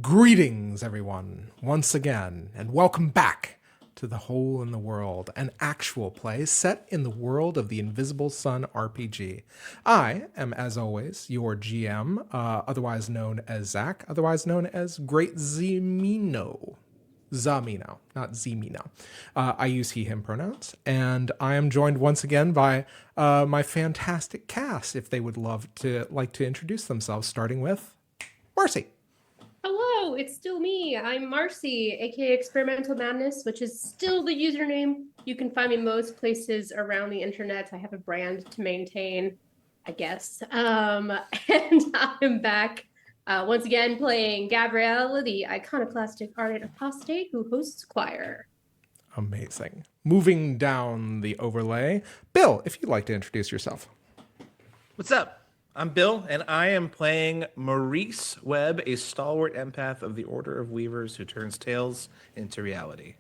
Greetings, everyone, once again, and welcome back to The Hole in the World, an actual play set in the world of the Invisible Sun RPG. I am, as always, your GM, otherwise known as Zach, otherwise known as Great Zimino. Zamino, not Zimino. I use he, him pronouns, and I am joined once again by my fantastic cast, if they would like to introduce themselves, starting with Marcy. Hello, it's still me. I'm Marcy, aka Experimental Madness, which is still the username. You can find me most places around the internet. I have a brand to maintain, I guess. And I'm back once again playing Gabrielle, the iconoclastic ardent apostate who hosts choir. Amazing. Moving down the overlay, Bill, if you'd like to introduce yourself. What's up? I'm Bill, and I am playing Maurice Webb, a stalwart empath of the Order of Weavers who turns tales into reality.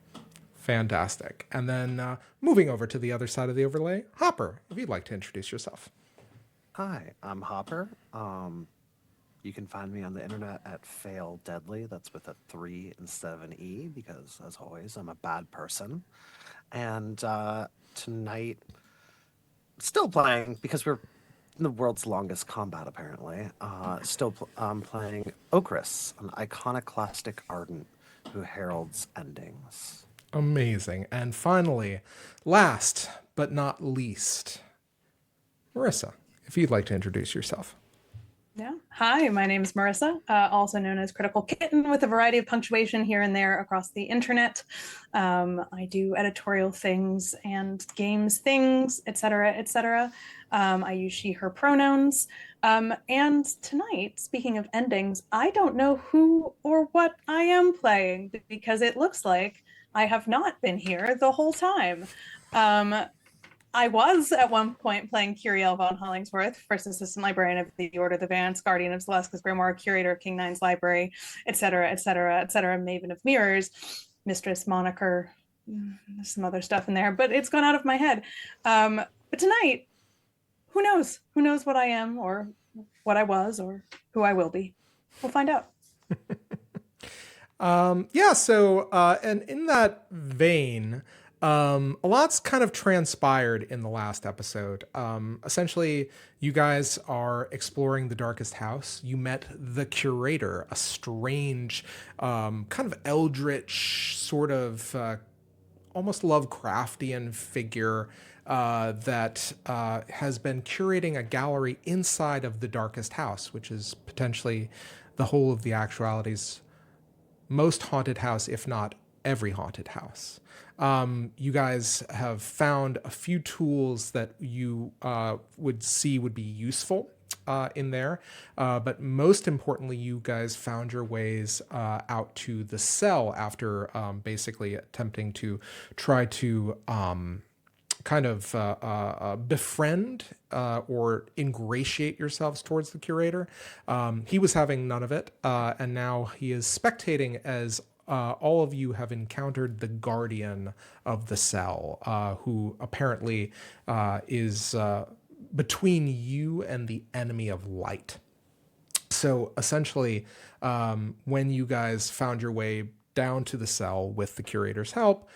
Fantastic. And then moving over to the other side of the overlay, Hopper, if you'd like to introduce yourself. Hi, I'm Hopper. You can find me on the internet at Fail Deadly. That's with a 3 instead of an E, because, as always, I'm a bad person. And tonight, still playing, because we're in the world's longest combat, apparently. Playing Okris, an iconoclastic ardent who heralds endings. Amazing. And finally, last but not least, Marissa, if you'd like to introduce yourself. Yeah. Hi, my name is Marissa, also known as Critical Kitten, with a variety of punctuation here and there across the internet. I do editorial things and games things, etc., etc. I use she, her pronouns. And tonight, speaking of endings, I don't know who or what I am playing because it looks like I have not been here the whole time. I was at one point playing Curiel von Hollingsworth, first assistant librarian of the Order of the Vance, guardian of Celesca's Grimoire, curator of King Nine's library, etc., etc., etc., maven of mirrors, mistress moniker, some other stuff in there, but it's gone out of my head. But tonight, who knows? Who knows what I am or what I was or who I will be? We'll find out. And in that vein, a lot's kind of transpired in the last episode. Essentially, you guys are exploring the Darkest House. You met the Curator, a strange, kind of eldritch, sort of almost Lovecraftian figure that has been curating a gallery inside of the Darkest House, which is potentially the whole of the actuality's most haunted house, if not every haunted house. You guys have found a few tools that you would be useful in there. But most importantly, you guys found your ways out to the cell after basically attempting to try to befriend or ingratiate yourselves towards the curator. He was having none of it, and now he is spectating as all of you have encountered the guardian of the cell, who apparently is between you and the enemy of light. So essentially, when you guys found your way down to the cell with the curator's help,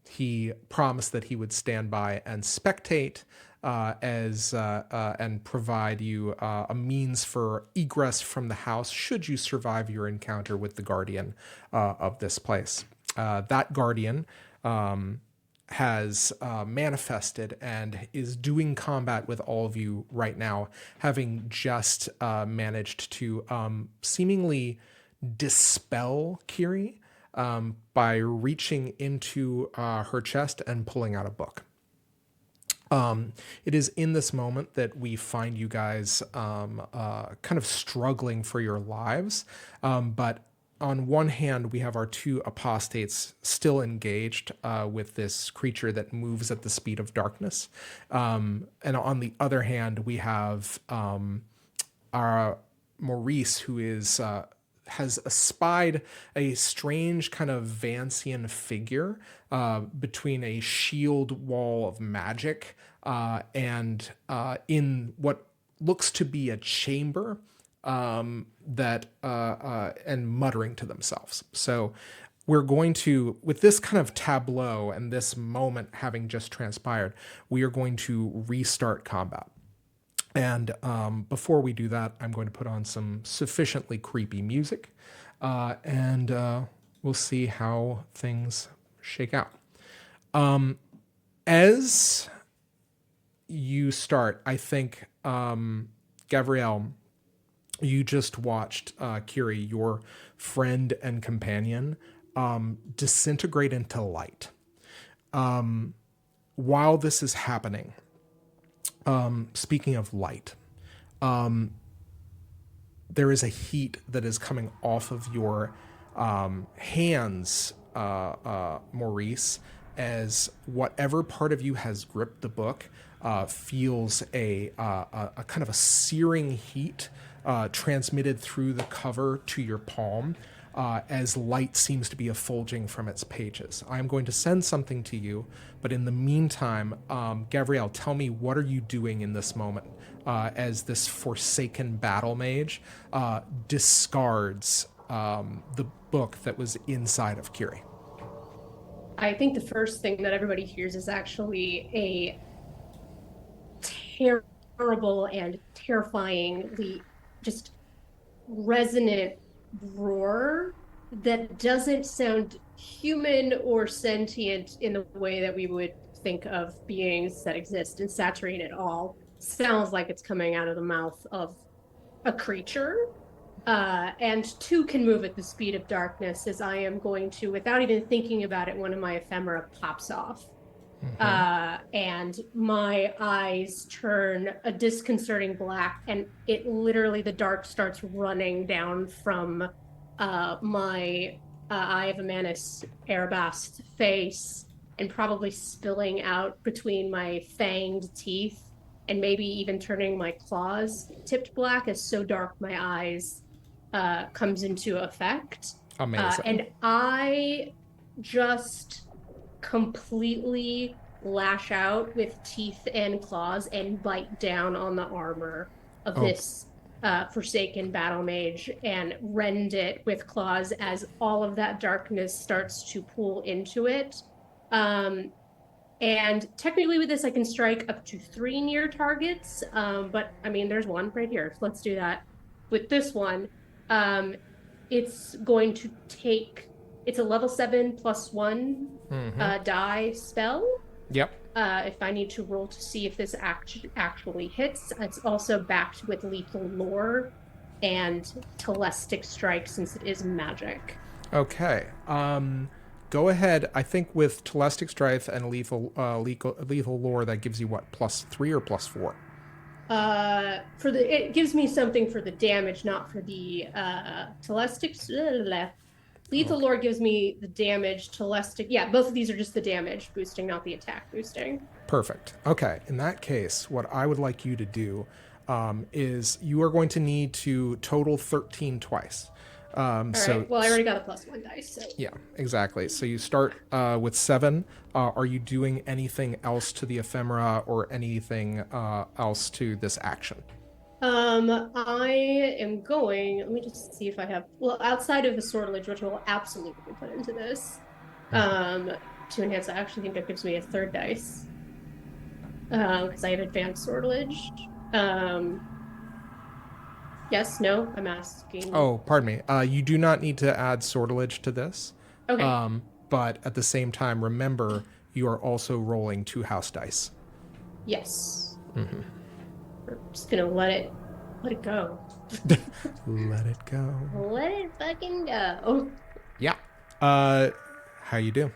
he promised that he would stand by and spectate and provide you a means for egress from the house should you survive your encounter with the guardian of this place. That guardian has manifested and is doing combat with all of you right now, having just managed to seemingly dispel Kiri by reaching into her chest and pulling out a book. It is in this moment that we find you guys kind of struggling for your lives. But on one hand, we have our two apostates still engaged with this creature that moves at the speed of darkness. And on the other hand, we have our Maurice, who has espied a strange kind of Vancian figure between a shield wall of magic and in what looks to be a chamber that and muttering to themselves. So we're going to, with this kind of tableau and this moment having just transpired, we are going to restart combat. And before we do that, I'm going to put on some sufficiently creepy music, and we'll see how things shake out. As you start, I think, Gabrielle, you just watched Kiri, your friend and companion, disintegrate into light. While this is happening, speaking of light, there is a heat that is coming off of your hands, Maurice, as whatever part of you has gripped the book feels a kind of a searing heat transmitted through the cover to your palm, as light seems to be effulging from its pages. I'm going to send something to you, but in the meantime, Gabrielle, tell me, what are you doing in this moment as this forsaken battle mage discards the book that was inside of Kiri? I think the first thing that everybody hears is actually a terrible and terrifyingly just resonant roar that doesn't sound human or sentient in the way that we would think of beings that exist and saturated at all. Sounds like it's coming out of the mouth of a creature. And two can move at the speed of darkness, as I am going to, without even thinking about it, one of my ephemera pops off. And my eyes turn a disconcerting black, and it literally, the dark starts running down from my Eye of Amanus Arabast face and probably spilling out between my fanged teeth and maybe even turning my claws tipped black, as so dark my eyes comes into effect. Amazing. And I just completely lash out with teeth and claws and bite down on the armor of this forsaken battle mage and rend it with claws as all of that darkness starts to pool into it. And technically with this, I can strike up to 3 near targets. But I mean, there's one right here. So let's do that. With this one, it's going to take, it's a level 7 +1 die spell. Yep. If I need to roll to see if this actually hits. It's also backed with lethal lore and telestic strike, since it is magic. Okay. Go ahead. I think with telestic strike and lethal lore, that gives you what, +3 or +4? It gives me something for the damage, not for the telestic. Lethal lore gives me the damage. Telestic, yeah, both of these are just the damage boosting, not the attack boosting. Perfect. Okay. In that case, what I would like you to do is you are going to need to total 13 twice. All right. Well, I already got a +1 dice. So. Yeah, exactly. So you start with 7. Are you doing anything else to the ephemera or anything else to this action? I am going, let me just see if I have, well, outside of the sortilege, which will absolutely put into this, to enhance, I actually think that gives me a 3rd dice, because I have advanced sortilege. Yes, no, I'm asking. Oh, pardon me. You do not need to add sortilege to this. Okay. But at the same time, remember, you are also rolling 2 house dice. Yes. We're just gonna let it go. Let it go. Let it fucking go. Yeah. How you do?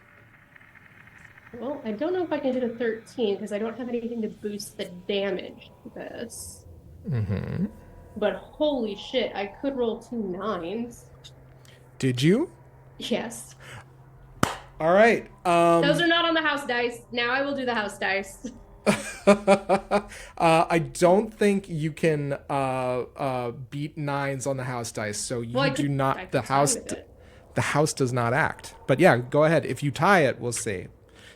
Well, I don't know if I can hit a 13 because I don't have anything to boost the damage to this. But holy shit, I could roll 2 9s. Did you? Yes. All right. Those are not on the house dice. Now I will do the house dice. I don't think you can beat 9s on the house dice, so you do not. The house does not act. But yeah, go ahead. If you tie it, we'll see.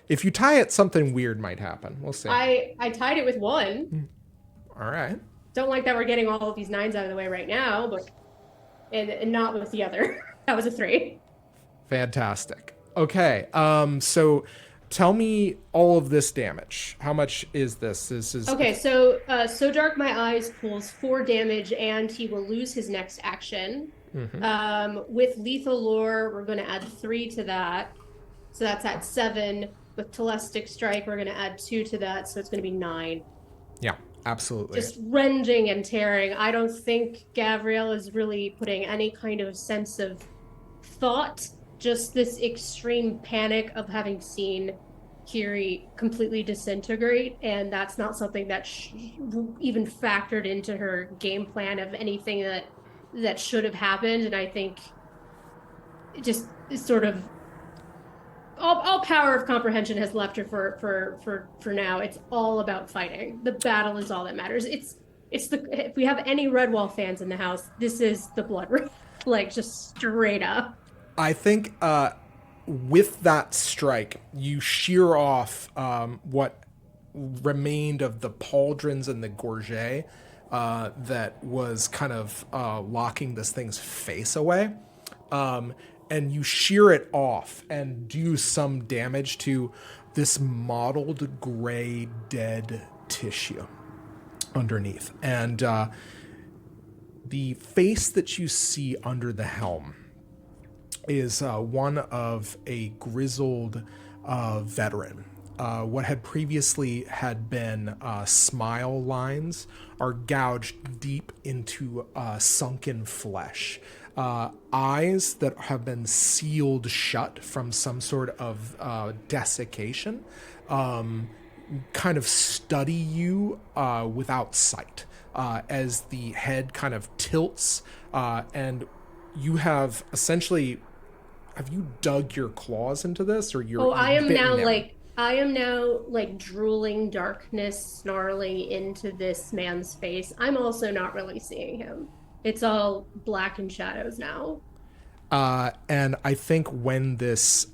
If you tie it, something weird might happen. We'll see. I tied it with 1. All right. Don't like that we're getting all of these 9s out of the way right now, but and not with the other. That was a 3. Fantastic. Okay. So tell me all of this damage. How much is this? This is Okay, so So Dark My Eyes pulls 4 damage, and he will lose his next action. With Lethal Lure, we're going to add 3 to that. So that's at 7. With Telestic Strike, we're going to add 2 to that. So it's going to be 9. Yeah, absolutely. Just rending and tearing. I don't think Gavriel is really putting any kind of sense of thought, just this extreme panic of having seen Kiri completely disintegrate, and that's not something that even factored into her game plan of anything that should have happened. And I think it just sort of all power of comprehension has left her for now. It's all about fighting. The battle is all that matters. It's if we have any Redwall fans in the house, this is the blood ring, like just straight up. I think with that strike, you shear off what remained of the pauldrons and the gorget that was kind of locking this thing's face away. And you shear it off and do some damage to this mottled gray dead tissue underneath. And the face that you see under the helm is one of a grizzled veteran. What had previously had been smile lines are gouged deep into sunken flesh. Eyes that have been sealed shut from some sort of desiccation kind of study you without sight as the head kind of tilts and you have essentially... Have you dug your claws into this, or you're? Oh, I am now like drooling darkness, snarling into this man's face. I'm also not really seeing him. It's all black and shadows now. And I think when this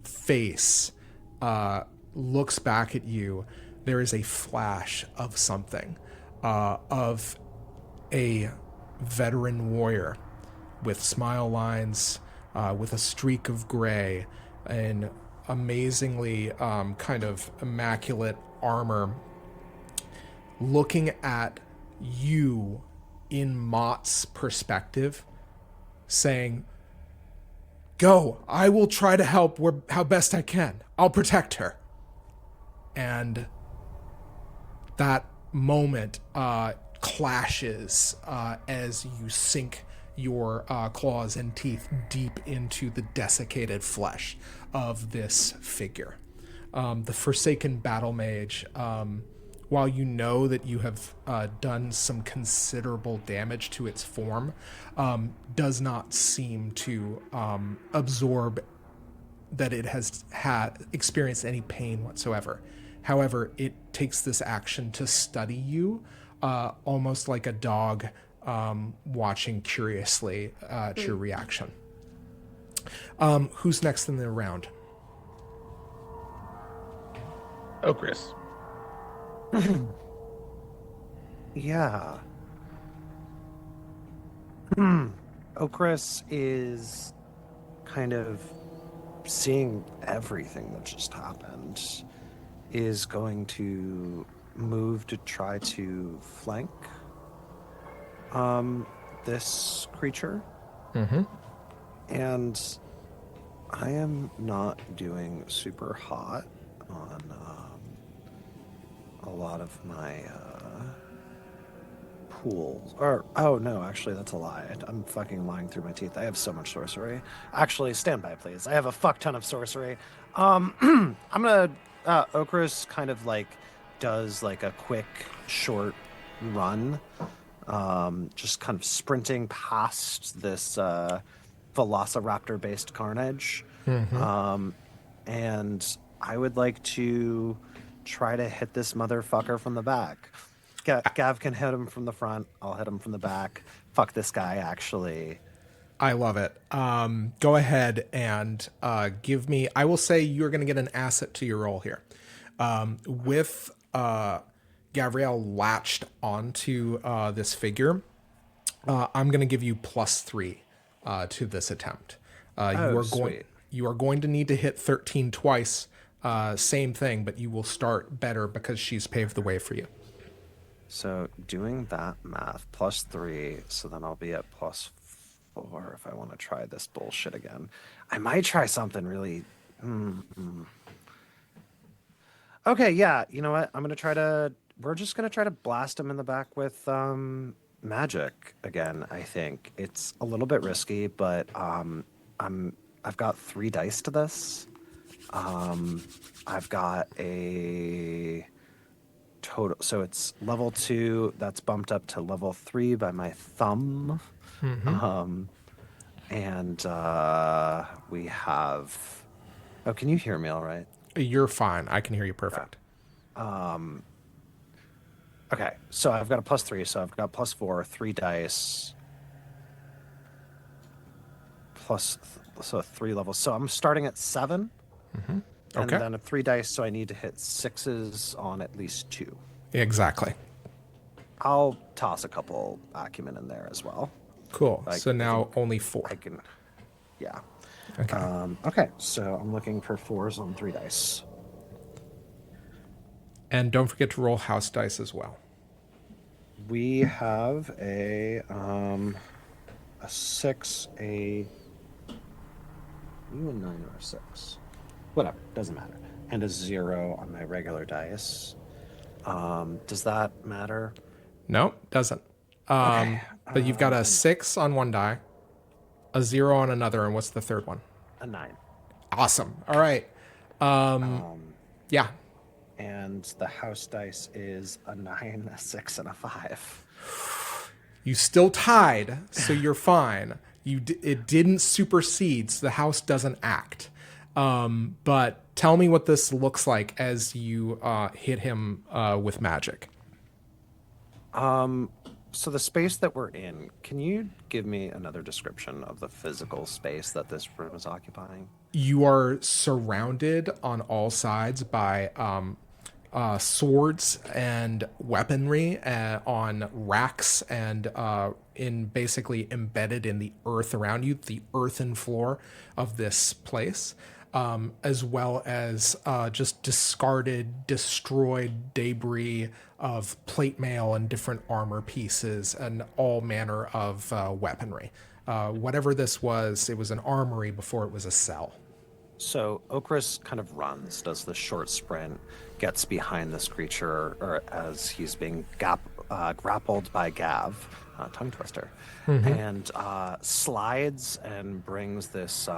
face looks back at you, there is a flash of something, of a veteran warrior with smile lines, with a streak of gray and amazingly kind of immaculate armor, looking at you in Mott's perspective, saying, "Go, I will try to help how best I can. I'll protect her." And that moment clashes as you sink your claws and teeth deep into the desiccated flesh of this figure. The Forsaken Battle Mage, while you know that you have done some considerable damage to its form, does not seem to absorb that it has experienced any pain whatsoever. However, it takes this action to study you, almost like a dog watching curiously at your reaction. Who's next in the round? Oh, Chris. Yeah. Chris is kind of seeing everything that just happened, is going to move to try to flank this creature. And I am not doing super hot on a lot of my pools. Or, oh no, actually that's a lie. I'm fucking lying through my teeth. I have so much sorcery. Actually, stand by please. I have a fuck ton of sorcery. I'm gonna, Okris kind of like does like a quick short run, just kind of sprinting past this velociraptor based carnage. And I would like to try to hit this motherfucker from the back. Gav can hit him from the front. I'll hit him from the back. Fuck this guy, actually. I love it. Go ahead and give me... I will say you're going to get an asset to your roll here. With Gabrielle latched onto this figure, I'm going to give you +3 to this attempt. Sweet. You are going to need to hit 13 twice. Same thing, but you will start better because she's paved the way for you. So doing that math, +3, so then I'll be at +4 if I want to try this bullshit again. I might try something really... Okay, yeah, you know what? We're just gonna try to blast him in the back with magic again, I think. It's a little bit risky, but I've got 3 dice to this. I've got a total, so it's level 2, that's bumped up to level 3 by my thumb. And we have... Oh, can you hear me all right? You're fine. I can hear you perfect. Okay, so I've got a +3, so I've got +4, 3 dice, so 3 levels. So I'm starting at 7, and Okay. then a 3 dice, so I need to hit 6s on at least 2. Exactly. I'll toss a couple acumen in there as well. Cool. Like, So now only 4. I can, yeah. Okay. Okay, so I'm looking for 4s on 3 dice. And don't forget to roll house dice as well. We have a 6, a 9 or a 6. Whatever, doesn't matter. And a 0 on my regular dice. Does that matter? No, doesn't. But you've got a 6 on one die, a 0 on another, and what's the third one? A 9. Awesome. All right. Yeah. And the house dice is a 9, a 6, and a 5. You still tied, so you're fine. It didn't supersede, so the house doesn't act. But tell me what this looks like as you hit him with magic. So the space that we're in, can you give me another description of the physical space that this room is occupying? You are surrounded on all sides by swords and weaponry on racks and in basically embedded in the earth around you, the earthen floor of this place, as well as just discarded, destroyed debris of plate mail and different armor pieces and all manner of weaponry. Whatever this was, it was an armory before it was a cell. So Okris kind of runs, does the short sprint, gets behind this creature, or as he's being grappled by Gav, tongue twister, and slides and brings this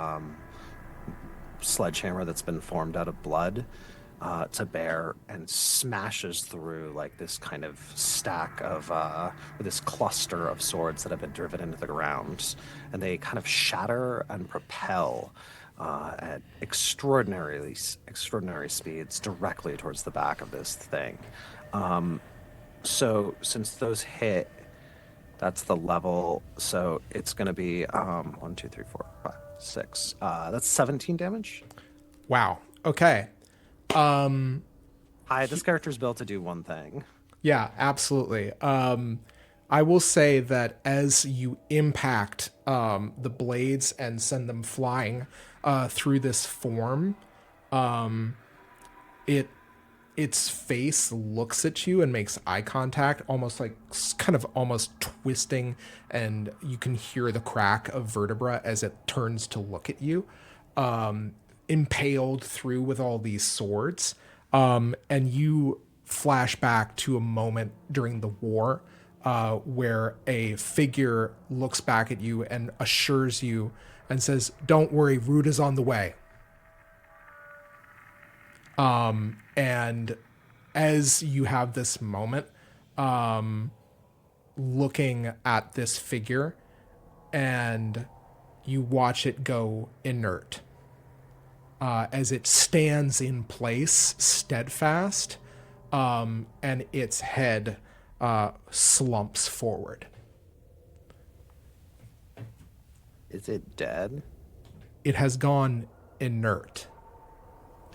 sledgehammer that's been formed out of blood to bear and smashes through like this kind of stack of this cluster of swords that have been driven into the ground, and they kind of shatter and propel at extraordinary speeds directly towards the back of this thing. So since those hit, that's the level. So it's going to be 1, 2, 3, 4, 5, 6. That's 17 damage. Wow. Okay. Hi, this character's built to do one thing. Yeah, absolutely. I will say that as you impact the blades and send them flying through this form, its face looks at you and makes eye contact, almost like kind of almost twisting, and you can hear the crack of vertebra as it turns to look at you, impaled through with all these swords. And you flash back to a moment during the war where a figure looks back at you and assures you and says, "Don't worry, Root is on the way." And as you have this moment, looking at this figure, and you watch it go inert as it stands in place, steadfast, and its head slumps forward. Is it dead? It has gone inert.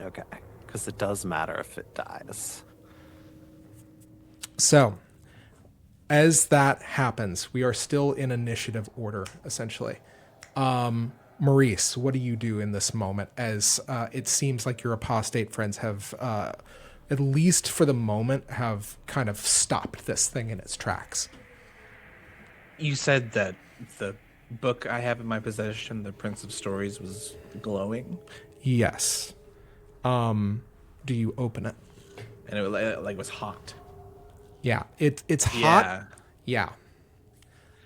Okay, because it does matter if it dies. So, as that happens, we are still in initiative order, essentially. Maurice, what do you do in this moment as it seems like your apostate friends have, at least for the moment, have kind of stopped this thing in its tracks? You said that the book I have in my possession, The Prince of Stories, was glowing? Yes. Do you open it? And it was hot. Yeah, it's hot. Yeah.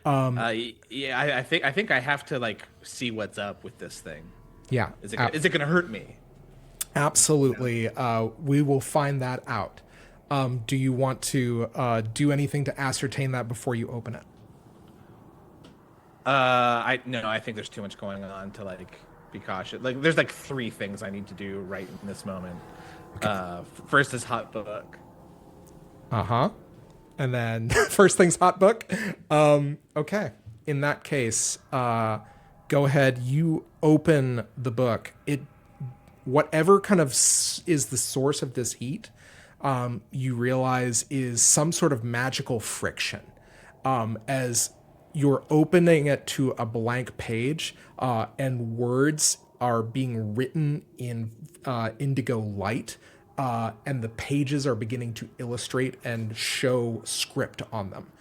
Yeah, I think I have to see what's up with this thing. Yeah. Is it gonna hurt me? Absolutely. We will find that out. Do you want to do anything to ascertain that before you open it? I think there's too much going on to be cautious. There's 3 things I need to do right in this moment. Okay. First is hot book. And then first thing's hot book. Okay. In that case, go ahead. You open the book. Whatever kind of is the source of this heat, you realize is some sort of magical friction. As you're opening it to a blank page, and words are being written in indigo light, and the pages are beginning to illustrate and show script on them.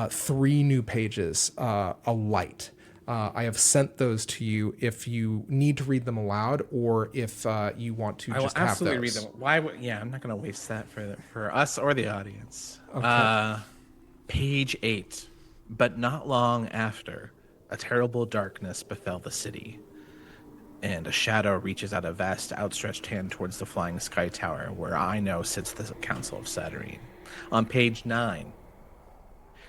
3 new pages, a light. I have sent those to you if you need to read them aloud or if you want to just have those. I will absolutely read them. Why would, I'm not going to waste that for us or the audience. Okay. Page 8. But not long after, a terrible darkness befell the city, and a shadow reaches out a vast outstretched hand towards the flying sky tower, where I know sits the Council of Saturnine. On page 9,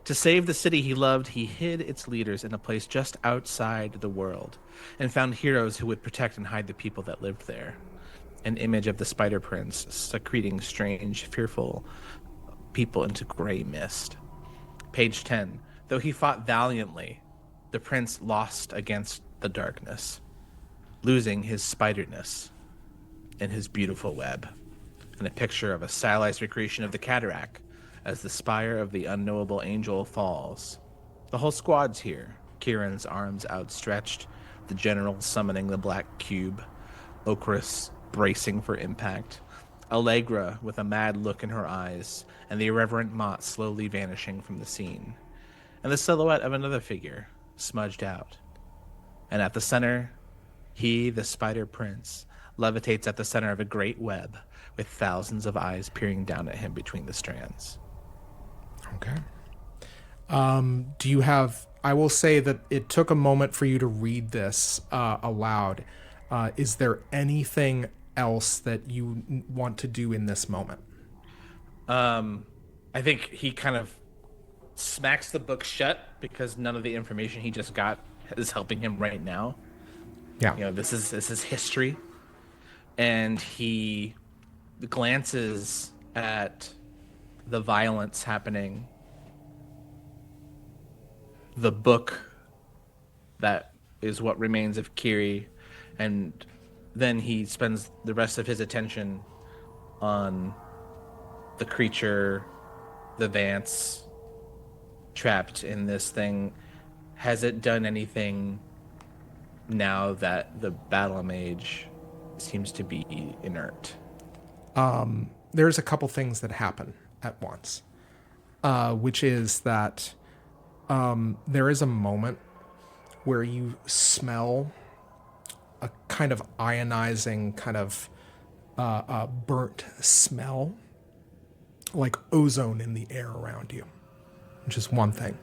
to save the city he loved, he hid its leaders in a place just outside the world, and found heroes who would protect and hide the people that lived there. An image of the Spider Prince secreting strange, fearful people into gray mist. Page 10. Though he fought valiantly, the prince lost against the darkness, losing his spiderness and his beautiful web. And a picture of a stylized recreation of the cataract as the spire of the unknowable angel falls. The whole squad's here. Kieran's arms outstretched, the general summoning the black cube, Okris bracing for impact, Allegra with a mad look in her eyes, and the irreverent Mott slowly vanishing from the scene. And the silhouette of another figure, smudged out. And at the center, he, the Spider Prince, levitates at the center of a great web, with thousands of eyes peering down at him between the strands. Okay. Do you have... I will say that it took a moment for you to read this aloud. Is there anything else that you want to do in this moment? I think he kind of smacks the book shut because none of the information he just got is helping him right now. Yeah. This is history. And he glances at the violence happening, the book that is what remains of Kiri, and then he spends the rest of his attention on the creature, the Vance, trapped in this thing. Has it done anything now that the battle mage seems to be inert? There's a couple things that happen at once, which is that there is a moment where you smell a kind of ionizing, kind of burnt smell, like ozone in the air around you, which is one thing.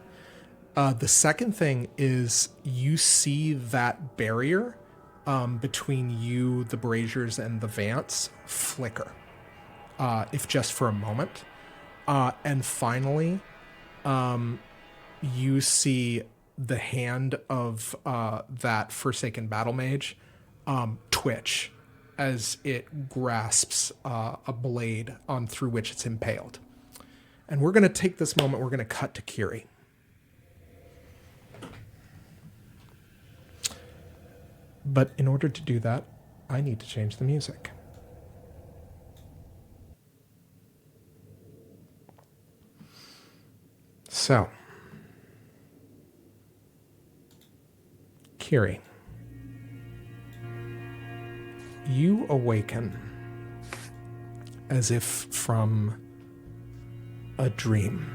The second thing is you see that barrier between you, the Braziers, and the Vance flicker, if just for a moment. And finally, you see the hand of that Forsaken Battle Mage twitch as it grasps a blade on through which it's impaled. And we're going to take this moment, we're going to cut to Kiri. But in order to do that, I need to change the music. So, Kiri, you awaken as if from a dream,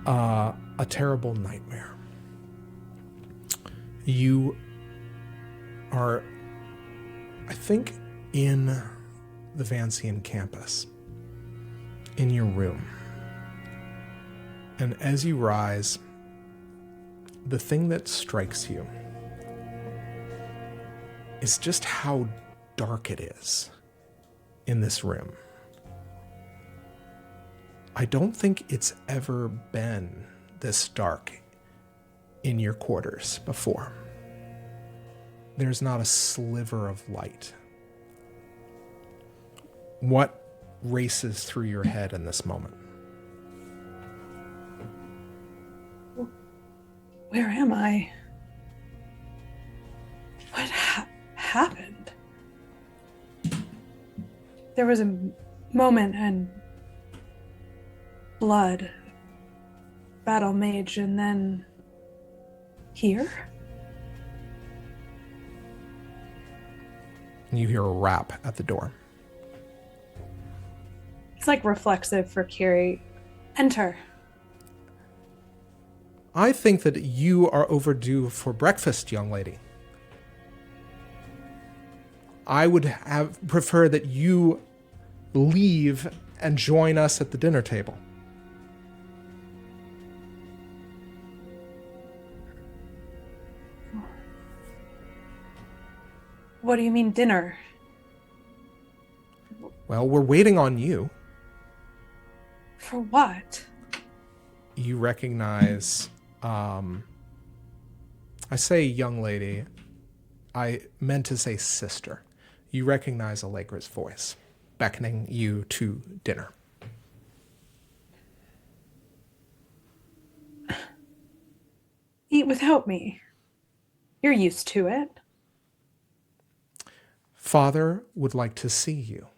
a terrible nightmare. You are, I think, in the Vancian campus, in your room. And as you rise, the thing that strikes you is just how dark it is in this room. I don't think it's ever been this dark in your quarters before. There's not a sliver of light. What races through your head in this moment? Where am I? What happened? There was a moment and blood, battle mage, and then here? And you hear a rap at the door. It's like reflexive for Kiri. Enter. I think that you are overdue for breakfast, young lady. I would prefer that you leave and join us at the dinner table. What do you mean dinner? Well, we're waiting on you. For what? You recognize, I say young lady, I meant to say sister. You recognize Allegra's voice, beckoning you to dinner. Eat without me. You're used to it. Father would like to see you.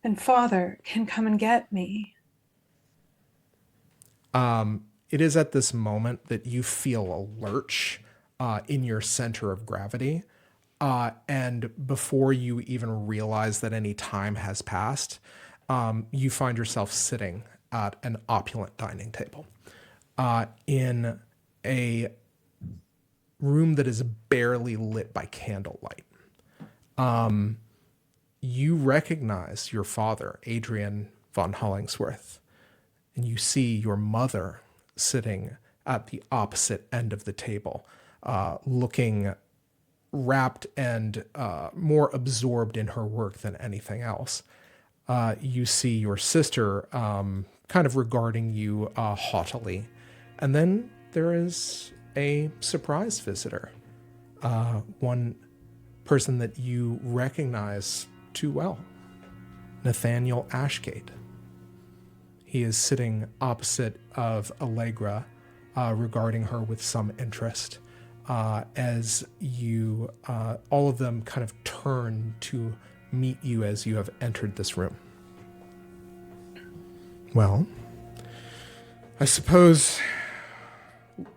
And Father can come and get me. It is at this moment that you feel a lurch in your center of gravity. And before you even realize that any time has passed, you find yourself sitting at an opulent dining table in a room that is barely lit by candlelight. You recognize your father, Adrian von Hollingsworth, and you see your mother sitting at the opposite end of the table, looking wrapped and more absorbed in her work than anything else. You see your sister kind of regarding you haughtily. And then there is a surprise visitor, one person that you recognize too well, Nathaniel Ashgate. He is sitting opposite of Allegra, regarding her with some interest, as you, all of them kind of turn to meet you as you have entered this room. Well, I suppose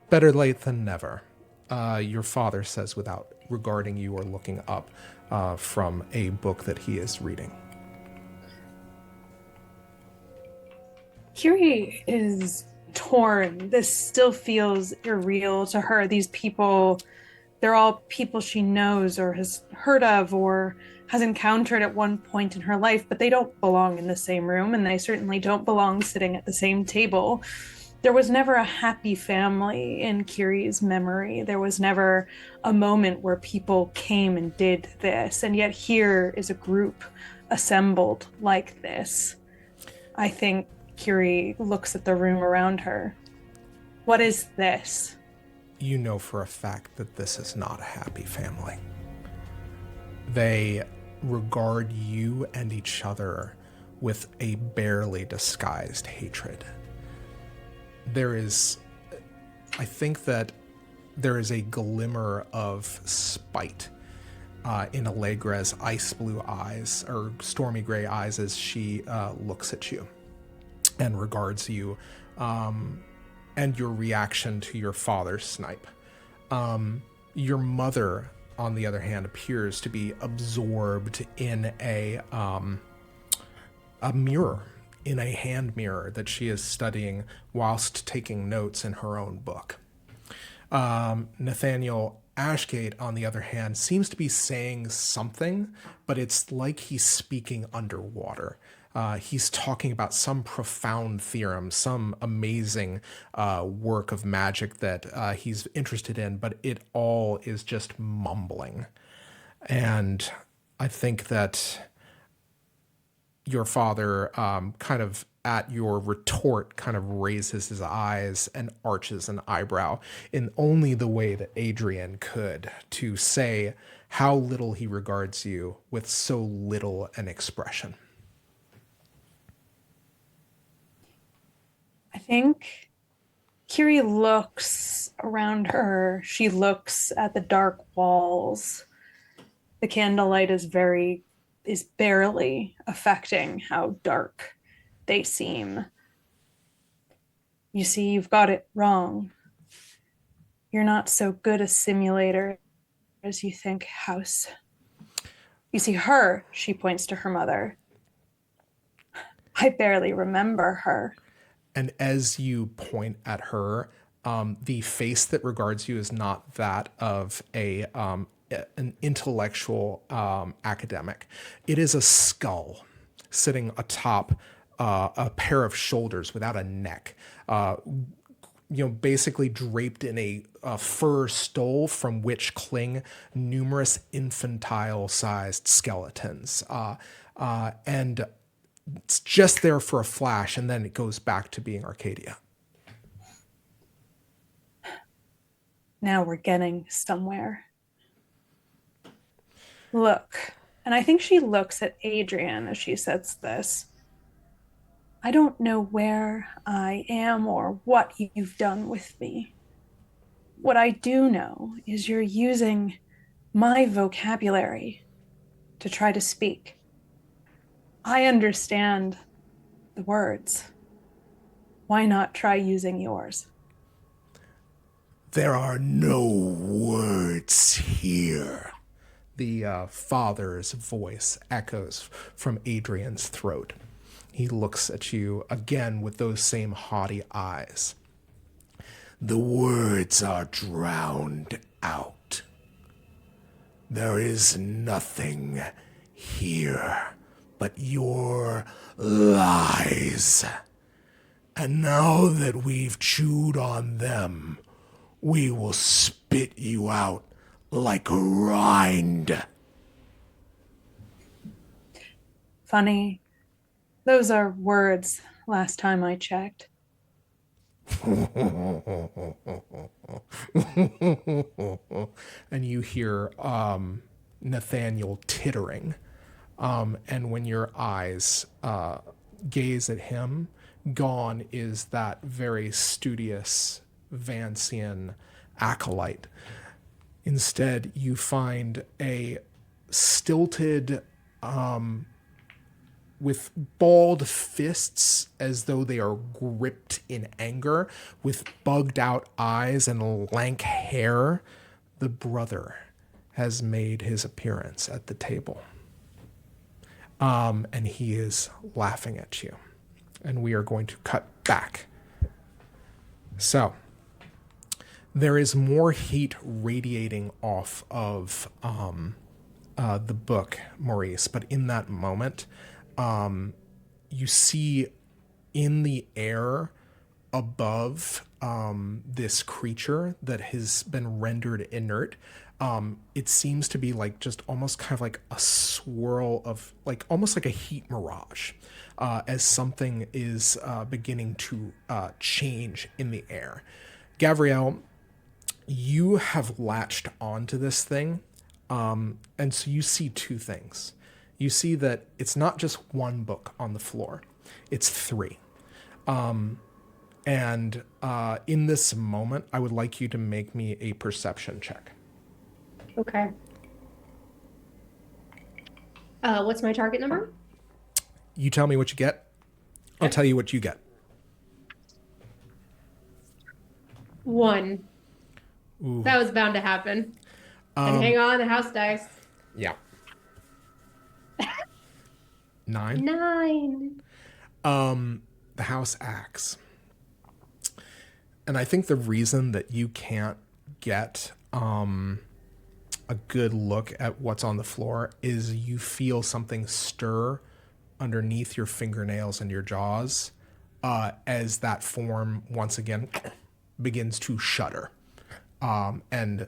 better late than never, your father says without regarding you or looking up from a book that he is reading. Kiri is torn. This still feels irreal to her. These people, they're all people she knows or has heard of or has encountered at one point in her life, but they don't belong in the same room, and they certainly don't belong sitting at the same table. There was never a happy family in Kiri's memory. There was never a moment where people came and did this, and yet here is a group assembled like this. I think Kiri looks at the room around her. What is this? You know for a fact that this is not a happy family. They regard you and each other with a barely disguised hatred. I think that there is a glimmer of spite in Allegra's ice blue eyes, or stormy gray eyes, as she looks at you and regards you and your reaction to your father's snipe. Your mother, on the other hand, appears to be absorbed in a mirror, in a hand mirror that she is studying whilst taking notes in her own book. Nathaniel Ashgate, on the other hand, seems to be saying something, but it's like he's speaking underwater. He's talking about some profound theorem, some amazing work of magic that he's interested in, but it all is just mumbling. And I think that your father, kind of at your retort, kind of raises his eyes and arches an eyebrow in only the way that Adrian could, to say how little he regards you with so little an expression. I think Kiri looks around her. She looks at the dark walls. The candlelight is barely affecting how dark they seem. You see, you've got it wrong. You're not so good a simulator as you think, House. You see her, she points to her mother. I barely remember her. And as you point at her, the face that regards you is not that of an intellectual academic. It is a skull sitting atop a pair of shoulders without a neck, basically draped in a fur stole from which cling numerous infantile-sized skeletons. And it's just there for a flash, and then it goes back to being Arcadia. Now we're getting somewhere. Look, and I think she looks at Adrian as she says this. I don't know where I am or what you've done with me. What I do know is you're using my vocabulary to try to speak. I understand the words. Why not try using yours? There are no words here. The father's voice echoes from Adrian's throat. He looks at you again with those same haughty eyes. The words are drowned out. There is nothing here but your lies. And now that we've chewed on them, we will spit you out like rind. Funny. Those are words last time I checked. And you hear Nathaniel tittering. And when your eyes gaze at him, gone is that very studious Vancian acolyte. Instead, you find a stilted, with balled fists as though they are gripped in anger, with bugged out eyes and lank hair, the brother has made his appearance at the table. And he is laughing at you. And we are going to cut back. So, there is more heat radiating off of the book, Maurice, but in that moment, you see in the air above this creature that has been rendered inert, it seems to be like just almost kind of like a swirl of like almost like a heat mirage, as something is beginning to change in the air. Gavriel, you have latched onto this thing, and so you see two things. You see that it's not just one book on the floor, it's three. And in this moment, I would like you to make me a perception check. Okay. What's my target number? You tell me what you get. I'll tell you what you get. 1. Ooh. That was bound to happen. And hang on, the house dice. Yeah. 9. 9. The house acts. And I think the reason that you can't get a good look at what's on the floor is you feel something stir underneath your fingernails and your jaws as that form once again begins to shudder and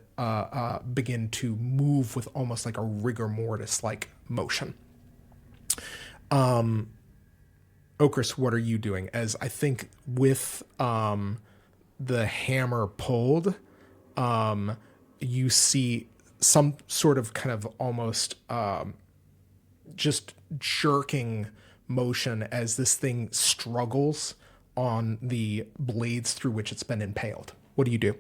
begin to move with almost like a rigor mortis like motion. Okris, what are you doing? As I think with the hammer pulled, you see some sort of kind of almost just jerking motion as this thing struggles on the blades through which it's been impaled. What do you do?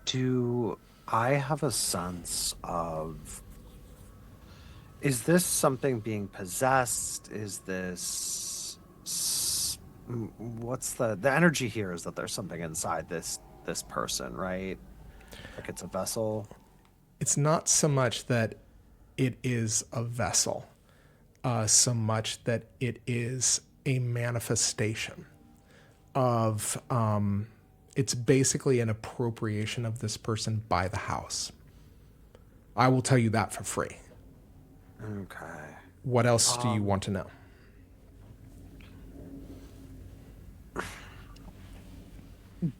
Do I have a sense of... Is this something being possessed? Is this... What's the energy here is that there's something inside this person, right? Like it's a vessel. It's not so much that it is a vessel, so much that it is a manifestation of, it's basically an appropriation of this person by the house. I will tell you that for free. Okay. What else do you want to know?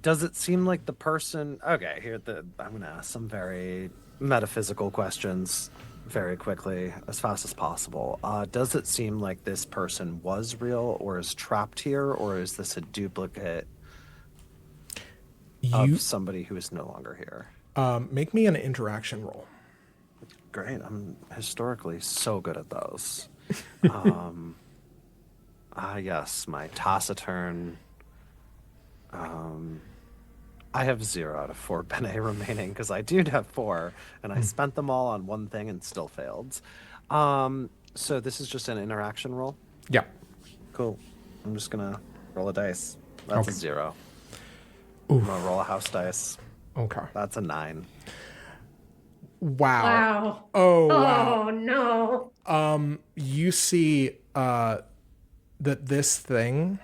Does it seem like the person... Okay, I'm going to ask some very metaphysical questions very quickly, as fast as possible. Does it seem like this person was real or is trapped here, or is this a duplicate of somebody who is no longer here? Make me an interaction roll. Great. I'm historically so good at those. Yes, my taciturn... I have 0 out of 4 Bene remaining because I do have 4, and I spent them all on one thing and still failed. So this is just an interaction roll? Yeah. Cool. I'm just going to roll a dice. That's Okay. a 0. Oof. I'm going to roll a house dice. Okay. That's a 9. Wow. Wow. Oh, wow. Oh, no. You see that this thing,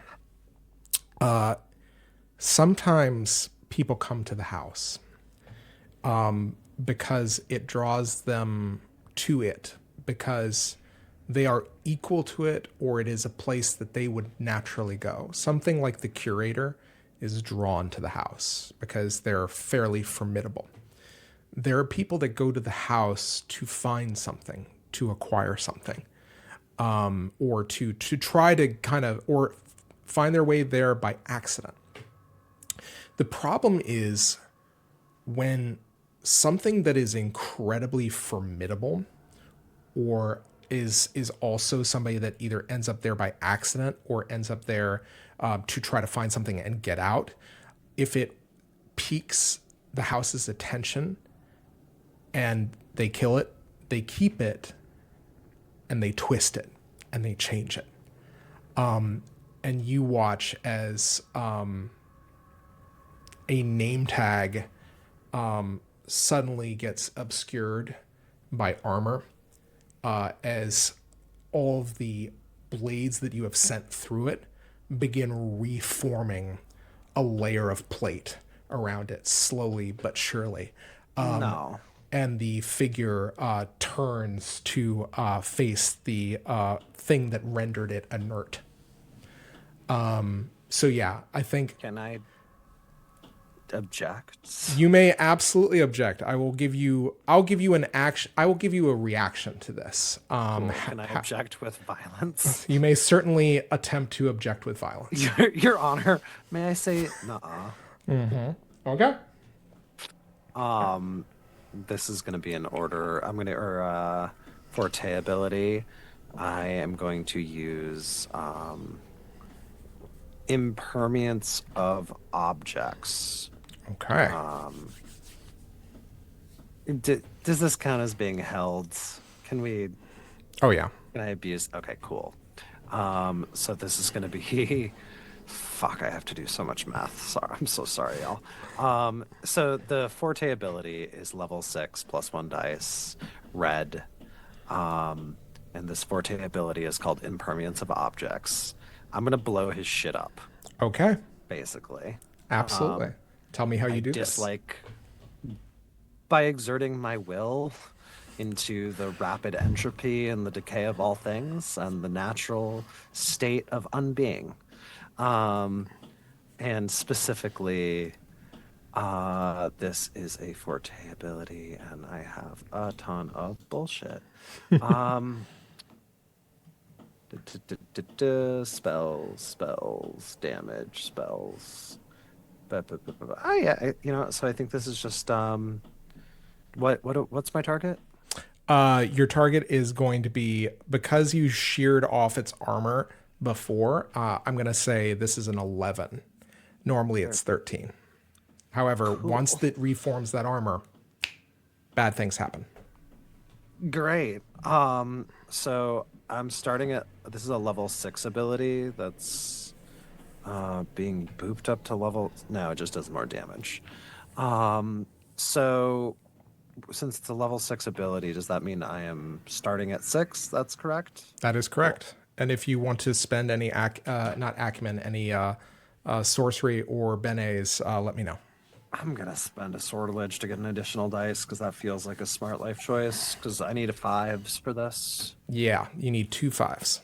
sometimes people come to the house because it draws them to it, because they are equal to it, or it is a place that they would naturally go. Something like the curator is drawn to the house because they're fairly formidable. There are people that go to the house to find something, to acquire something, or to try to kind of, or find their way there by accident. The problem is when something that is incredibly formidable, or is also somebody that either ends up there by accident or ends up there to try to find something and get out, if it piques the house's attention and they kill it, they keep it, and they twist it, and they change it. And you watch as a name tag suddenly gets obscured by armor as all of the blades that you have sent through it begin reforming a layer of plate around it, slowly but surely. No. And the figure turns to face the thing that rendered it inert. So yeah, I think... Can I object? You may absolutely object. I'll give you an action. I will give you a reaction to this. Cool. Can I object with violence? You may certainly attempt to object with violence. Your Honor, may I say nuh-uh? Mm-hmm. Okay. This is going to be an order. I'm going to, forte ability. I am going to use impermanence of objects. Okay. Does this count as being held? Can we... Oh, yeah. Can I abuse... Okay, cool. So this is going to be fuck, I have to do so much math. Sorry, I'm so sorry, y'all. So the Forte ability is level 6 plus 1 dice, red. And this Forte ability is called Impermanence of Objects. I'm gonna blow his shit up, Okay. basically. Absolutely. Tell me how you I do dislike by exerting my will into the rapid entropy and the decay of all things and the natural state of unbeing. And specifically, this is a Forte ability, and I have a ton of bullshit. Spells, damage, spells. So I think this is just what's my target? Your target is going to be, because you sheared off its armor before, I'm going to say this is an 11. Normally it's 13. However, once it reforms that armor, bad things happen. Great. So I'm starting at, this is a level 6 ability that's being booped up to level, no, it just does more damage. So since it's a level 6 ability, does that mean I am starting at 6? That's correct? That is correct. And if you want to spend any, not acumen, any sorcery or benes, let me know. I'm gonna spend a sortilege to get an additional dice because that feels like a smart life choice, because I need a 5s for this. Yeah, you need 2 5s.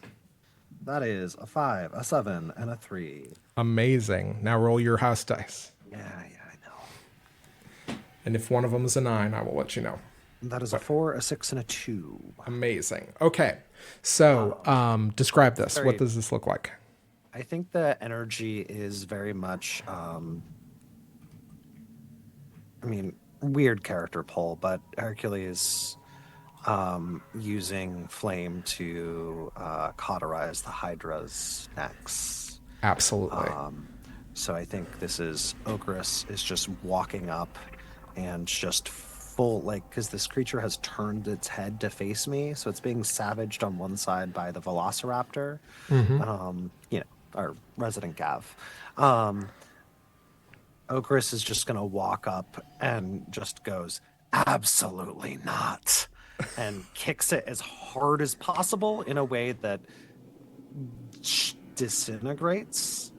That is a 5, a 7, and a 3. Amazing. Now roll your house dice. Yeah, I know. And if one of them is a 9, I will let you know. That is a 4, a 6, and a 2. Amazing. Okay. So describe this. What does this look like? I think the energy is very much, weird character pull, but Hercules using flame to cauterize the Hydra's necks. Absolutely. So I think this is Ocarus is just walking up and just full, like, because this creature has turned its head to face me, so it's being savaged on one side by the Velociraptor, our resident Gav. Ocarus is just going to walk up and just goes, absolutely not, and kicks it as hard as possible in a way that disintegrates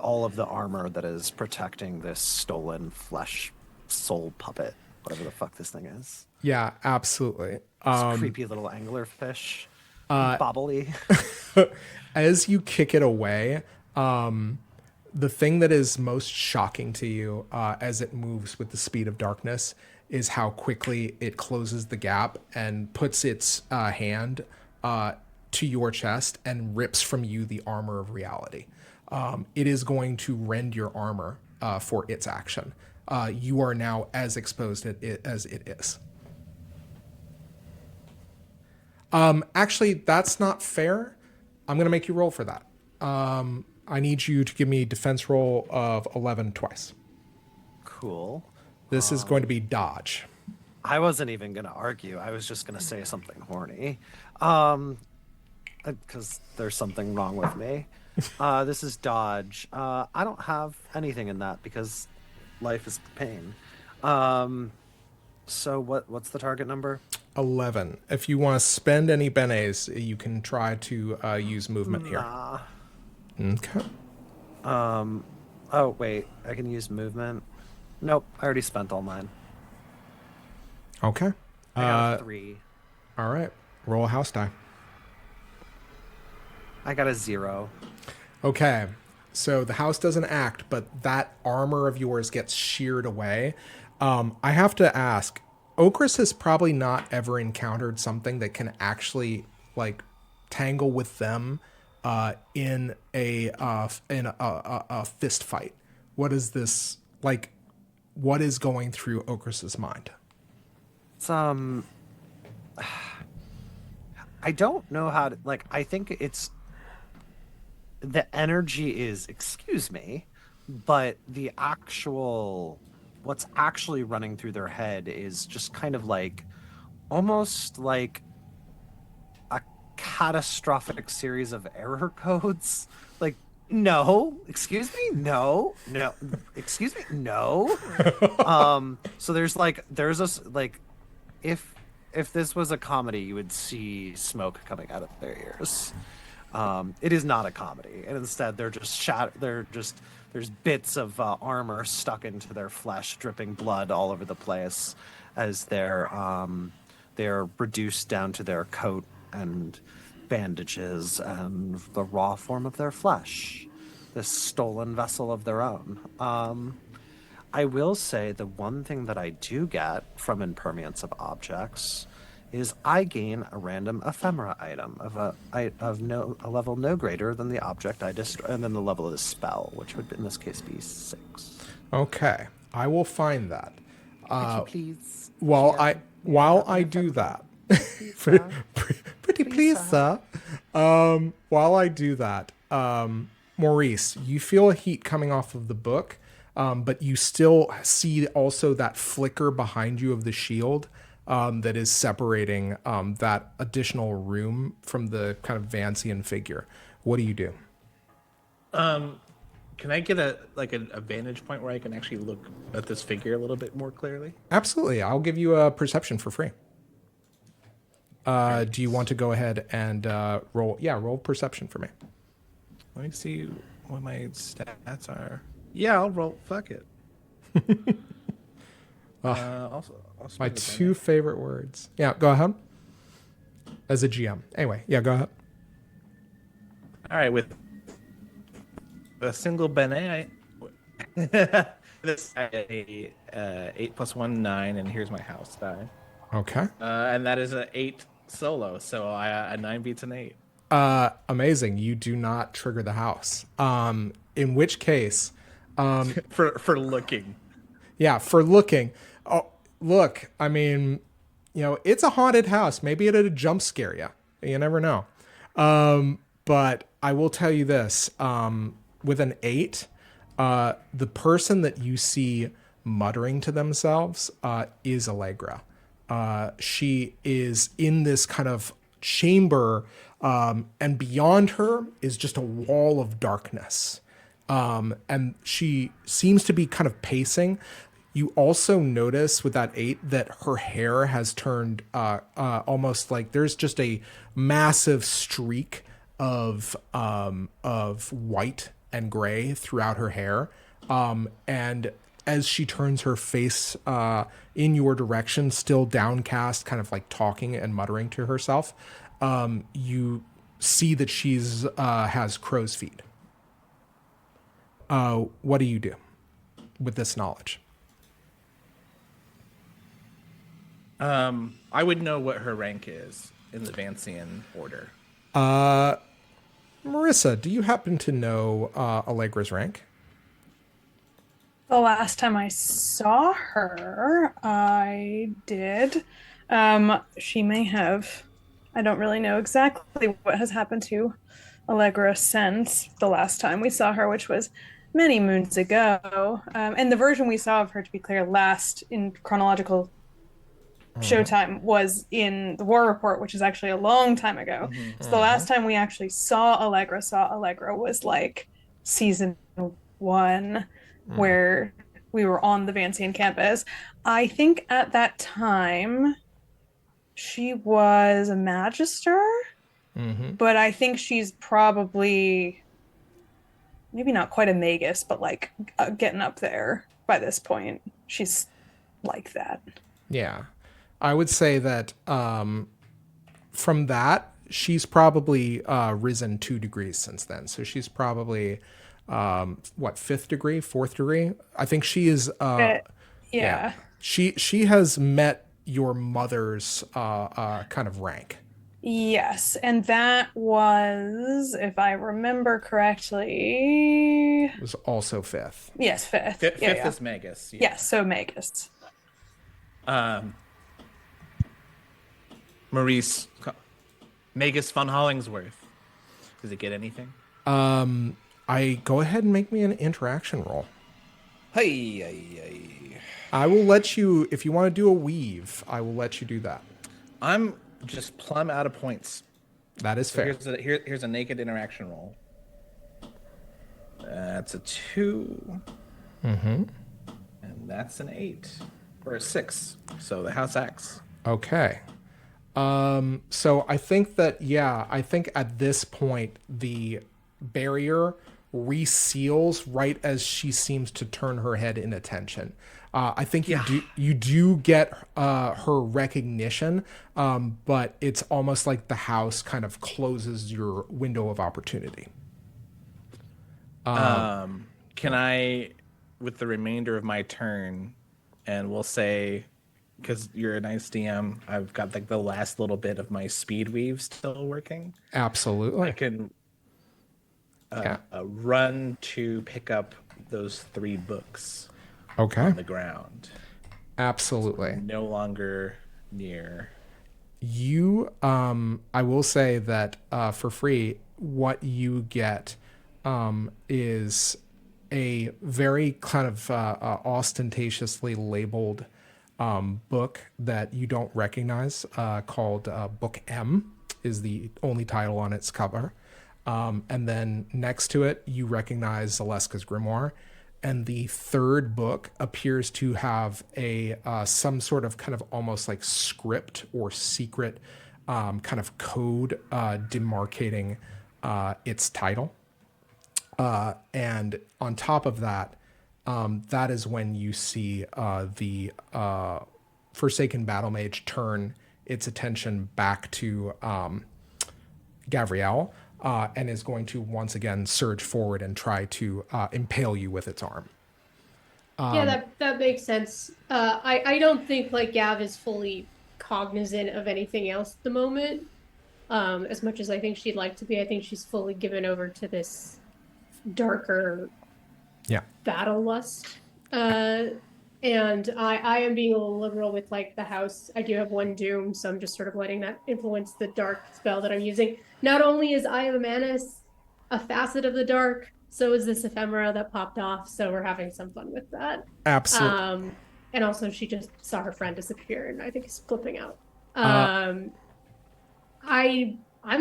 all of the armor that is protecting this stolen flesh soul puppet, whatever the fuck this thing is. Yeah, absolutely. This creepy little anglerfish, bobbly. As you kick it away, the thing that is most shocking to you as it moves with the speed of darkness is how quickly it closes the gap and puts its hand to your chest and rips from you the armor of reality. It is going to rend your armor for its action. You are now as exposed as it is. Actually, that's not fair. I'm going to make you roll for that. I need you to give me a defense roll of 11 twice. Cool. This is going to be dodge. I wasn't even going to argue. I was just going to say something horny. Because there's something wrong with me. This is dodge. I don't have anything in that because life is pain. So what's the target number? 11. If you want to spend any benes, you can try to use movement here. Nah. Okay. Oh, wait. I can use movement. Nope. I already spent all mine. Okay. I got a 3. All right. Roll a house die. I got a 0. Okay. So the house doesn't act, but that armor of yours gets sheared away. I have to ask, Ocarus has probably not ever encountered something that can actually like tangle with them in a fist fight. What is this like? What is going through Ocarus's mind? It's I don't know how to, like, I think it's the energy is, excuse me, but the actual what's actually running through their head is just kind of like almost like a catastrophic series of error codes. Like, no, excuse me, no, excuse me, no. So there's if this was a comedy, you would see smoke coming out of their ears. It is not a comedy, and instead they're just there's bits of armor stuck into their flesh, dripping blood all over the place as they're reduced down to their coat and bandages and the raw form of their flesh, this stolen vessel of their own. I will say the one thing that I do get from impermanence of objects is I gain a random ephemera item of a level no greater than the object I destroy, and then the level of the spell, which would in this case be 6. Okay, I will find that. Could you please? While I do that, pretty please, sir. While I do that, Maurice, you feel a heat coming off of the book, but you still see also that flicker behind you of the shield. That is separating that additional room from the kind of Vancian figure. What do you do? Can I get a vantage point where I can actually look at this figure a little bit more clearly? Absolutely. I'll give you a perception for free. Do you want to go ahead and roll? Yeah, roll perception for me. Let me see what my stats are. Yeah, I'll roll. Fuck it. My 2 favorite words. Yeah, go ahead. As a GM. Anyway, yeah, go ahead. All right, with a single benet, this 8 + 1 9, and here's my house die. Okay. And that is an 8 solo, so a 9 beats an 8. Amazing. You do not trigger the house. In which case, for looking. Yeah, for looking. Oh, look, I mean, it's a haunted house. Maybe it'd jump scare you. You never know. But I will tell you this. With an 8, the person that you see muttering to themselves is Allegra. She is in this kind of chamber, and beyond her is just a wall of darkness. And she seems to be kind of pacing. You also notice with that 8 that her hair has turned almost like there's just a massive streak of white and gray throughout her hair. And as she turns her face in your direction, still downcast, kind of like talking and muttering to herself, you see that she's has crow's feet. What do you do with this knowledge? I would know what her rank is in the Vancian order. Marissa, do you happen to know Allegra's rank? The last time I saw her, I did. She may have. I don't really know exactly what has happened to Allegra since the last time we saw her, which was many moons ago. And the version we saw of her, to be clear, last in chronological showtime was in the War Report, which is actually a long time ago. So the last time we actually saw Allegra was like season 1, where we were on the Vancian campus. I think at that time she was a magister, but I think she's probably maybe not quite a magus, but like getting up there by this point. She's like that. Yeah. I would say that from that, she's probably risen 2 degrees since then. So she's probably, 5th degree, 4th degree? I think she is... yeah. She has met your mother's kind of rank. Yes, and that was, if I remember correctly... It was also 5th. Yes, 5th. Fifth is Magus. Yeah. Yes, so Magus. Maurice, Magus von Hollingsworth. Does it get anything? I go ahead and make me an interaction roll. Hey. I will let you, if you want to do a weave, I will let you do that. I'm just plumb out of points. That is So fair. here's a naked interaction roll. That's a 2. Mm-hmm. And that's an 8. Or a 6. So the house acts. Okay. So I think that, I think at this point, the barrier reseals right as she seems to turn her head in attention. I think you do get her recognition, but it's almost like the house kind of closes your window of opportunity. Can I, with the remainder of my turn, and we'll say, because you're a nice DM, I've got like the last little bit of my speed weave still working. Absolutely. I can run to pick up those 3 books on the ground. Absolutely. No longer near. You, I will say that for free, what you get is a very kind of ostentatiously labeled book that you don't recognize called Book M is the only title on its cover. And then next to it, you recognize Zaleska's Grimoire. And the third book appears to have a some sort of kind of almost like script or secret kind of code demarcating its title. And on top of that, that is when you see the Forsaken Battle Mage turn its attention back to Gavriel and is going to once again surge forward and try to impale you with its arm. Yeah, that makes sense. I don't think like Gav is fully cognizant of anything else at the moment. As much as I think she'd like to be, I think she's fully given over to this darker battle lust. And I am being a little liberal with like the house. I do have 1 doom, so I'm just sort of letting that influence the dark spell that I'm using. Not only is Eye of Manus a facet of the dark, so is this ephemera that popped off. So we're having some fun with that. Absolutely. And also she just saw her friend disappear and I think is flipping out. I'm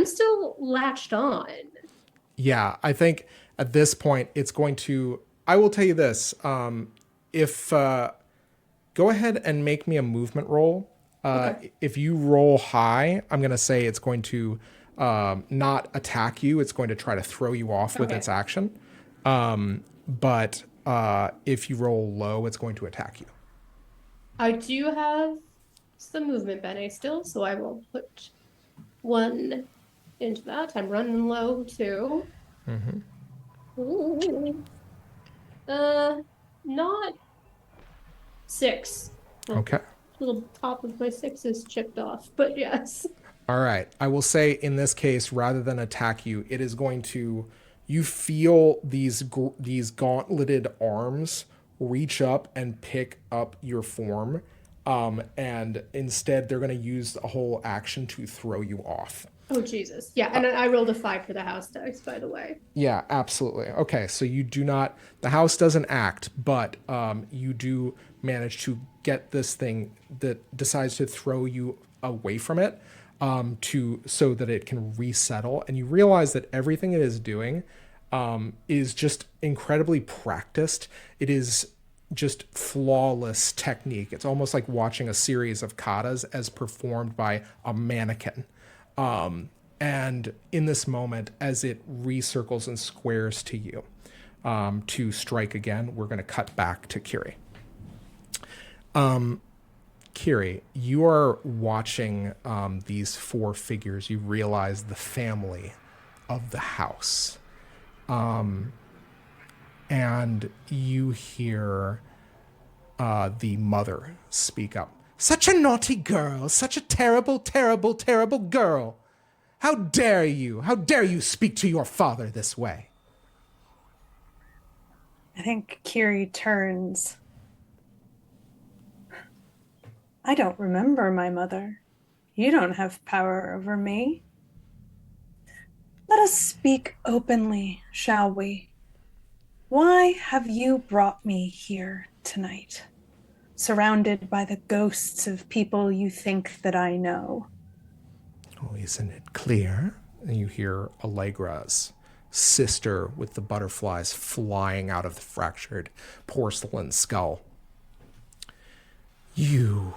still latched on. Yeah, I think at this point it's going to. I will tell you this: if go ahead and make me a movement roll. Okay. If you roll high, I'm going to say it's going to not attack you. It's going to try to throw you off with its action. But if you roll low, it's going to attack you. I do have some movement, Bene, still, so I will put 1 into that. I'm running low too. Ooh. Not 6. Okay. Little top of my 6 is chipped off, but yes. All right. I will say in this case, rather than attack you, it is going to. You feel these gauntleted arms reach up and pick up your form, and instead they're going to use a whole action to throw you off. Oh, Jesus. Yeah, and I rolled a 5 for the house dice, by the way. Yeah, absolutely. Okay, so you do not. The house doesn't act, but you do manage to get this thing that decides to throw you away from it, so that it can resettle, and you realize that everything it is doing is just incredibly practiced. It is just flawless technique. It's almost like watching a series of katas as performed by a mannequin. And in this moment, as it recircles and squares to you to strike again, we're going to cut back to Kiri. Kiri, you are watching these 4 figures. You realize the family of the house. And you hear the mother speak up. Such a naughty girl, such a terrible, terrible, terrible girl. How dare you? How dare you speak to your father this way? I think Kiri turns. I don't remember my mother. You don't have power over me. Let us speak openly, shall we? Why have you brought me here tonight, surrounded by the ghosts of people you think that I know? Oh, isn't it clear? And you hear Allegra's sister with the butterflies flying out of the fractured porcelain skull. You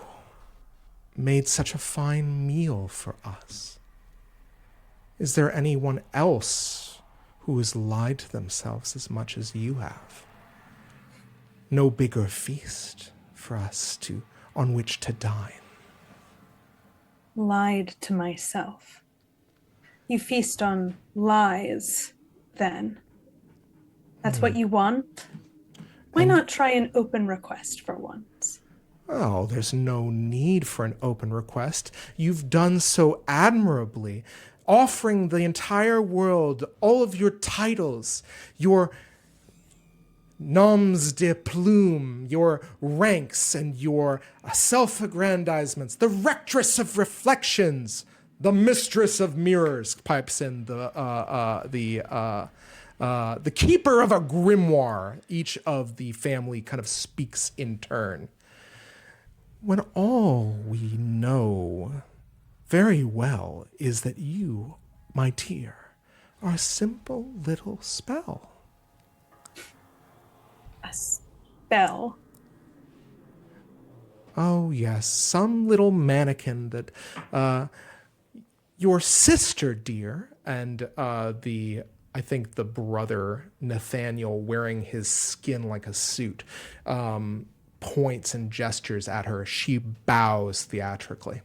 made such a fine meal for us. Is there anyone else who has lied to themselves as much as you have? No bigger feast for us on which to dine. Lied to myself. You feast on lies, then. That's what you want? Why not try an open request for once? Oh, there's no need for an open request. You've done so admirably, offering the entire world all of your titles, your noms de plume, your ranks and your self-aggrandizements, the rectress of reflections, the mistress of mirrors, pipes in the keeper of a grimoire. Each of the family kind of speaks in turn. When all we know very well is that you, my dear, are a simple little spell. A spell? Oh, yes, some little mannequin that your sister, dear, and I think the brother, Nathaniel, wearing his skin like a suit, points and gestures at her. She bows theatrically.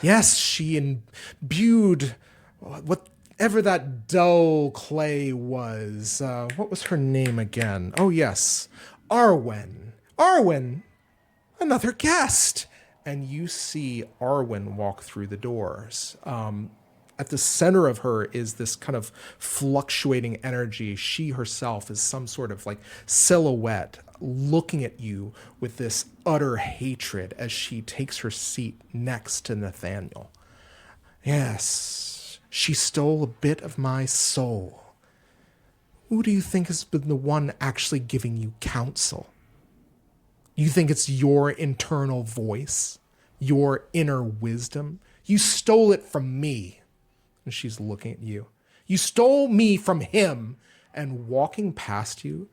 Yes, she imbued whatever that dull clay was. What was her name again? Oh, yes, Arwen. Arwen, another guest. And you see Arwen walk through the doors. At the center of her is this kind of fluctuating energy. She herself is some sort of like silhouette looking at you with this utter hatred as she takes her seat next to Nathaniel. Yes, she stole a bit of my soul. Who do you think has been the one actually giving you counsel? You think it's your internal voice, your inner wisdom? You stole it from me. And she's looking at you. You stole me from him. And walking past you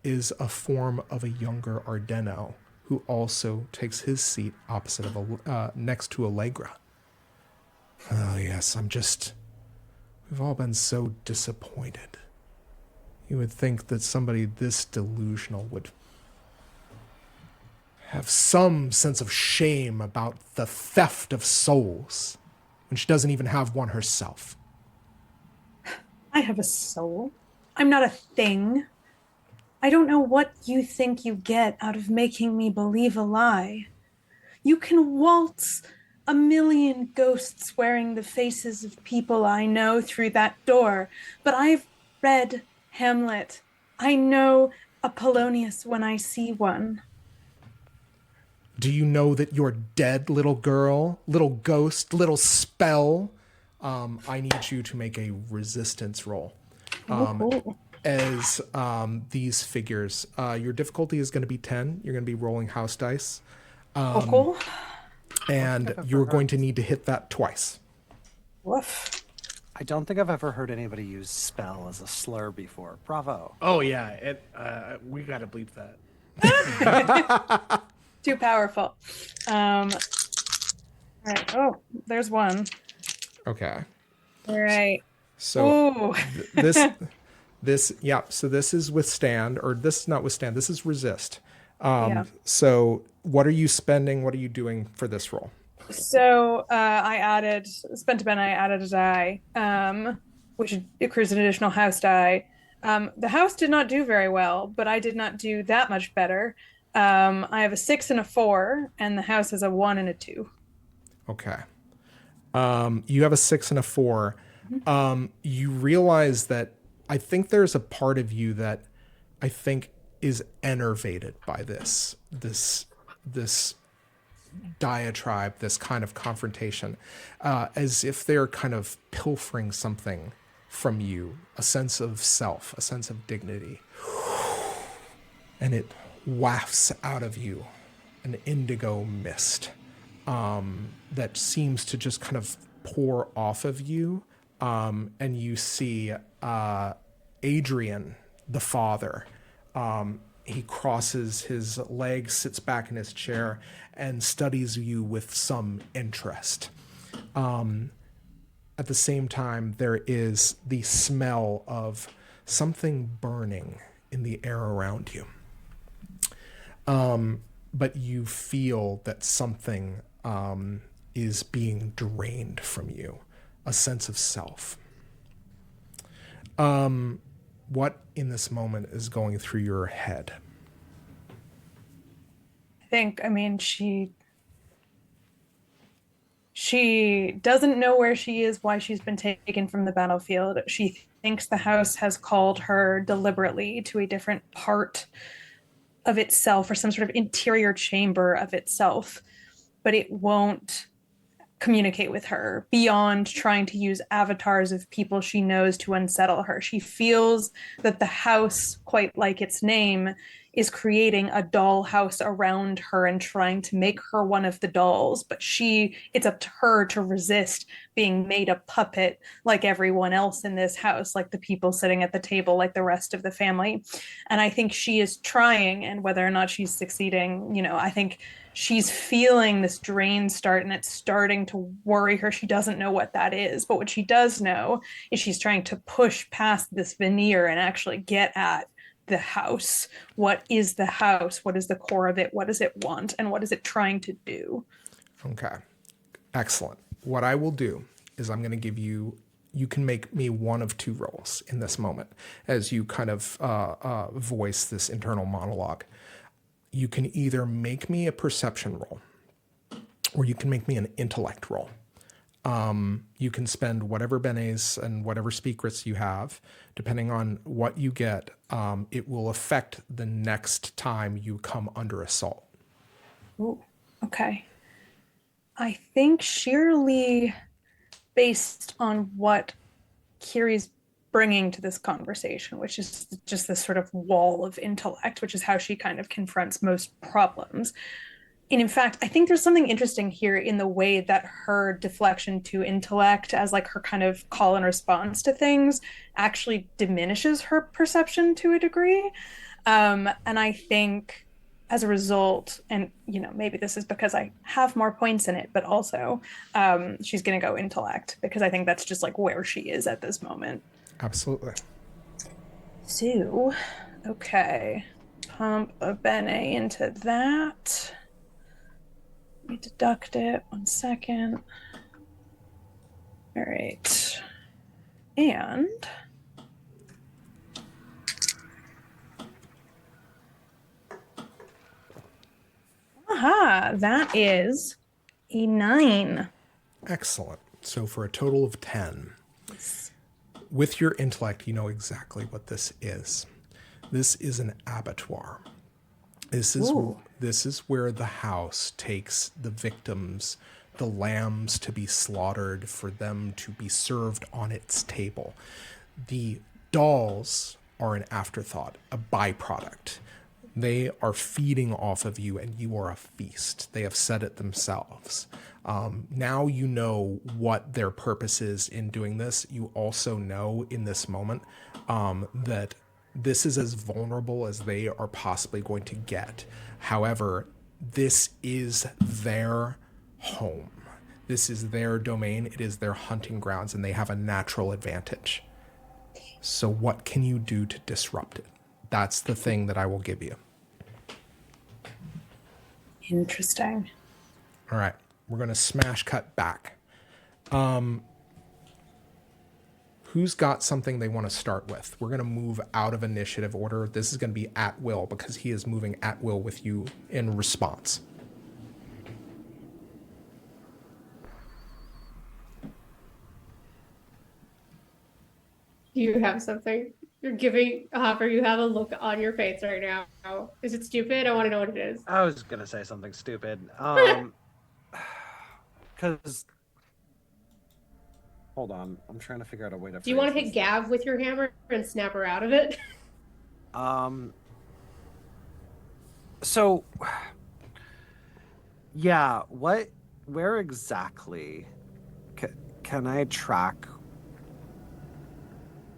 is a form of a younger Ardeno who also takes his seat opposite of next to Allegra. Oh, yes, we've all been so disappointed. You would think that somebody this delusional would have some sense of shame about the theft of souls when she doesn't even have one herself. I have a soul. I'm not a thing. I don't know what you think you get out of making me believe a lie. You can waltz 1,000,000 ghosts wearing the faces of people I know through that door, but I've read Hamlet. I know a Polonius when I see one. Do you know that you're dead, little girl, little ghost, little spell? I need you to make a resistance roll. As these figures, your difficulty is going to be 10. You're going to be rolling house dice. Cool. And you're going to need to hit that twice. Woof. I don't think I've ever heard anybody use spell as a slur before. Bravo. Oh yeah, we gotta bleep that. Too powerful. All right. Oh, there's one. Okay. All right. So this so this is withstand, or this is not withstand, this is resist. So what are you spending? What are you doing for this roll? So I spent a Ben, I added a die, which accrues an additional house die. The house did not do very well, but I did not do that much better. I have a 6 and a 4, and the house has a 1 and a 2. Okay. You have a 6 and a 4. You realize that I think there's a part of you that I think is enervated by this diatribe, this kind of confrontation, as if they're kind of pilfering something from you, a sense of self, a sense of dignity. And it wafts out of you an indigo mist that seems to just kind of pour off of you, and you see Adrian, the father. He crosses his legs, sits back in his chair, and studies you with some interest. At the same time, there is the smell of something burning in the air around you. But you feel that something is being drained from you, a sense of self. What in this moment is going through your head? I mean, she doesn't know where she is, why she's been taken from the battlefield. She thinks the house has called her deliberately to a different part of itself, or some sort of interior chamber of itself, but it won't communicate with her beyond trying to use avatars of people she knows to unsettle her. She feels that the house, quite like its name, is creating a doll house around her and trying to make her one of the dolls, but it's up to her to resist being made a puppet like everyone else in this house, like the people sitting at the table, like the rest of the family. And I think she is trying, and whether or not she's succeeding, I think she's feeling this drain start, and it's starting to worry her. She doesn't know what that is, but what she does know is she's trying to push past this veneer and actually get at the house. What is the house? What is the core of it? What does it want? And what is it trying to do? Okay. Excellent. What I will do is I'm going to give you can make me one of two roles in this moment as you kind of voice this internal monologue. You can either make me a perception roll, or you can make me an intellect roll. You can spend whatever benes and whatever secrets you have, depending on what you get. It will affect the next time you come under assault. Ooh, okay. I think sheerly based on what Kiri's bringing to this conversation, which is just this sort of wall of intellect, which is how she kind of confronts most problems. And in fact, I think there's something interesting here in the way that her deflection to intellect as like her kind of call and response to things actually diminishes her perception to a degree. And I think as a result, and maybe this is because I have more points in it, but also she's going to go intellect, because I think that's just like where she is at this moment. Absolutely. So, okay. Pump a bene into that. Let me deduct it. 1 second. All right. And aha, that is a 9. Excellent. So for a total of 10. With your intellect, you know exactly what this is. This is an abattoir. This is where the house takes the victims, the lambs to be slaughtered for them to be served on its table. The dolls are an afterthought, a byproduct. They are feeding off of you, and you are a feast. They have said it themselves. Now you know what their purpose is in doing this. You also know in this moment that this is as vulnerable as they are possibly going to get. However, this is their home. This is their domain. It is their hunting grounds, and they have a natural advantage. So what can you do to disrupt it? That's the thing that I will give you. Interesting. All right. We're going to smash cut back. Who's got something they want to start with? We're going to move out of initiative order. This is going to be at will, because he is moving at will with you in response. Do you have something? You're giving Hopper, you have a look on your face right now. Is it stupid? I want to know what it is. I was gonna say something stupid. Because hold on, I'm trying to figure out a way to. Do you want to hit Gav with your hammer and snap her out of it? So, yeah, where exactly Can I track?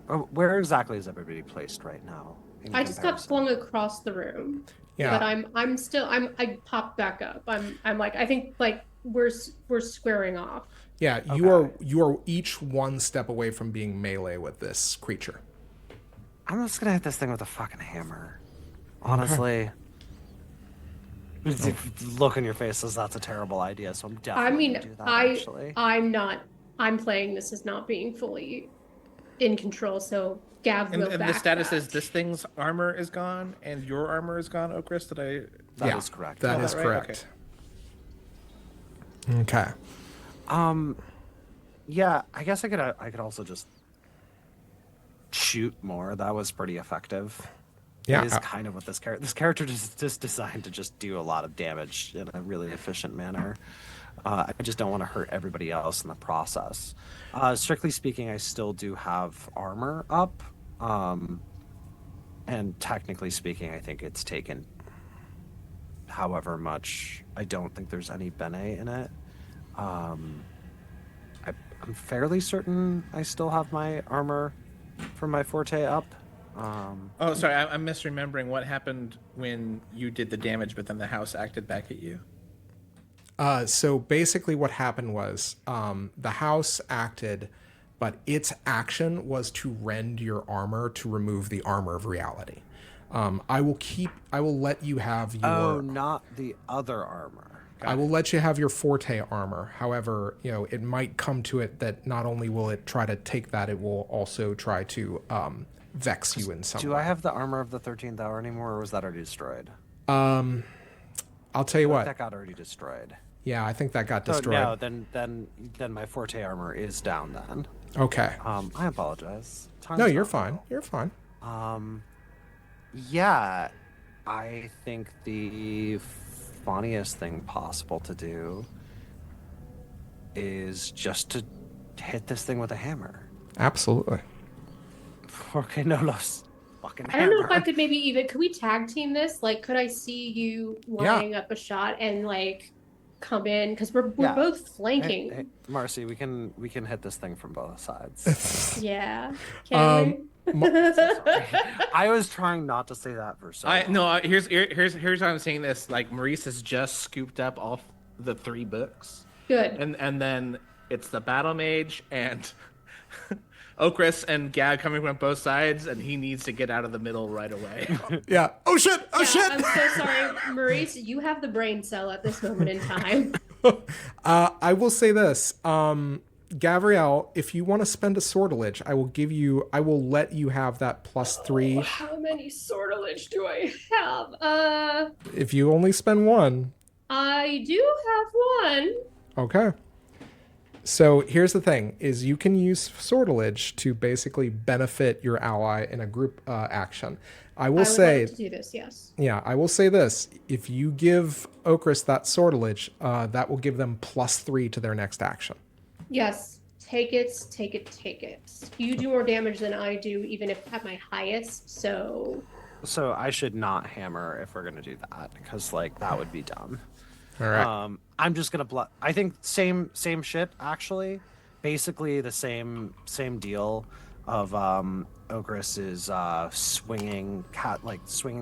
Oh, where exactly is everybody placed right now? I just got flung across the room. Yeah. But I popped back up. I'm like, I think like we're squaring off. Yeah, you are each one step away from being melee with this creature. I'm just gonna hit this thing with a fucking hammer. Honestly. Look in your face says that's a terrible idea, so I'm definitely gonna do that, actually. I'm playing this as not being fully in control, so Gav will And back the status that. is this thing's armor is gone and your armor is gone, Okris? That is correct. That is right? correct. Okay. Yeah, I guess I could also just shoot more. That was pretty effective. Yeah. It is kind of what this character just designed to just do a lot of damage in a really efficient manner. I just don't want to hurt everybody else in the process. Strictly speaking, I still do have armor up. And technically speaking, I think it's taken however much. I don't think there's any bene in it. I'm fairly certain I still have my armor from my forte up. Oh, sorry, I'm misremembering what happened when you did the damage, but then the house acted back at you. So basically what happened was the house acted, but its action was to rend your armor to remove the armor of reality. I will let you have your... Oh, not the other armor. I will let you have your forte armor. However, it might come to it that not only will it try to take that, it will also try to vex you in some way. Do I have the armor of the 13th hour anymore, or was that already destroyed? I'll tell you what. That got already destroyed. Yeah, I think that got destroyed. No, then my forte armor is down then. Okay. I apologize. No, you're fine. You're fine. Yeah, I think the funniest thing possible to do is just to hit this thing with a hammer. Absolutely. Okay, no los. Fucking I don't know if I could could we tag team this? Like, could I see you lining up a shot and like come in? Because we're both flanking. Hey, Marcy, we can hit this thing from both sides. Yeah. Can we? I was trying not to say that for so long. No, here's how I'm saying this. Like, Maurice has just scooped up all the 3 books. Good. And then it's the Battle Mage and Okris and Gag coming from both sides, and he needs to get out of the middle right away. Yeah. Oh shit! Oh shit! I'm so sorry, Maurice. You have the brain cell at this moment in time. I will say this, Gavriel, if you want to spend a sortilege, I will let you have that +3. How many sortilege do I have? If you only spend 1. I do have 1. Okay. So here's the thing, is you can use sortilege to basically benefit your ally in a group action. I would like to do this, yes. Yeah, I will say this. If you give Okris that sortilege, that will give them +3 to their next action. Yes, take it. You do more damage than I do, even if at my highest, so I should not hammer if we're going to do that, because like that would be dumb. All right. I'm just gonna I think same shit actually. Basically the same deal of Okris is swinging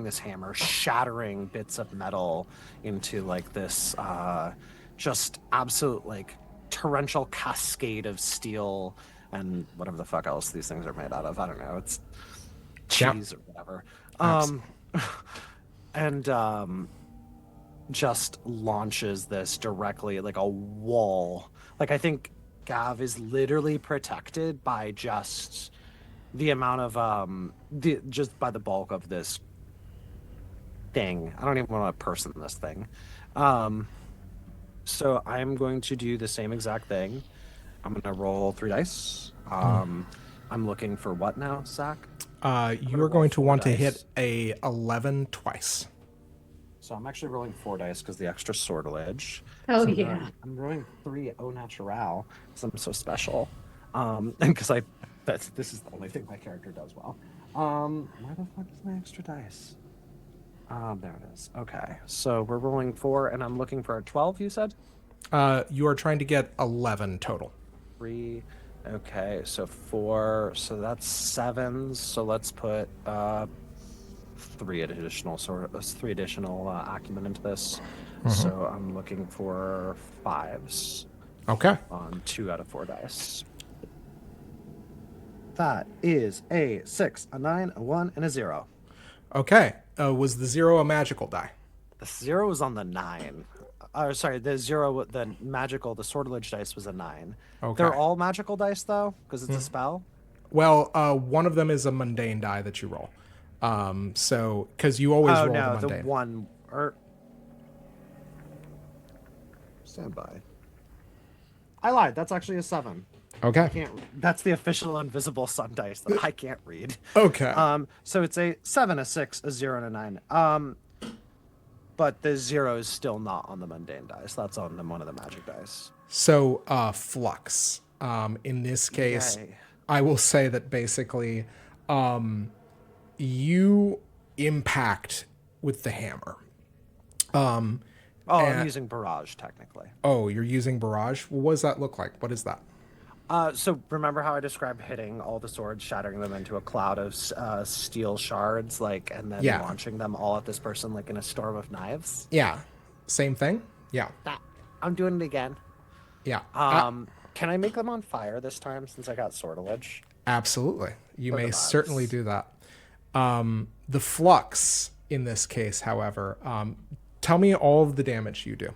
this hammer, shattering bits of metal into like this just absolute like torrential cascade of steel and whatever the fuck else these things are made out of. I don't know. It's cheese or whatever. And just launches this directly like a wall. Like I think Gav is literally protected by just the amount of just by the bulk of this thing. I don't even want to person this thing. So I'm going to do the same exact thing. I'm going to roll 3 dice. I'm looking for what now, Zach? You are going to want to hit a 11 twice. So I'm actually rolling 4 dice because the extra sortilege. Oh, so yeah. I'm rolling 3 au naturel because I'm so special. And because this is the only thing my character does well. Where the fuck is my extra dice? There it is. Okay, so we're rolling 4, and I'm looking for a 12. You said? You are trying to get 11 total. 3. Okay, so 4. So that's 7. So let's put 3 additional acumen into this. So I'm looking for 5s Okay. on 2 out of 4 dice. That is a 6, a 9, a 1, and a 0. Okay. Was the 0 a magical die? The 0 was on the 9. Sorry, the sortilege dice was a 9. Okay. They're all magical dice, though, because it's a spell. Well, one of them is a mundane die that you roll. So, because you always roll the mundane. The one... Stand by. I lied. That's actually a 7. Okay. That's the official invisible sun dice that I can't read. Okay. So it's a 7, a 6, a 0, and a 9. But the 0 is still not on the mundane dice. That's on one of the magic dice. So, flux. In this case, Yay. I will say that basically, you impact with the hammer. I'm using barrage technically. Oh, you're using barrage? Well, what does that look like? What is that? So remember how I described hitting all the swords, shattering them into a cloud of steel shards, and then launching them all at this person like in a storm of knives? Yeah. Same thing? Yeah. I'm doing it again. Yeah. Can I make them on fire this time since I got sortilege? Absolutely. You For may the vibes. certainly do that. The flux in this case, however, tell me all of the damage you do.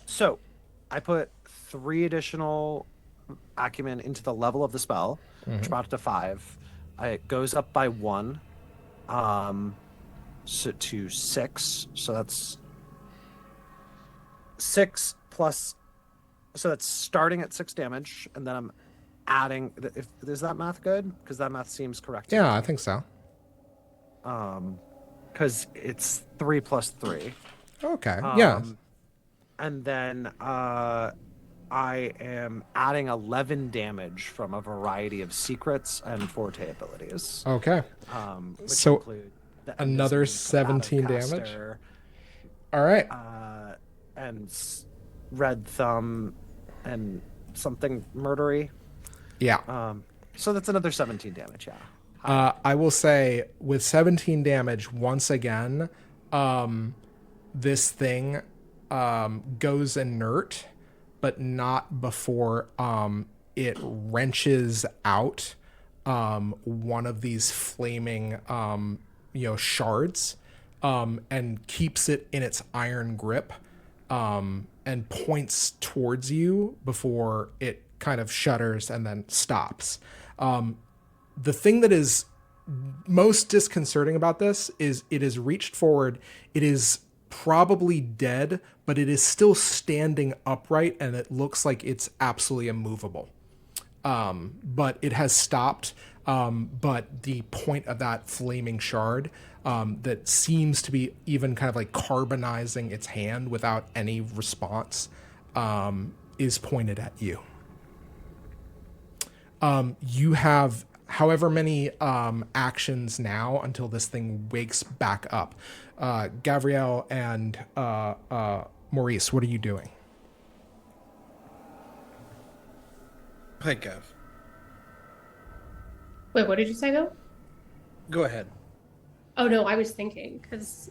So I put 3 additional acumen into the level of the spell, which brought it to 5. It goes up by 1, so to 6. So that's 6 plus. So that's starting at 6 damage, and then I'm adding. Is that math good? Because that math seems correct. Yeah, I think so. Because it's 3 plus 3. Okay. Yeah. And then I am adding 11 damage from a variety of secrets and forte abilities. Okay. Which So, include another Invisible Combative 17 damage? Caster, All right. and Red Thumb and something murdery. Yeah. So that's another 17 damage, yeah. I will say with 17 damage, once again, this thing goes inert, but not before it wrenches out one of these flaming shards and keeps it in its iron grip and points towards you before it kind of shudders and then stops. The thing that is most disconcerting about this is it is reached forward. It is probably dead, but it is still standing upright and it looks like it's absolutely immovable. But it has stopped. But the point of that flaming shard that seems to be even kind of like carbonizing its hand without any response is pointed at you. You have however many actions now until this thing wakes back up. Gavriel and Maurice, what are you doing? Hey, Gav. Wait, what did you say though? Go ahead. Oh no, I was thinking because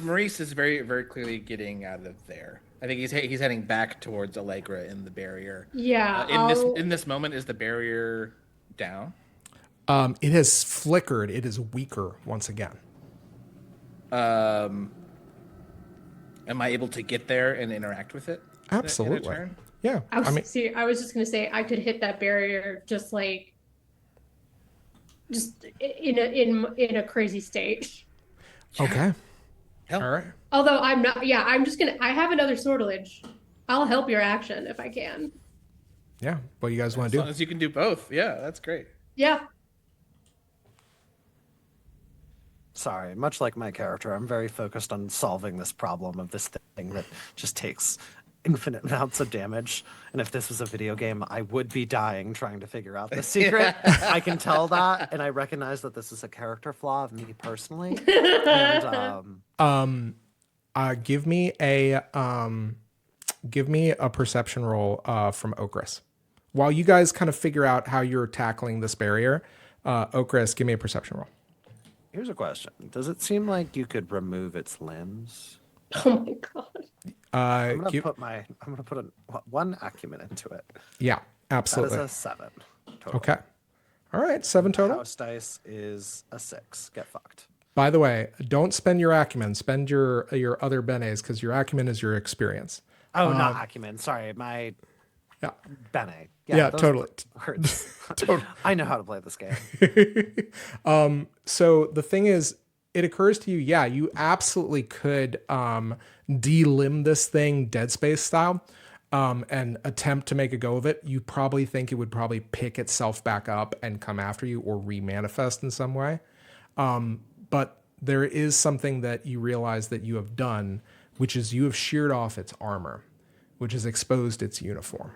Maurice is very, very clearly getting out of there. I think he's heading back towards Allegra in the barrier. Yeah. In this moment, is the barrier down? It has flickered. It is weaker once again. Am I able to get there and interact with it? Absolutely. In a turn? Yeah. I was just gonna say I could hit that barrier just in a crazy state. Okay. Hell. All right. Although I'm not. Yeah, I'm just gonna. I have another sortilege. I'll help your action if I can. Yeah. What do you guys want to As do? long as you can do both. Yeah, that's great. Yeah. Sorry, much like my character, I'm very focused on solving this problem of this thing that just takes infinite amounts of damage. And if this was a video game, I would be dying trying to figure out the secret. I can tell that, and I recognize that this is a character flaw of me personally. And Give me a give me a perception roll from Okris. While you guys kind of figure out how you're tackling this barrier, Okris, give me a perception roll. Here's a question. Does it seem like you could remove its limbs? Oh my god. I'm gonna put one acumen into it. Yeah, absolutely. That is a 7 total. Okay. All right, 7 total. House dice is a 6. Get fucked. By the way, don't spend your acumen. Spend your other benes because your acumen is your experience. Oh, not acumen. Sorry, my Yeah. bene. Yeah, those totally. Words. Totally. I know how to play this game. So the thing is, it occurs to you, yeah, you absolutely could delimb this thing Dead Space style and attempt to make a go of it. You probably think it would probably pick itself back up and come after you or remanifest in some way. But there is something that you realize that you have done, which is you have sheared off its armor, which has exposed its uniform.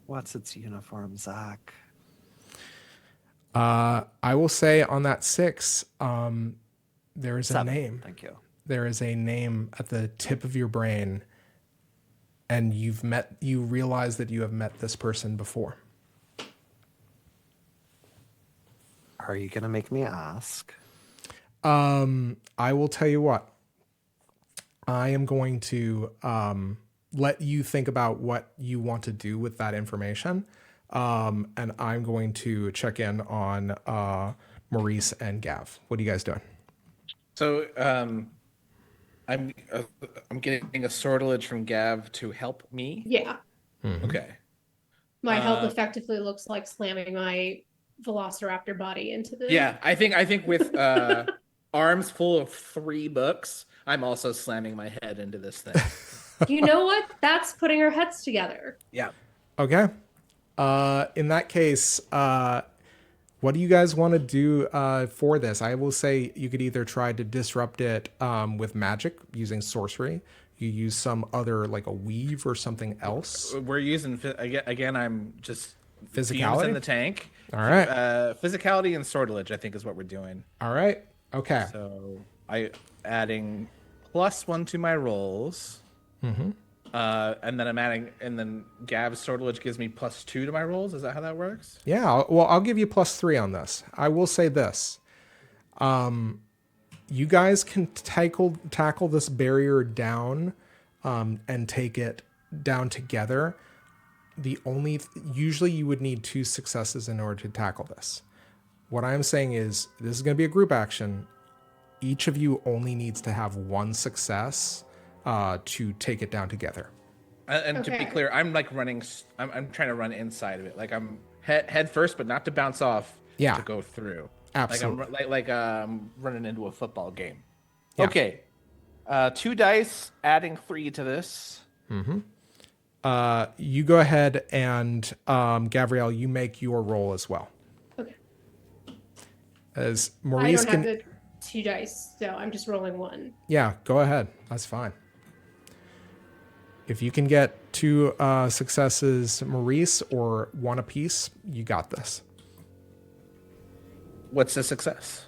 What's its uniform, Zach? I will say on that 6, there is 7. a name. Thank you. There is a name at the tip of your brain, and you realize that you have met this person before. Are you gonna make me ask? I will tell you what. I am going to let you think about what you want to do with that information. And I'm going to check in on Maurice and Gav. What are you guys doing? So I'm getting a sortilege from Gav to help me. Yeah. Mm-hmm. Okay. My health effectively looks like slamming my velociraptor body into the Yeah, I think with arms full of 3 books, I'm also slamming my head into this thing. You know what? That's putting our heads together. Yeah. Okay. In that case, what do you guys want to do for this? I will say you could either try to disrupt it with magic using sorcery. You use some other, like a weave or something else. We're using again. I'm just fumes Physicality in the tank. All right. Physicality and sortilege, I think, is what we're doing. All right. Okay. So I adding +1 to my rolls. Mm-hmm. And then I'm adding, and then Gav's sortilege gives me +2 to my rolls. Is that how that works? Yeah. Well, I'll give you +3 on this. I will say this. You guys can tackle this barrier down and take it down together. Usually you would need 2 successes in order to tackle this. What I'm saying is this is going to be a group action. Each of you only needs to have 1 success to take it down together. And to be clear, I'm like running. I'm trying to run inside of it. Like I'm head first, but not to bounce off. Yeah. To go through. Absolutely. Like I'm running into a football game. Yeah. Okay. 2 dice, adding 3 to this. Mm-hmm. You go ahead and Gabrielle, you make your roll as well. Okay. As I Maurice don't have the 2 dice, so I'm just rolling 1. Yeah, go ahead. That's fine. If you can get 2 successes, Maurice, or 1 apiece, you got this. What's the success?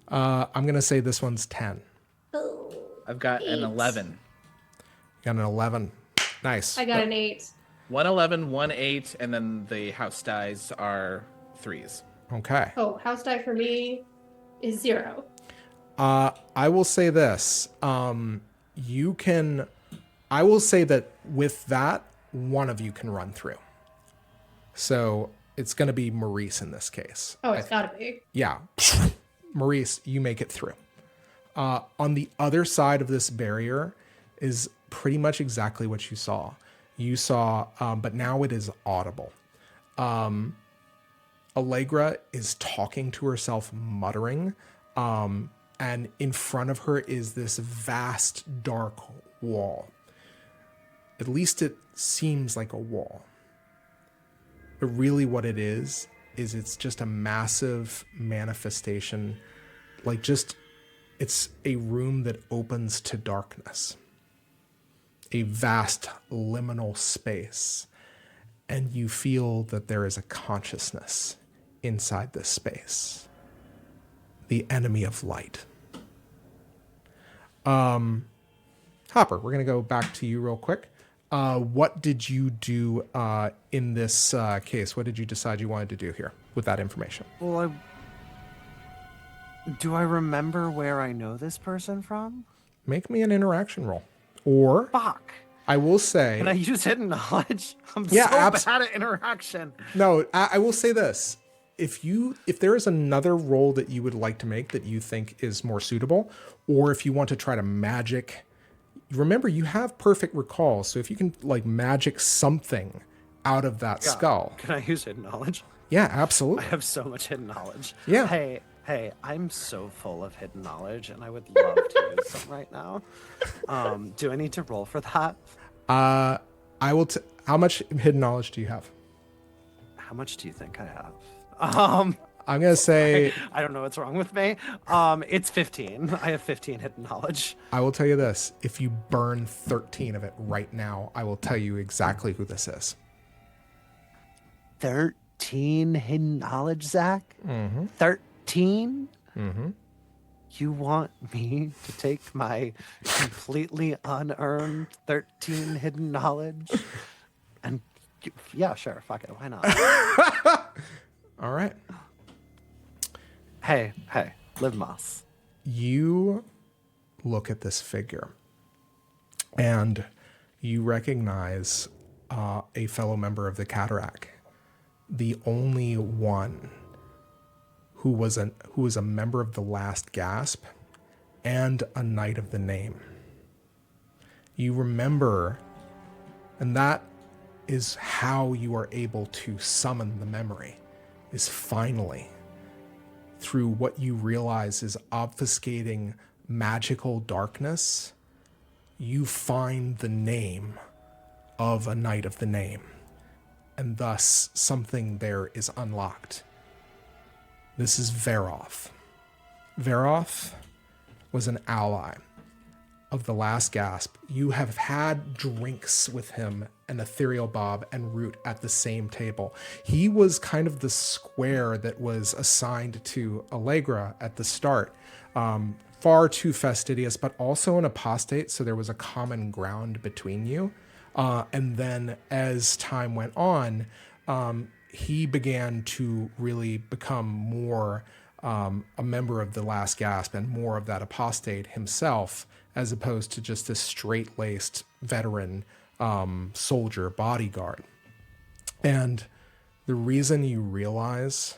I'm going to say this one's 10. Oh, I've got an 11. You got an 11. Nice. I got an 8. 1 11, 1 8, and then the house dies are 3s. Okay. Oh, house die for me is 0. I will say this. I will say that with that, one of you can run through. So it's going to be Maurice in this case. Oh, it's gotta be. Yeah. Maurice, you make it through. On the other side of this barrier is pretty much exactly what you saw. You saw, but now it is audible. Allegra is talking to herself, muttering, and in front of her is this vast, dark wall. At least it seems like a wall. But really what it is it's just a massive manifestation. It's a room that opens to darkness. A vast liminal space. And you feel that there is a consciousness inside this space. The enemy of light. Hopper, we're going to go back to you real quick. What did you do in this case? What did you decide you wanted to do here with that information? Well, do I remember where I know this person from? Make me an interaction roll. Or Fuck. I will say... Can I use hidden knowledge? I'm Yeah, so bad at interaction. No, I will say this. If there is another role that you would like to make that you think is more suitable, or if you want to try to magic... Remember, you have perfect recall, so if you can like magic something out of that skull. Can I use hidden knowledge? Yeah, absolutely. I have so much hidden knowledge. Yeah. Hey, I'm so full of hidden knowledge, and I would love to use some right now. Do I need to roll for that? I will. How much hidden knowledge do you have? How much do you think I have? I'm gonna say. I don't know what's wrong with me. It's 15. I have 15 hidden knowledge. I will tell you this: if you burn 13 of it right now, I will tell you exactly who this is. 13 hidden knowledge, Zach? 13? You want me to take my completely unearned 13 hidden knowledge? And yeah, sure, fuck it, why not? All right. Hey, Liv Moss. You look at this figure and you recognize a fellow member of the Cataract, the only one who was a member of the Last Gasp and a Knight of the Name. You remember, and that is how you are able to summon the memory, is finally through what you realize is obfuscating magical darkness. You find the name of a Knight of the Name, and thus something there is unlocked. This is Veroth. Veroth was an ally of the Last Gasp. You have had drinks with him and Ethereal Bob and Root at the same table. He was kind of the square that was assigned to Allegra at the start. Far too fastidious, but also an apostate, so there was a common ground between you. And then as time went on, he began to really become more a member of the Last Gasp and more of that apostate himself, as opposed to just a straight-laced veteran soldier bodyguard. And the reason you realize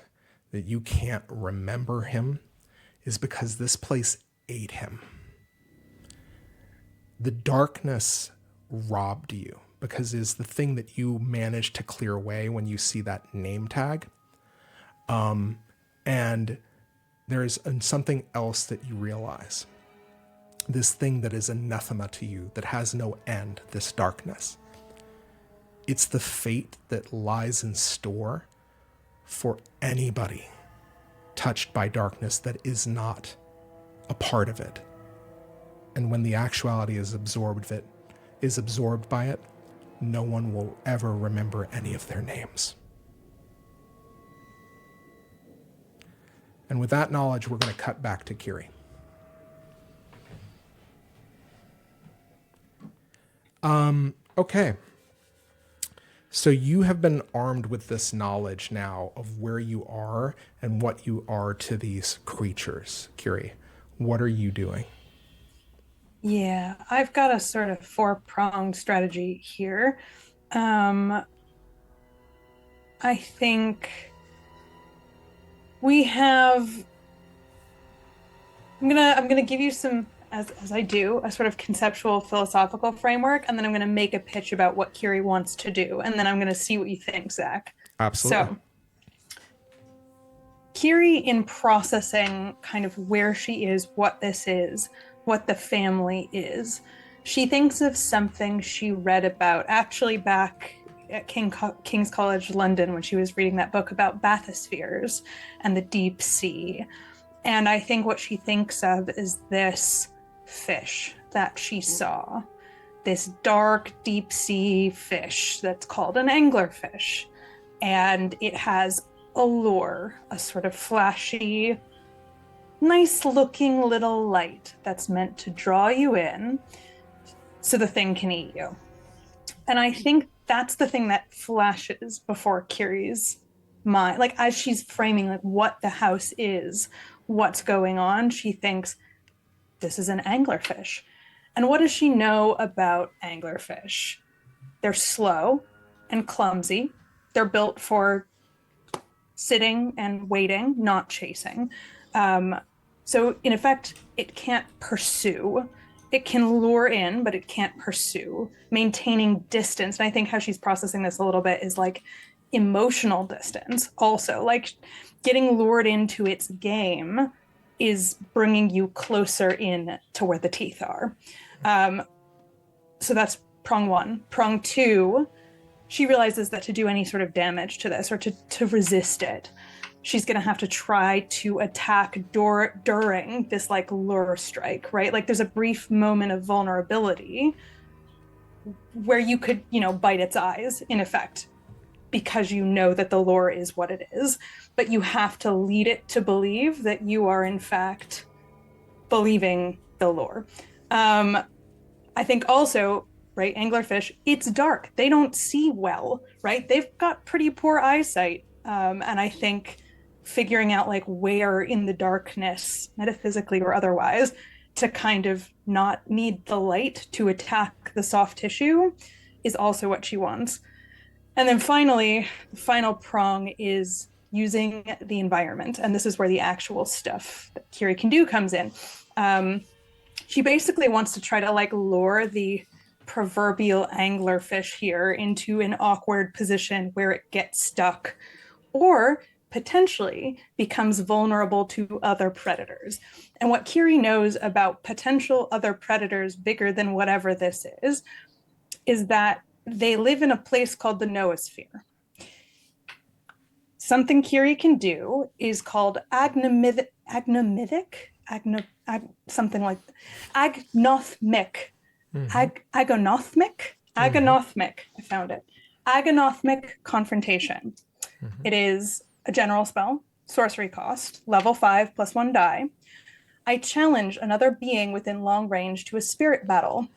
that you can't remember him is because this place ate him. The darkness robbed you, because it's the thing that you manage to clear away when you see that name tag. And there's something else that you realize. This thing that is anathema to you, that has no end, this darkness. It's the fate that lies in store for anybody touched by darkness that is not a part of it. And when the actuality is absorbed by it, no one will ever remember any of their names. And with that knowledge, we're going to cut back to Kiri. Okay. So you have been armed with this knowledge now of where you are and what you are to these creatures. Kiri, what are you doing? Yeah, I've got a sort of four-pronged strategy here. I think we have... I'm gonna give you some, as I do, a sort of conceptual philosophical framework, and then I'm gonna make a pitch about what Kiri wants to do, and then I'm gonna see what you think, Zach. Absolutely. So, Kiri, in processing kind of where she is, what this is, what the family is, she thinks of something she read about actually back at King's College London when she was reading that book about bathyspheres and the deep sea. And I think what she thinks of is this fish that she saw, this dark deep sea fish that's called an anglerfish. And it has a lure, a sort of flashy nice looking little light that's meant to draw you in so the thing can eat you. And I think that's the thing that flashes before Kiri's mind. Like, as she's framing like what the house is, what's going on, she thinks, this is an anglerfish. And what does she know about anglerfish? They're slow and clumsy. They're built for sitting and waiting, not chasing. So in effect, it can't pursue. It can lure in, but it can't pursue, maintaining distance. And I think how she's processing this a little bit is like emotional distance also. Like getting lured into its game is bringing you closer in to where the teeth are. So that's prong one. Prong two, she realizes that to do any sort of damage to this or to resist it, she's going to have to try to attack during this like lure strike, right? Like there's a brief moment of vulnerability where you could, bite its eyes in effect, because you know that the lure is what it is, but you have to lead it to believe that you are in fact believing the lure. I think also, right, anglerfish, it's dark. They don't see well, right? They've got pretty poor eyesight. And I think figuring out like where in the darkness, metaphysically or otherwise, to kind of not need the light to attack the soft tissue is also what she wants. And then finally, the final prong is using the environment. And this is where the actual stuff that Kiri can do comes in. She basically wants to try to like lure the proverbial anglerfish here into an awkward position where it gets stuck or potentially becomes vulnerable to other predators. And what Kiri knows about potential other predators bigger than whatever this is that they live in a place called the noosphere. Something Kiri can do is called agnomorphic, something like agonothmic. Agonothmic. I found it. Agonothmic confrontation. It is a general spell, sorcery cost, level 5 plus 1 die. I challenge another being within long range to a spirit battle.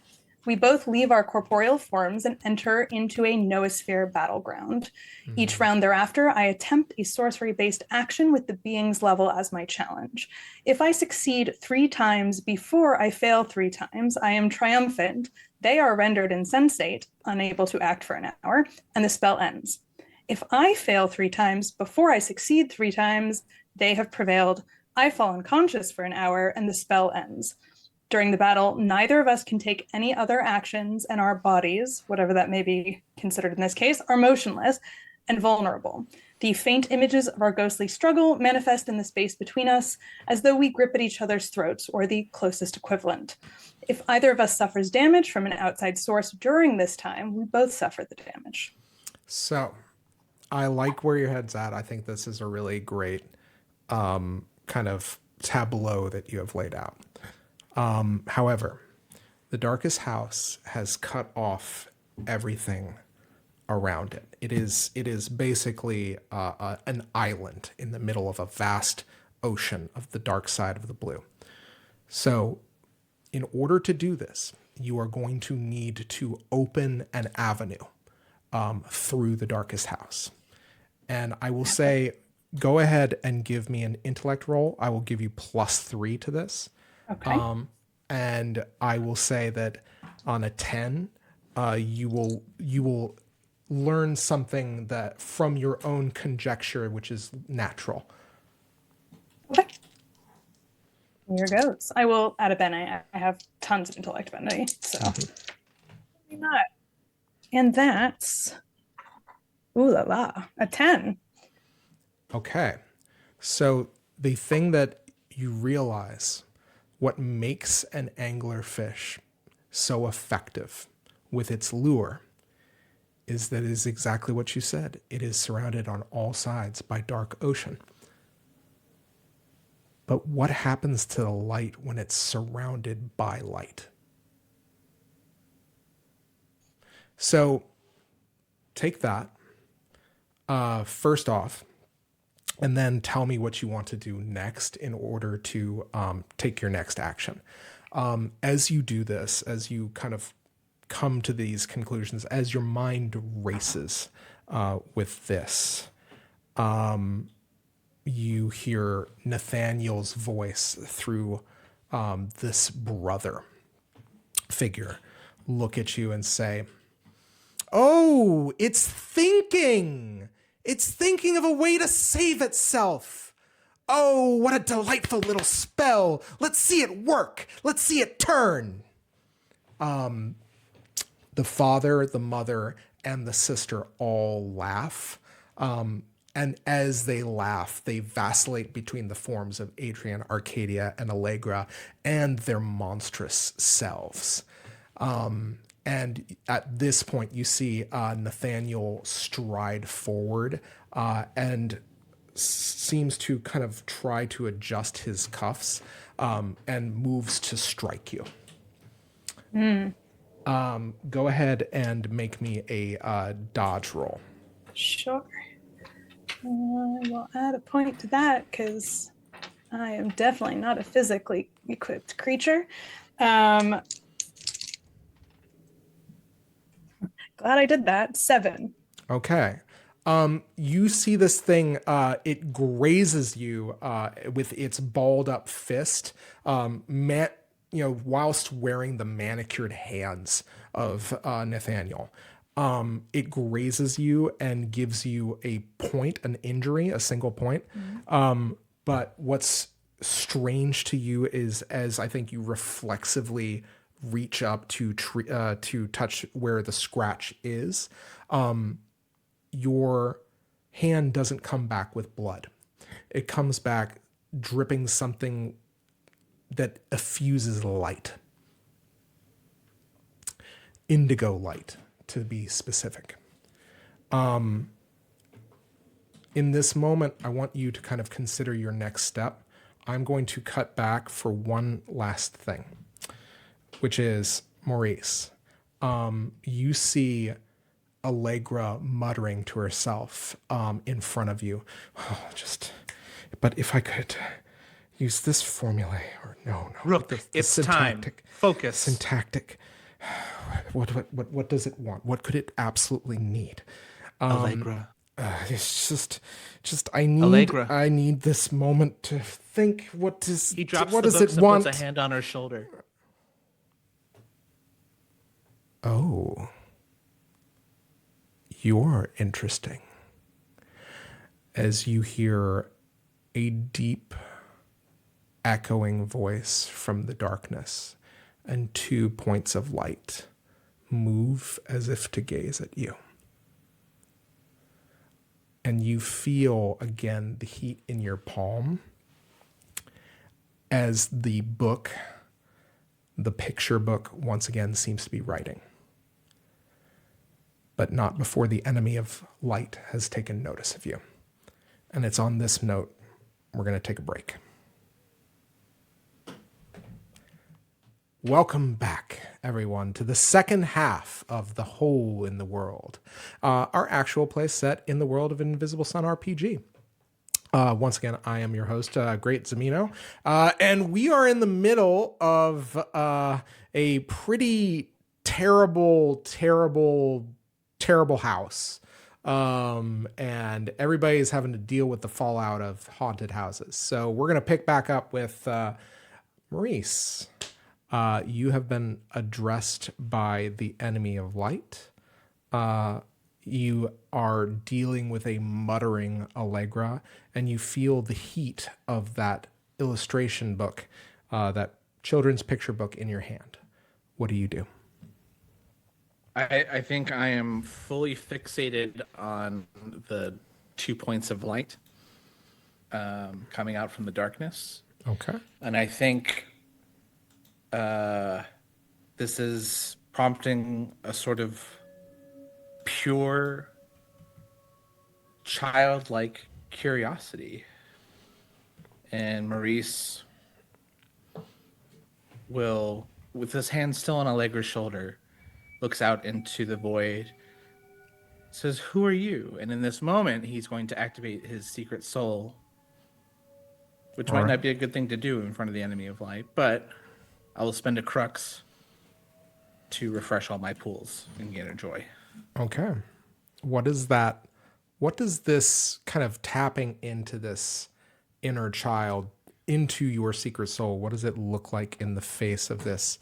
We both leave our corporeal forms and enter into a noosphere battleground. Each round thereafter, I attempt a sorcery-based action with the being's level as my challenge. If I succeed 3 times before I fail 3 times, I am triumphant. They are rendered insensate, unable to act for an hour, and the spell ends. If I fail 3 times before I succeed 3 times, they have prevailed. I fall unconscious for an hour, and the spell ends. During the battle, neither of us can take any other actions, and our bodies, whatever that may be considered in this case, are motionless and vulnerable. The faint images of our ghostly struggle manifest in the space between us, as though we grip at each other's throats, or the closest equivalent. If either of us suffers damage from an outside source during this time, we both suffer the damage. So, I like where your head's at. I think this is a really great kind of tableau that you have laid out. However, the Darkest House has cut off everything around it. It is basically an island in the middle of a vast ocean of the dark side of the blue. So, in order to do this, you are going to need to open an avenue through the Darkest House. And I will say, go ahead and give me an intellect roll. I will give you +3 to this. Okay. And I will say that on a 10, you will learn something that from your own conjecture, which is natural. Okay. Here goes. I will add a Ben. I have tons of intellect ability, so maybe not. And that's ooh la la, a 10. Okay. So the thing that you realize, what makes an anglerfish so effective with its lure, is that it is exactly what you said. It is surrounded on all sides by dark ocean. But what happens to the light when it's surrounded by light? So take that. First off, and then tell me what you want to do next in order to take your next action. As you do this, as you kind of come to these conclusions, as your mind races with this, you hear Nathaniel's voice through this brother figure look at you and say, "Oh, it's thinking! It's thinking of a way to save itself! Oh, what a delightful little spell! Let's see it work! Let's see it turn!" The father, the mother, and the sister all laugh. And as they laugh, they vacillate between the forms of Adrian, Arcadia, and Allegra and their monstrous selves. And at this point, you see Nathaniel stride forward and seems to kind of try to adjust his cuffs and moves to strike you. Go ahead and make me a dodge roll. Sure. I will add a point to that because I am definitely not a physically equipped creature. Glad I did that. 7. Okay. You see this thing, it grazes you with its balled up fist, whilst wearing the manicured hands of Nathaniel. It grazes you and gives you a point, an injury, a single point. But what's strange to you is, as I think you reflexively reach up to touch where the scratch is, your hand doesn't come back with blood. It comes back dripping something that effuses light. Indigo light, to be specific. In this moment, I want you to kind of consider your next step. I'm going to cut back for one last thing, which is Maurice. You see Allegra muttering to herself in front of you. But if I could use this formulae, or no. Rook, it's time. Focus. Syntactic. What does it want? What could it absolutely need? Allegra. It's just I need Allegra. I need this moment to think. What does He drops what the does books it and want? puts a hand on her shoulder. Oh, you're interesting. As you hear a deep, echoing voice from the darkness, and 2 points of light move as if to gaze at you. And you feel again the heat in your palm as the book, the picture book, once again seems to be writing. But not before the enemy of light has taken notice of you. And it's on this note, we're going to take a break. Welcome back, everyone, to the second half of The Hole in the World, our actual play set in the world of Invisible Sun RPG. Once again, I am your host, Great Zamino, and we are in the middle of a pretty terrible house. And everybody's having to deal with the fallout of haunted houses. So we're going to pick back up with Maurice. You have been addressed by the enemy of light. You are dealing with a muttering Allegra, and you feel the heat of that illustration book, that children's picture book in your hand. What do you do? I think I am fully fixated on the 2 points of light coming out from the darkness. Okay. And I think this is prompting a sort of pure, childlike curiosity. And Maurice will, with his hand still on Allegra's shoulder, looks out into the void says, "Who are you?" And in this moment, he's going to activate his secret soul, which All might right. not be a good thing to do in front of the enemy of light, but I will spend a crux to refresh all my pools and gain a joy. Okay. What is that? What does this kind of tapping into this inner child, into your secret soul, what does it look like in the face of this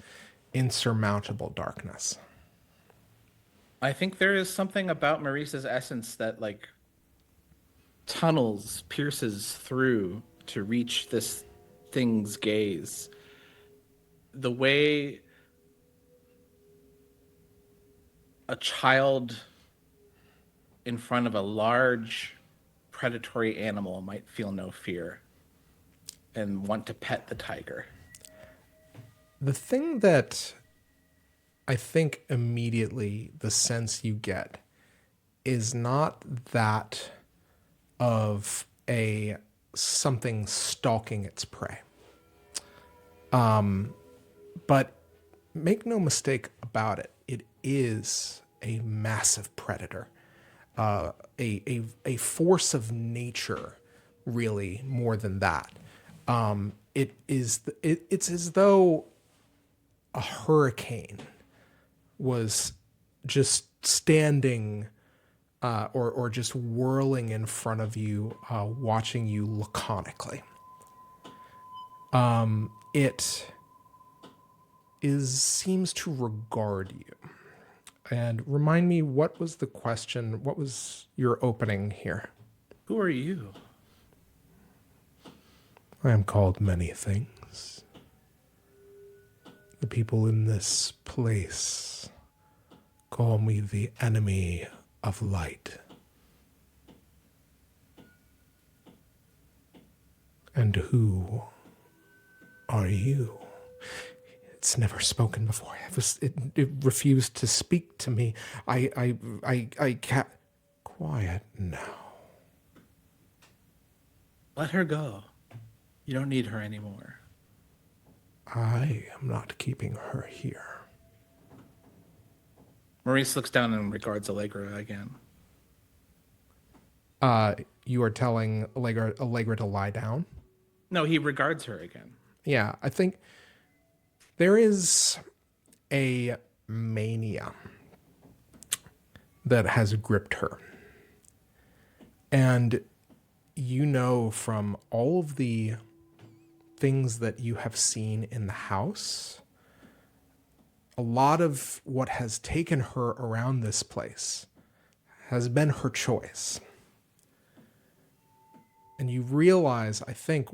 insurmountable darkness? I think there is something about Maurice's essence that like tunnels, pierces through to reach this thing's gaze. The way a child in front of a large predatory animal might feel no fear and want to pet the tiger. The thing that I think immediately the sense you get is not that of a something stalking its prey. But make no mistake about it, it is a massive predator, a force of nature, really more than that. It's as though a hurricane was just standing or just whirling in front of you, watching you laconically. It seems to regard you. And remind me, what was the question? What was your opening here? Who are you? I am called many things. The people in this place call me the enemy of light. And who are you? It's never spoken before. It refused to speak to me. I can't. Quiet now. Let her go. You don't need her anymore. I am not keeping her here. Maurice looks down and regards Allegra again. You are telling Allegra to lie down? No, he regards her again. Yeah, I think there is a mania that has gripped her. And you know from all of the things that you have seen in the house, a lot of what has taken her around this place has been her choice. And you realize, I think,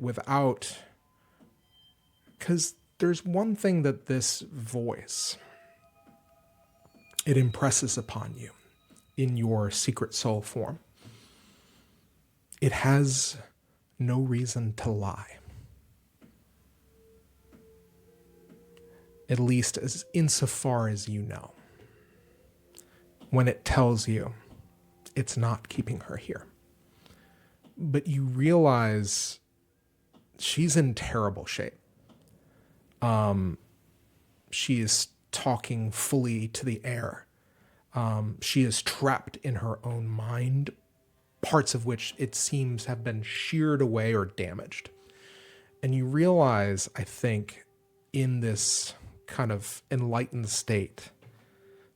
because there's one thing that this voice, it impresses upon you in your secret soul form. It has no reason to lie. At least as insofar as you know. When it tells you it's not keeping her here. But you realize she's in terrible shape. She is talking fully to the air. She is trapped in her own mind, parts of which it seems have been sheared away or damaged. And you realize, I think, in this kind of enlightened state,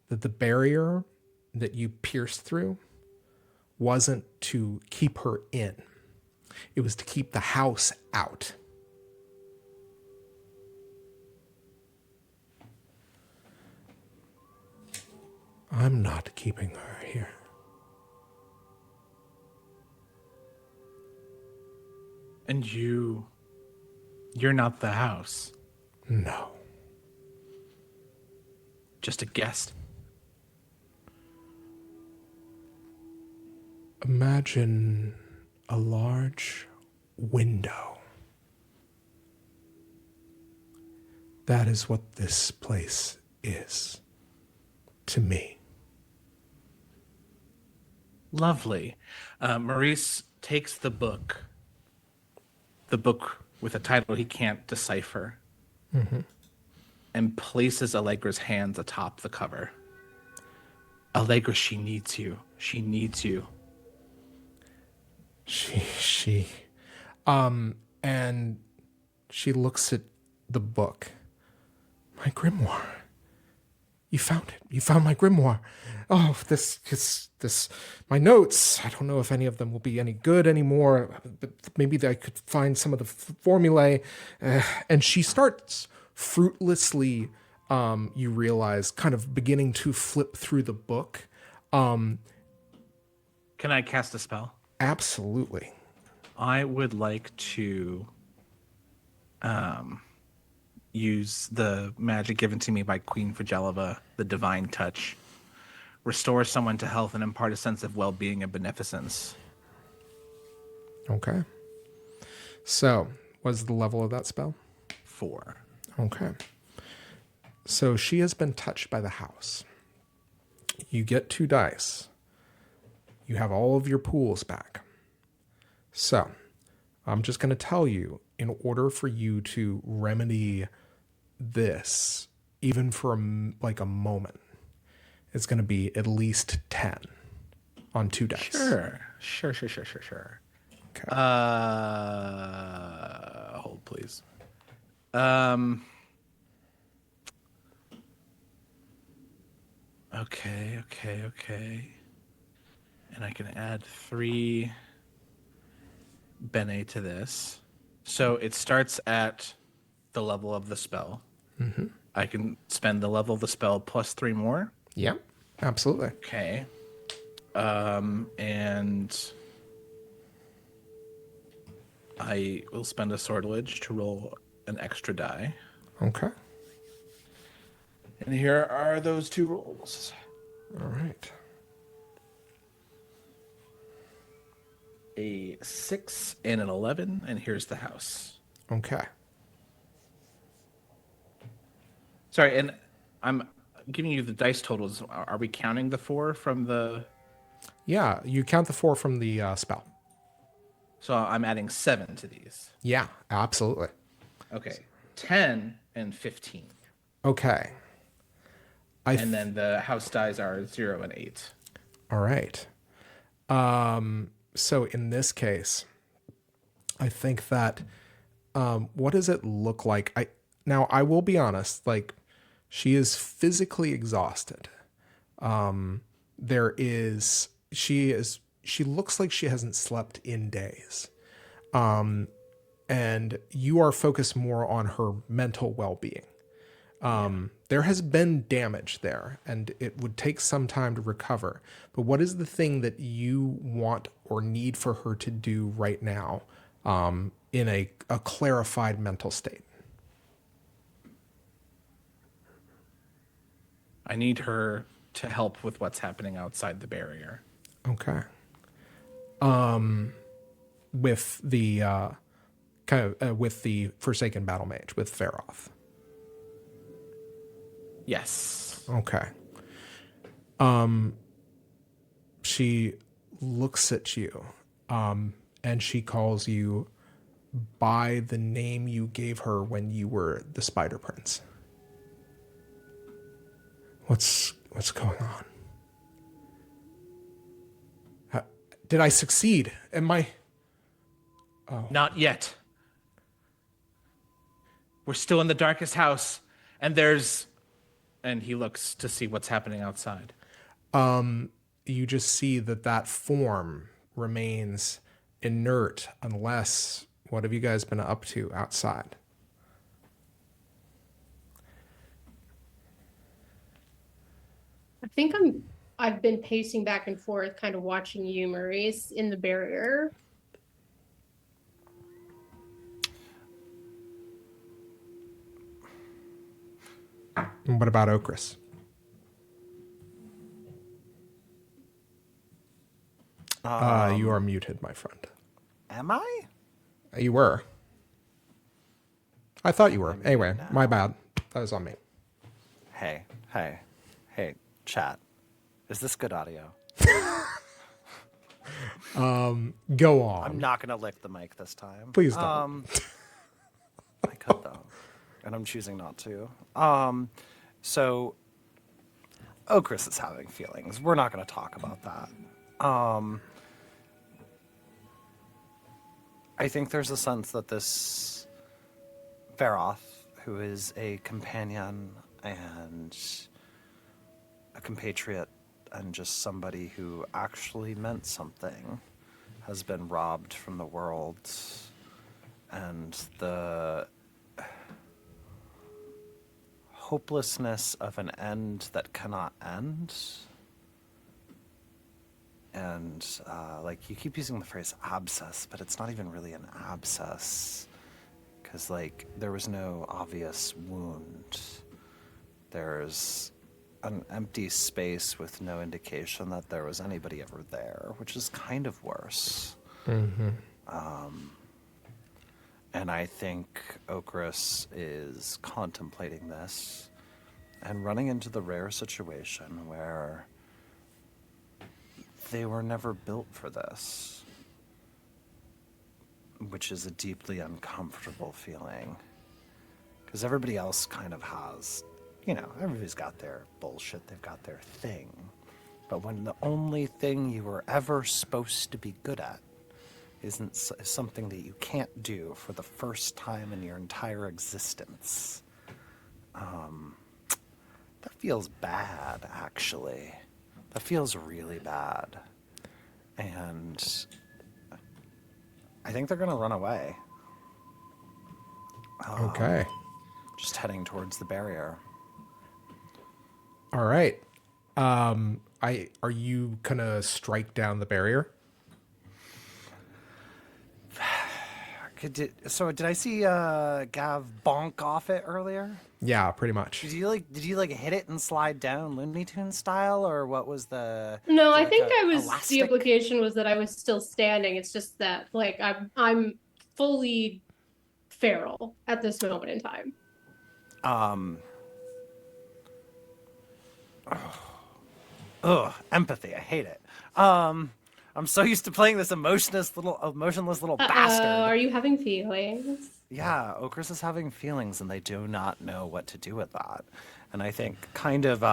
that the barrier that you pierced through wasn't to keep her in. It was to keep the house out. I'm not keeping her here. And you're not the house. No. Just a guest. Imagine a large window. That is what this place is to me. Lovely. Maurice takes the book with a title he can't decipher, and places Allegra's hands atop the cover. Allegra, she needs you. She needs you. She, and she looks at the book. My grimoire. You found it. You found my grimoire. Oh, this, my notes. I don't know if any of them will be any good anymore, but maybe I could find some of the formulae. And she starts fruitlessly, you realize, kind of beginning to flip through the book. Can I cast a spell? Absolutely. I would like to use the magic given to me by Queen Frigeliva, the Divine Touch. Restore someone to health and impart a sense of well-being and beneficence. Okay. So, what's the level of that spell? 4. Okay. So she has been touched by the house. You get 2 dice. You have all of your pools back. So, I'm just going to tell you, in order for you to remedy this, even for a moment, it's going to be at least 10 on 2 dice. Sure. Okay. Hold, please. Okay. And I can add 3 Bene to this. So it starts at the level of the spell. Mm-hmm. I can spend the level of the spell plus 3 more. Yeah, absolutely. Okay. And I will spend a sortilege to roll an extra die. Okay. And here are those 2 rolls. All right. A 6 and an 11, and here's the house. Okay. Sorry, and I'm giving you the dice totals. Are we counting the 4 from the... Yeah, you count the 4 from the spell. So I'm adding 7 to these. Yeah, absolutely. Okay. 10 and 15. Okay. And then the house dies are 0 and 8. All right. So in this case, I think that what does it look like? I will be honest, like, she is physically exhausted. She looks like she hasn't slept in days. And you are focused more on her mental well-being. There has been damage there, and it would take some time to recover. But what is the thing that you want or need for her to do right now in a clarified mental state? I need her to help with what's happening outside the barrier. Okay. With the with the Forsaken Battle Mage, with Feroth. Yes. Okay. She looks at you, and she calls you by the name you gave her when you were the Spider Prince. What's going on? Did I succeed? Am I? Oh. Not yet. We're still in the darkest house, and there's... And he looks to see what's happening outside. You just see that form remains inert unless... What have you guys been up to outside? I think I've been pacing back and forth, kind of watching you, Maree, in the barrier. And what about Okris? You are muted, my friend. Am I? You were. I thought you were. Anyway, my bad. That was on me. Hey, chat. Is this good audio? Go on. I'm not gonna lick the mic this time. Please don't. I could though, and I'm choosing not to. So Okris is having feelings. We're not going to talk about that. I think there's a sense that this Feroth, who is a companion and a compatriot and just somebody who actually meant something, has been robbed from the world, and the hopelessness of an end that cannot end. And like, you keep using the phrase abscess, but it's not even really an abscess, because like there was no obvious wound. There's an empty space with no indication that there was anybody ever there, which is kind of worse. Mm-hmm. And I think Okris is contemplating this and running into the rare situation where they were never built for this, which is a deeply uncomfortable feeling. Because everybody else kind of has, you know, everybody's got their bullshit, they've got their thing. But when the only thing you were ever supposed to be good at is something that you can't do for the first time in your entire existence, that feels bad, actually. That feels really bad. And I think they're going to run away. Okay. Just heading towards the barrier. All right. Are you gonna strike down the barrier? Did I see Gav bonk off it earlier? Yeah, pretty much. Did you hit it and slide down Looney Tunes style, or what was the? No, I like think a I was. elastic? The implication was that I was still standing. It's just that, like, I'm fully feral at this moment in time. Empathy. I hate it. I'm so used to playing this emotionless little bastard. Are you having feelings? Yeah, Okris is having feelings, and they do not know what to do with that. And I think kind of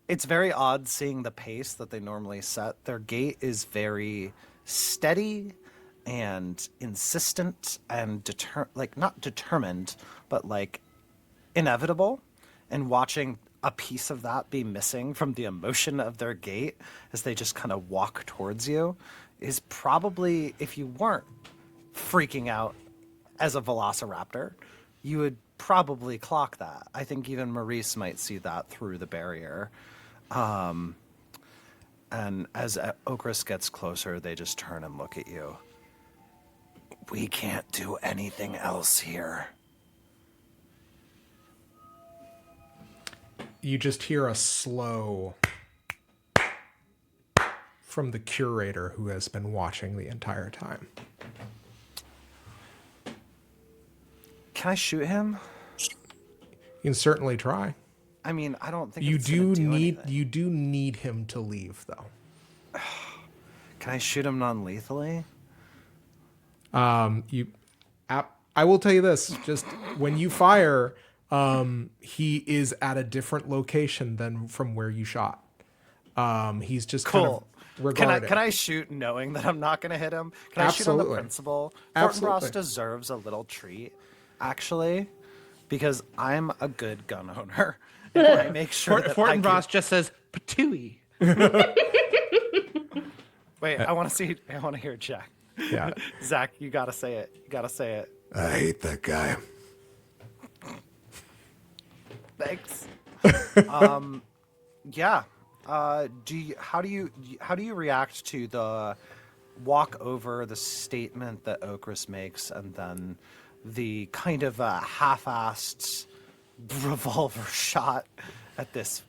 it's very odd seeing the pace that they normally set. Their gait is very steady and insistent and not determined, but like inevitable. And watching a piece of that be missing from the emotion of their gait as they just kind of walk towards you is probably, if you weren't freaking out as a velociraptor, you would probably clock that. I think even Maree might see that through the barrier. And as Okris gets closer, they just turn and look at you. We can't do anything else here. You just hear a slow from the curator who has been watching the entire time. Can I shoot him? You can certainly try. I mean, I don't think You it's gonna do anything. you do need him to leave, though. Can I shoot him non-lethally? I will tell you this: just when you fire, he is at a different location than from where you shot. He's just Cool. kind of regarded. Can I shoot knowing that I'm not going to hit him? Can I shoot on Absolutely. the principle? Absolutely. Fortinbras deserves a little treat, actually, because I'm a good gun owner. And I make sure that Fortinbras just says patooey. Wait, I want to hear Jack. Yeah. Zach, you got to say it. You got to say it. I hate that guy. Thanks. Yeah. How do you react to the walk over the statement that Okris makes, and then the kind of half-assed revolver shot at this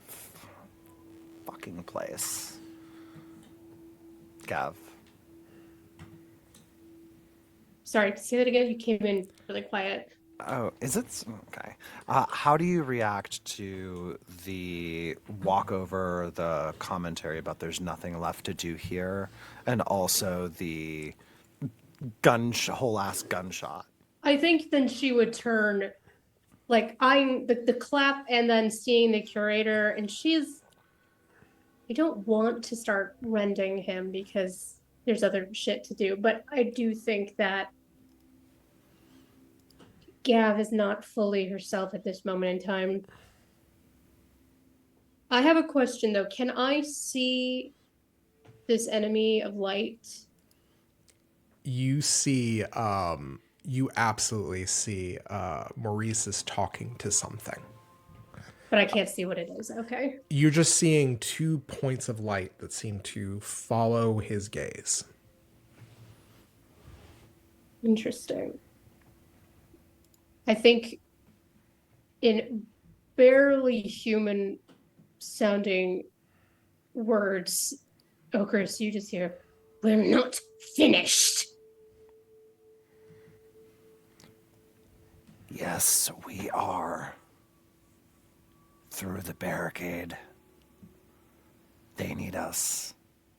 fucking place? Gav. Sorry, say that again. You came in really quiet. Oh, is it? Okay. How do you react to the walkover, the commentary about there's nothing left to do here, and also the whole ass gunshot? I think then she would turn like eyeing the clap and then seeing the curator, and I don't want to start rending him because there's other shit to do, but I do think that Gav is not fully herself at this moment in time. I have a question though. Can I see this enemy of light? You see, you absolutely see Maurice is talking to something. But I can't see what it is. Okay. You're just seeing 2 points of light that seem to follow his gaze. Interesting. I think in barely human sounding words, Okris, you just hear, "We're not finished." Yes, we are. Through the barricade. They need us.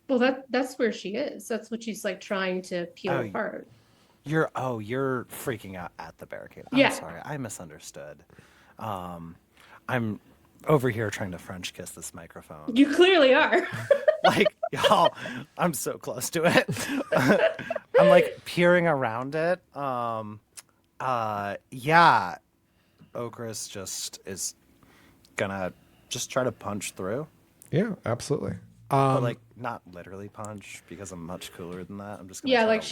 Well, that's where she is. That's what she's like trying to peel apart. You're freaking out at the barricade. I'm Yeah. sorry, I misunderstood. I'm over here trying to French kiss this microphone. You clearly are. Like, y'all, I'm so close to it. I'm like peering around it. Yeah. Okris just is gonna just try to punch through. Yeah, absolutely. But like not literally punch because I'm much cooler than that. I'm just gonna try like to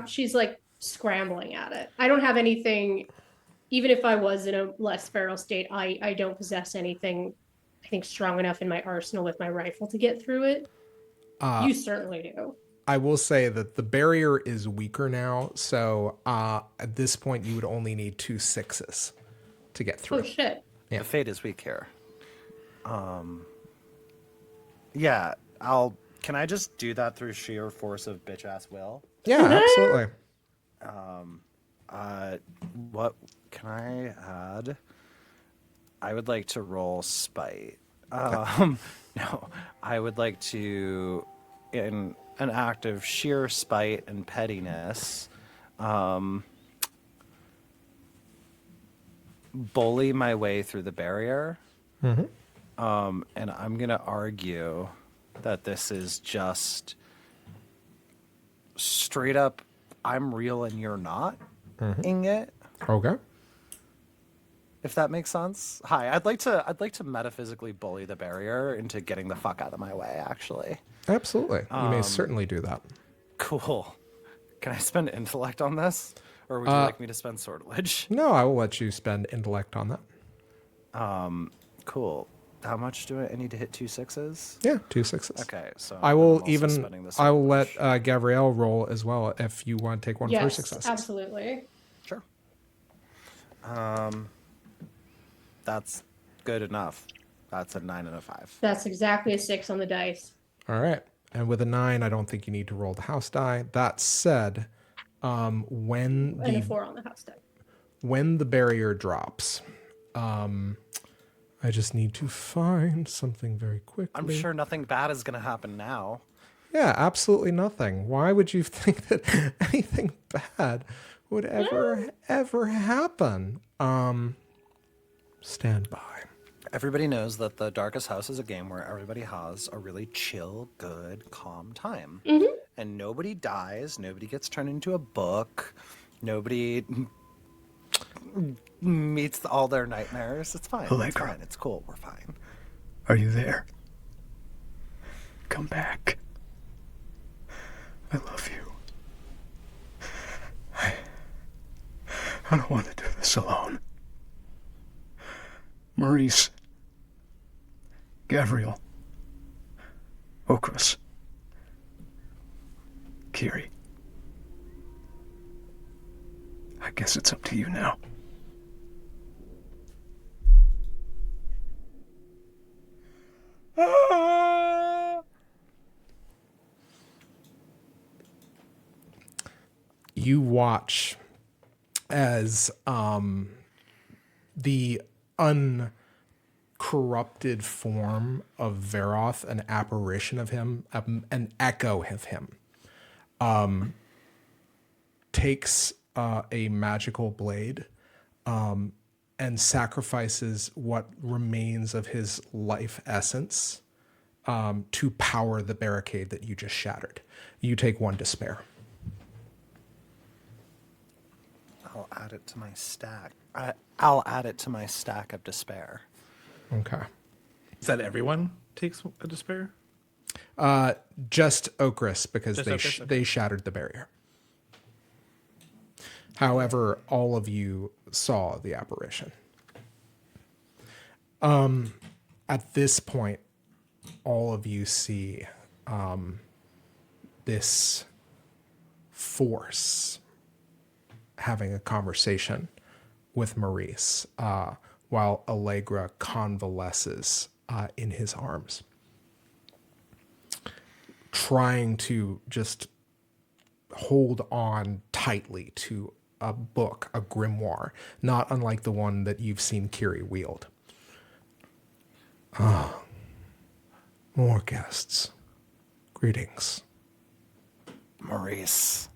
she's like scrambling at it. I don't have anything, even if I was in a less feral state, I don't possess anything I think strong enough in my arsenal with my rifle to get through it. You certainly do. I will say that the barrier is weaker now, so at this point you would only need 2 6s to get through. Oh shit. Yeah. The fate is weak here. Yeah, can I just do that through sheer force of bitch ass will? Yeah, absolutely. What can I add? I would like to roll spite. No, I would like to, in an act of sheer spite and pettiness, bully my way through the barrier. Mm-hmm. And I'm gonna argue that this is just straight up, I'm real and you're not, it. Okay. If that makes sense. Hi, I'd like to metaphysically bully the barrier into getting the fuck out of my way, actually. Absolutely. You may certainly do that. Cool. Can I spend intellect on this? Or would you like me to spend sortilege? No, I will let you spend intellect on that. Cool. How much do I need to hit 2 6s? Yeah, 2 6s. Okay, so I will I'm also spending this I will sortilege. let Gabrielle roll as well if you want to take one for Yes, successes. absolutely. Sure. That's good enough. That's a 9 and a 5. That's exactly a 6 on the dice. All right. And with a 9, I don't think you need to roll the house die. That said, when And a 4 on the house die. when the barrier drops, I just need to find something very quickly. I'm sure nothing bad is going to happen now. Yeah, absolutely nothing. Why would you think that anything bad would ever happen? Stand by. Everybody knows that the Darkest House is a game where everybody has a really chill, good, calm time. And nobody dies, nobody gets turned into a book, nobody meets all their nightmares. It's fine. It's fine. It's cool. We're fine. Are you there? Come back. I love you. I don't want to do this alone. Maurice. Gabriel. Okris. Kiri. I guess it's up to you now. You watch as the uncorrupted form of Veroth, an apparition of him, an echo of him, takes a magical blade and sacrifices what remains of his life essence to power the barricade that you just shattered. You take 1 despair. I'll add it to my stack. I'll add it to my stack of despair. Okay. Is that everyone takes a despair? Just Okris, because Just Okris, okay. they shattered the barrier. However, all of you saw the apparition. At this point, all of you see this force having a conversation with Maurice while Allegra convalesces in his arms, trying to just hold on tightly to a book, a grimoire, not unlike the one that you've seen Kiri wield. More guests. Greetings. Maurice,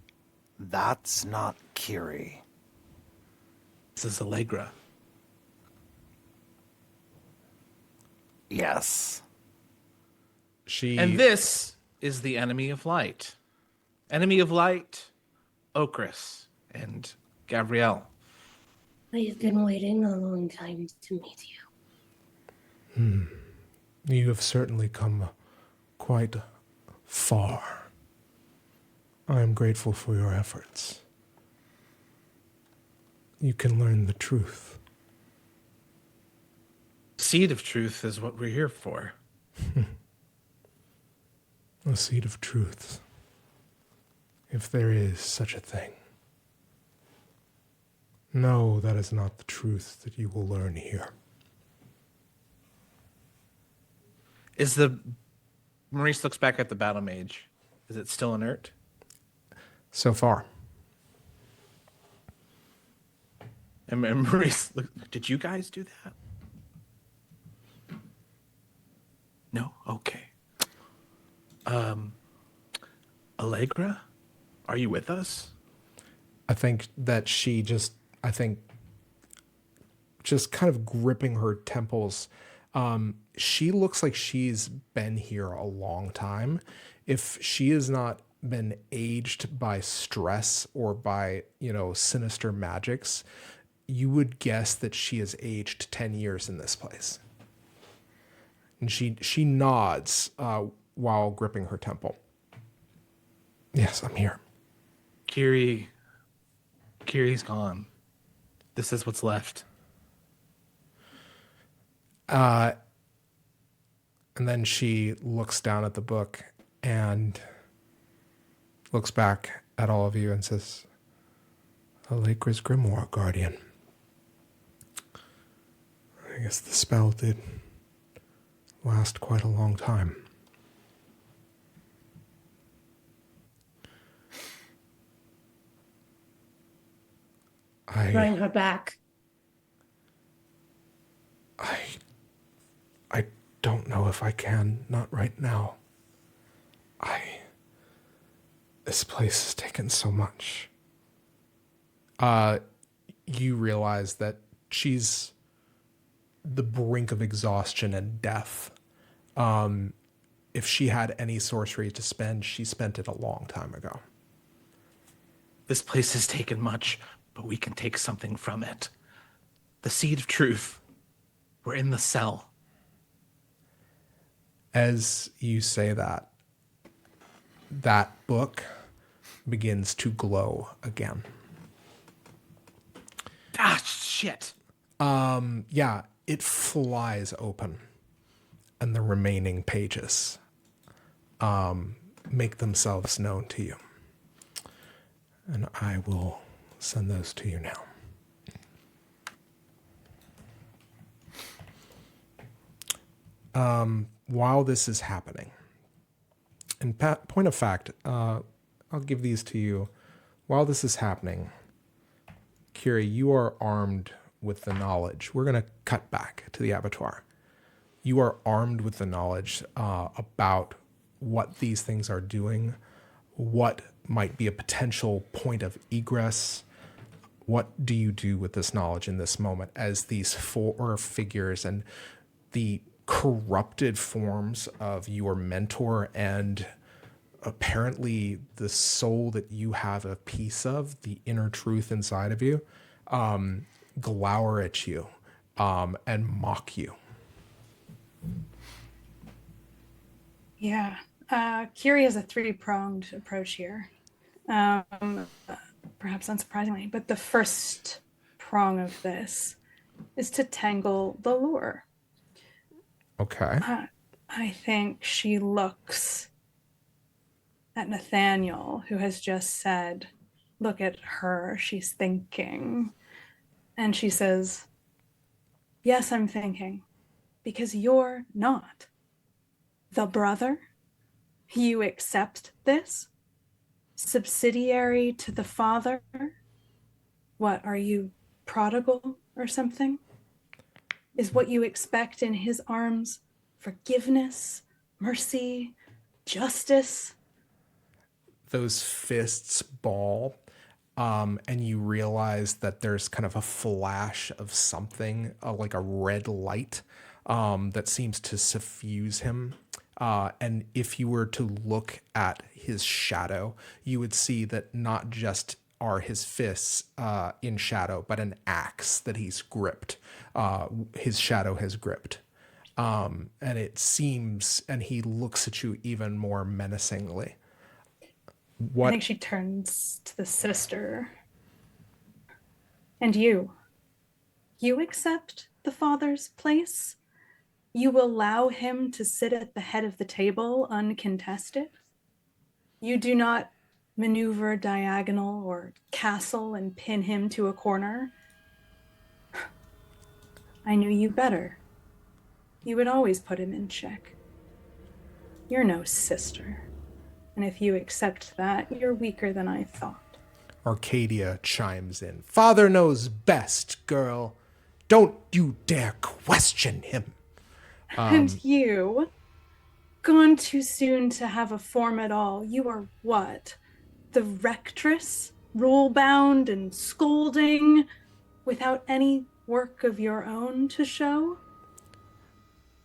that's not Kiri. This is Allegra. Yes. And this is the enemy of light. Enemy of light, Okris and Gabrielle. I've been waiting a long time to meet you. You have certainly come quite far. I am grateful for your efforts. You can learn the truth. Seed of truth is what we're here for. A seed of truth. If there is such a thing. No, that is not the truth that you will learn here. Maurice looks back at the battle mage. Is it still inert? So far. And Maurice, did you guys do that? No? Okay. Allegra, are you with us? I think that she just kind of gripping her temples. She looks like she's been here a long time. If she has not been aged by stress or by, sinister magics, you would guess that she has aged 10 years in this place. And she nods while gripping her temple. Yes, I'm here. Kiri's gone. This is what's left. And then she looks down at the book and looks back at all of you and says, Allegra's Grimoire, Guardian. I guess the spell did last quite a long time. Bring her back. I don't know if I can, not right now. This place has taken so much. You realize that she's the brink of exhaustion and death. If she had any sorcery to spend, she spent it a long time ago. This place has taken much, but we can take something from it. The seed of truth. We're in the cell. As you say that, that book begins to glow again. Ah, shit. Yeah, it flies open, and the remaining pages make themselves known to you. And I will send those to you now. While this is happening, and point of fact, I'll give these to you. While this is happening, Kiri, you are armed with the knowledge. We're going to cut back to the abattoir. You are armed with the knowledge about what these things are doing, what might be a potential point of egress, what do you do with this knowledge in this moment as these four figures and the corrupted forms of your mentor and apparently the soul that you have a piece of, the inner truth inside of you, glower at you and mock you? Yeah. Kiri has a three-pronged approach here. Perhaps unsurprisingly, but the first prong of this is to tangle the lure. Okay. I think she looks at Nathaniel, who has just said, look at her, she's thinking. And she says, yes, I'm thinking, because you're not the brother. You accept this? Subsidiary to the father? What, are you prodigal or something? Is what you expect in his arms forgiveness, mercy, justice? Those fists ball, and you realize that there's kind of a flash of something, like a red light, that seems to suffuse him. And if you were to look at his shadow, you would see that not just are his fists in shadow, but an axe that he's gripped. His shadow has gripped. And it seems, and he looks at you even more menacingly. I think she turns to the sister. And you accept the father's place? You allow him to sit at the head of the table uncontested? You do not maneuver diagonal or castle and pin him to a corner? I knew you better. You would always put him in check. You're no sister. And if you accept that, you're weaker than I thought. Arcadia chimes in. Father knows best, girl. Don't you dare question him. And you, gone too soon to have a form at all. You are what? The rectress, rule-bound and scolding, without any work of your own to show?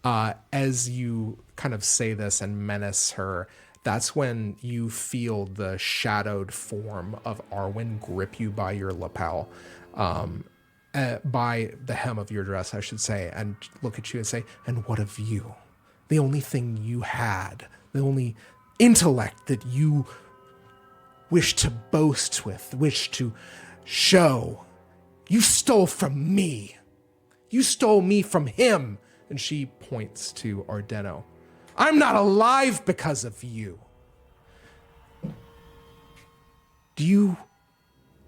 As you kind of say this and menace her, that's when you feel the shadowed form of Arwen grip you by your lapel, by the hem of your dress, I should say, and look at you and say, and what of you? The only thing you had, the only intellect that you wish to boast with, wish to show, you stole from me. You stole me from him. And she points to Ardeno. I'm not alive because of you.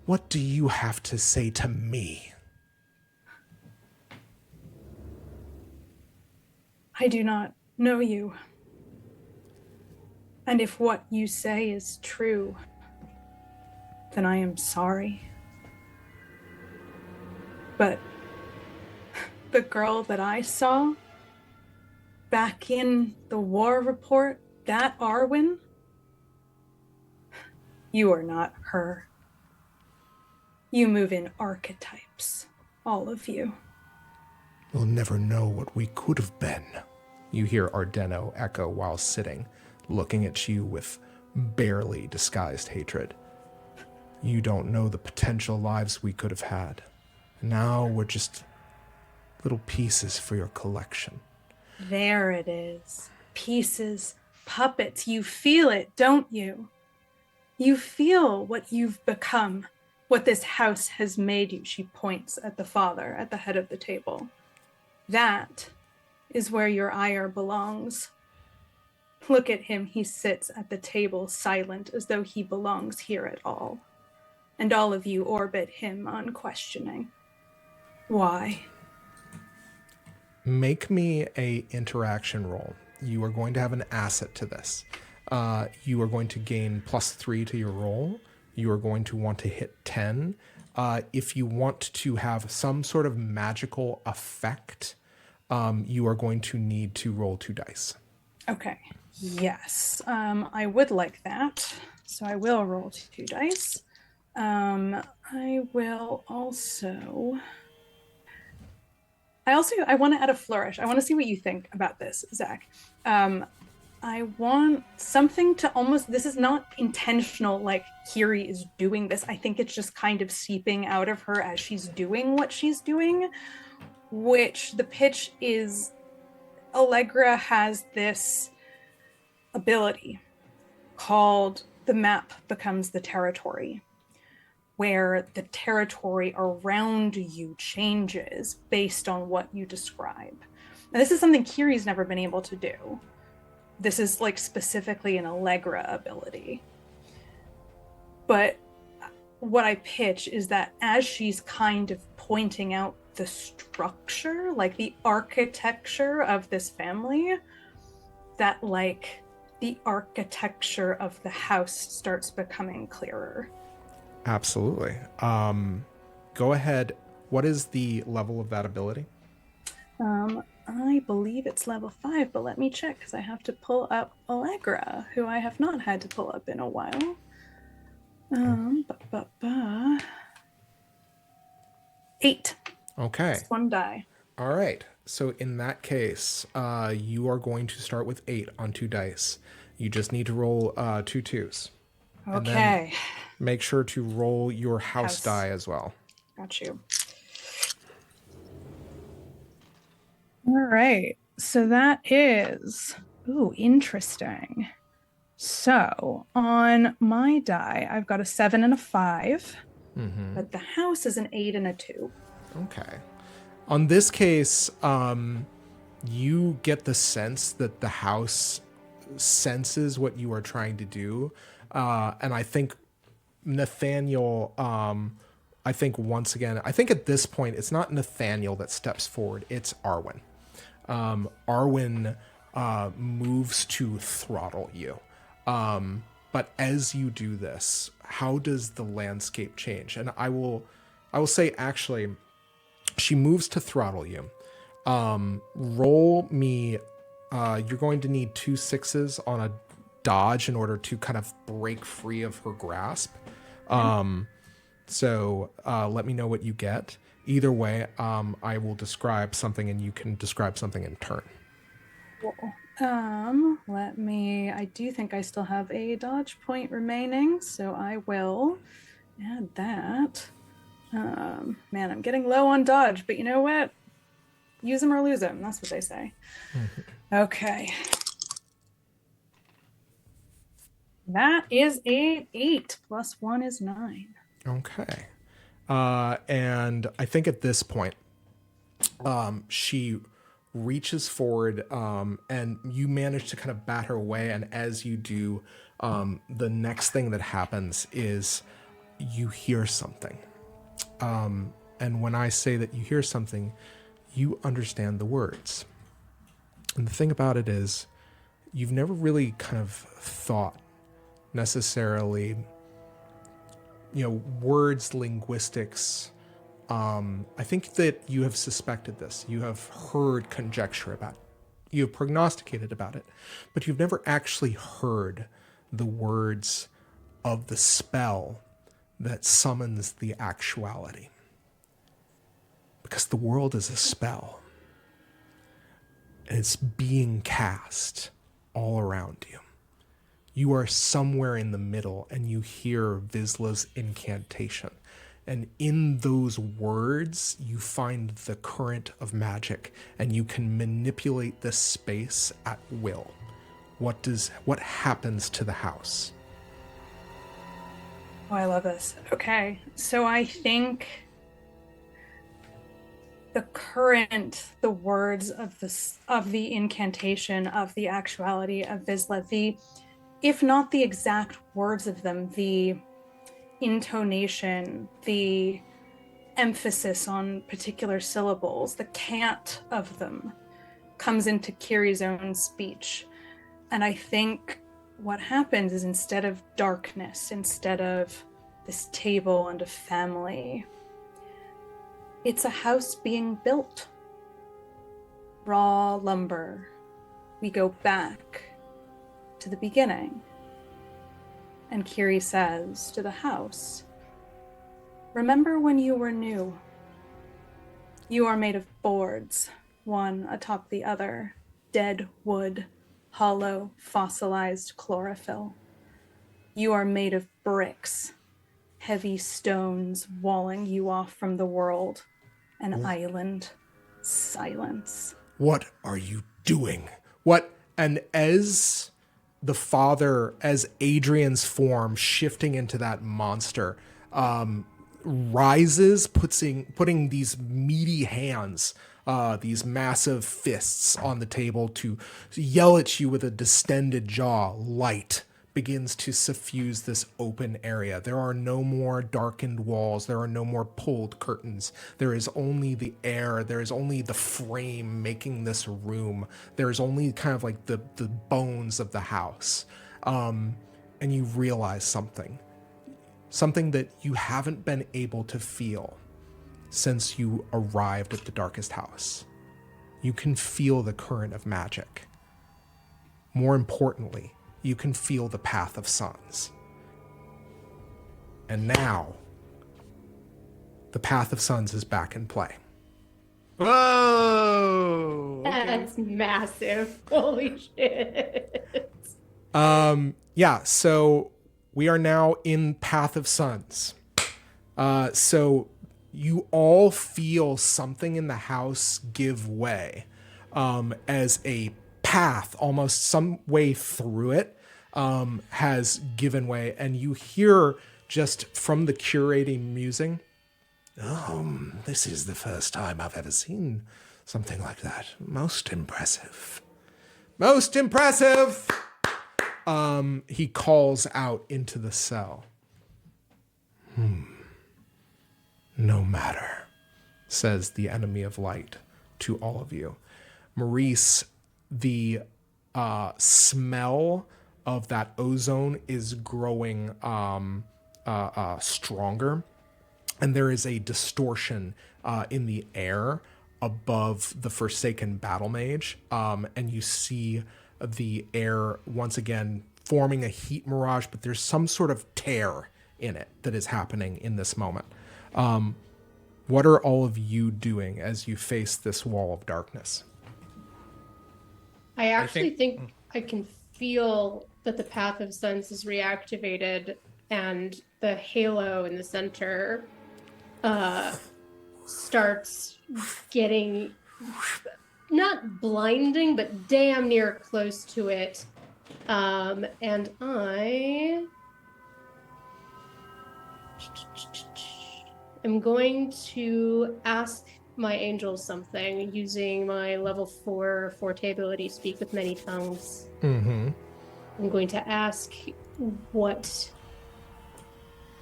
What do you have to say to me? I do not know you. And if what you say is true, then I am sorry. But the girl that I saw back in the war report, that Arwen, you are not her. You move in archetypes, all of you. We'll never know what we could have been. You hear Ardeno echo while sitting, looking at you with barely disguised hatred. You don't know the potential lives we could have had. Now we're just little pieces for your collection. There it is. Pieces, puppets. You feel it, don't you? You feel what you've become, what this house has made you. She points at the father at the head of the table. That is where your ire belongs. Look at him. He sits at the table silent as though he belongs here at all. And all of you orbit him unquestioning. Why? Make me a interaction roll. You are going to have an asset to this. You are going to gain +3 to your roll. You are going to want to hit 10. If you want to have some sort of magical effect, you are going to need to roll 2 dice. Okay. Yes. I would like that. So I will roll 2 dice. I will also... I want to add a flourish. I want to see what you think about this, Zach. I want something to almost, this is not intentional, like Kiri is doing this. I think it's just kind of seeping out of her as she's doing what she's doing, which the pitch is Allegra has this ability called the map becomes the territory, where the territory around you changes based on what you describe. Now, this is something Kiri's never been able to do. This is like specifically an Allegra ability. But what I pitch is that as she's kind of pointing out the structure, like the architecture of this family, that like the architecture of the house starts becoming clearer. Absolutely. Go ahead. What is the level of that ability? I believe it's level 5, but let me check because I have to pull up Allegra, who I have not had to pull up in a while. 8. Okay. Just one die. All right. So in that case, you are going to start with 8 on 2 dice. You just need to roll 2 2s. And then Okay. make sure to roll your house die as well. Got you. All right. So that is, interesting. So on my die, I've got a 7 and a 5, but the house is an 8 and a 2. Okay. On this case, you get the sense that the house senses what you are trying to do. And I think Nathaniel, I think once again, I think at this point, it's not Nathaniel that steps forward, it's Arwen. Arwen moves to throttle you. But as you do this, how does the landscape change? And I will say, actually, she moves to throttle you. Roll me, you're going to need 2 6s on a dodge in order to kind of break free of her grasp. So let me know what you get. Either way, I will describe something and you can describe something in turn. Cool. I do think I still have a dodge point remaining, so I will add that. Man, I'm getting low on dodge, but you know what? Use them or lose them. That's what they say. Okay. That is a 8 plus 1 is 9. Okay. And I think at this point, she reaches forward, and you manage to kind of bat her away. And as you do, the next thing that happens is you hear something. And when I say that you hear something, you understand the words. And the thing about it is, you've never really kind of thought necessarily, words, linguistics. I think that you have suspected this. You have heard conjecture about it. You have prognosticated about it, but you've never actually heard the words of the spell that summons the actuality. Because the world is a spell. And it's being cast all around you. You are somewhere in the middle and you hear Vislae's incantation. And in those words, you find the current of magic and you can manipulate this space at will. What happens to the house? Oh, I love this. Okay. So I think the words of the incantation, of the actuality of Vislae, if not the exact words of them, the intonation, the emphasis on particular syllables, the cant of them comes into Kiri's own speech. And I think what happens is, instead of darkness, instead of this table and a family, it's a house being built. Raw lumber. We go back to the beginning. And Kiri says to the house, Remember when you were new? You are made of boards, one atop the other, dead wood, hollow, fossilized chlorophyll. You are made of bricks, heavy stones walling you off from the world, an island, silence. What are you doing? What? And as the father, as Adrian's form shifting into that monster, rises, putting these meaty hands, these massive fists on the table to yell at you with a distended jaw. Light begins to suffuse this open area. There are no more darkened walls. There are no more pulled curtains. There is only the air. There is only the frame making this room. There is only kind of like the bones of the house. And you realize something that you haven't been able to feel since you arrived at the darkest house. You can feel the current of magic. More importantly, you can feel the path of suns. And now, the path of suns is back in play. Whoa! That's massive. Holy shit. Yeah, so we are now in Path of Suns. So you all feel something in the house give way, as a path, almost some way through it, has given way, and you hear just from the curating musing, this is the first time I've ever seen something like that. Most impressive. Most impressive! He calls out into the cell. No matter, says the enemy of light to all of you. Maurice, the smell of that ozone is growing stronger, and there is a distortion in the air above the Forsaken Battle Mage, and you see the air once again forming a heat mirage, but there's some sort of tear in it that is happening in this moment. What are all of you doing as you face this wall of darkness? I actually think I can feel that the Path of Suns is reactivated and the halo in the center starts getting not blinding, but damn near close to it. And I am going to ask my angels something using my level 4 forte ability, Speak with Many Tongues. Mm-hmm. I'm going to ask what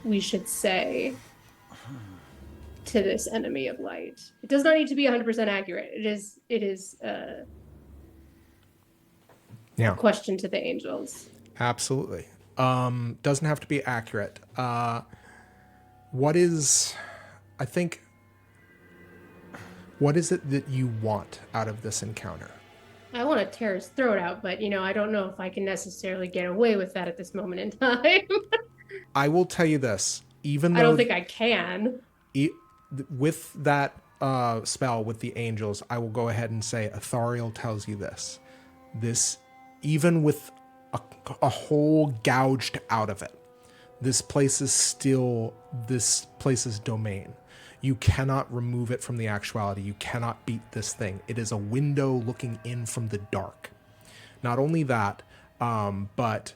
we should say to this enemy of light. It does not need to be 100% accurate. It is a question to the angels. Absolutely. Doesn't have to be accurate. What is it that you want out of this encounter? I want to tear his throat out, but I don't know if I can necessarily get away with that at this moment in time. I will tell you this, even though I don't think I can. With that spell with the angels, I will go ahead and say Athariel tells you this. This, even with a hole gouged out of it, this place is domain. You cannot remove it from the actuality. You cannot beat this thing. It is a window looking in from the dark. Not only that, but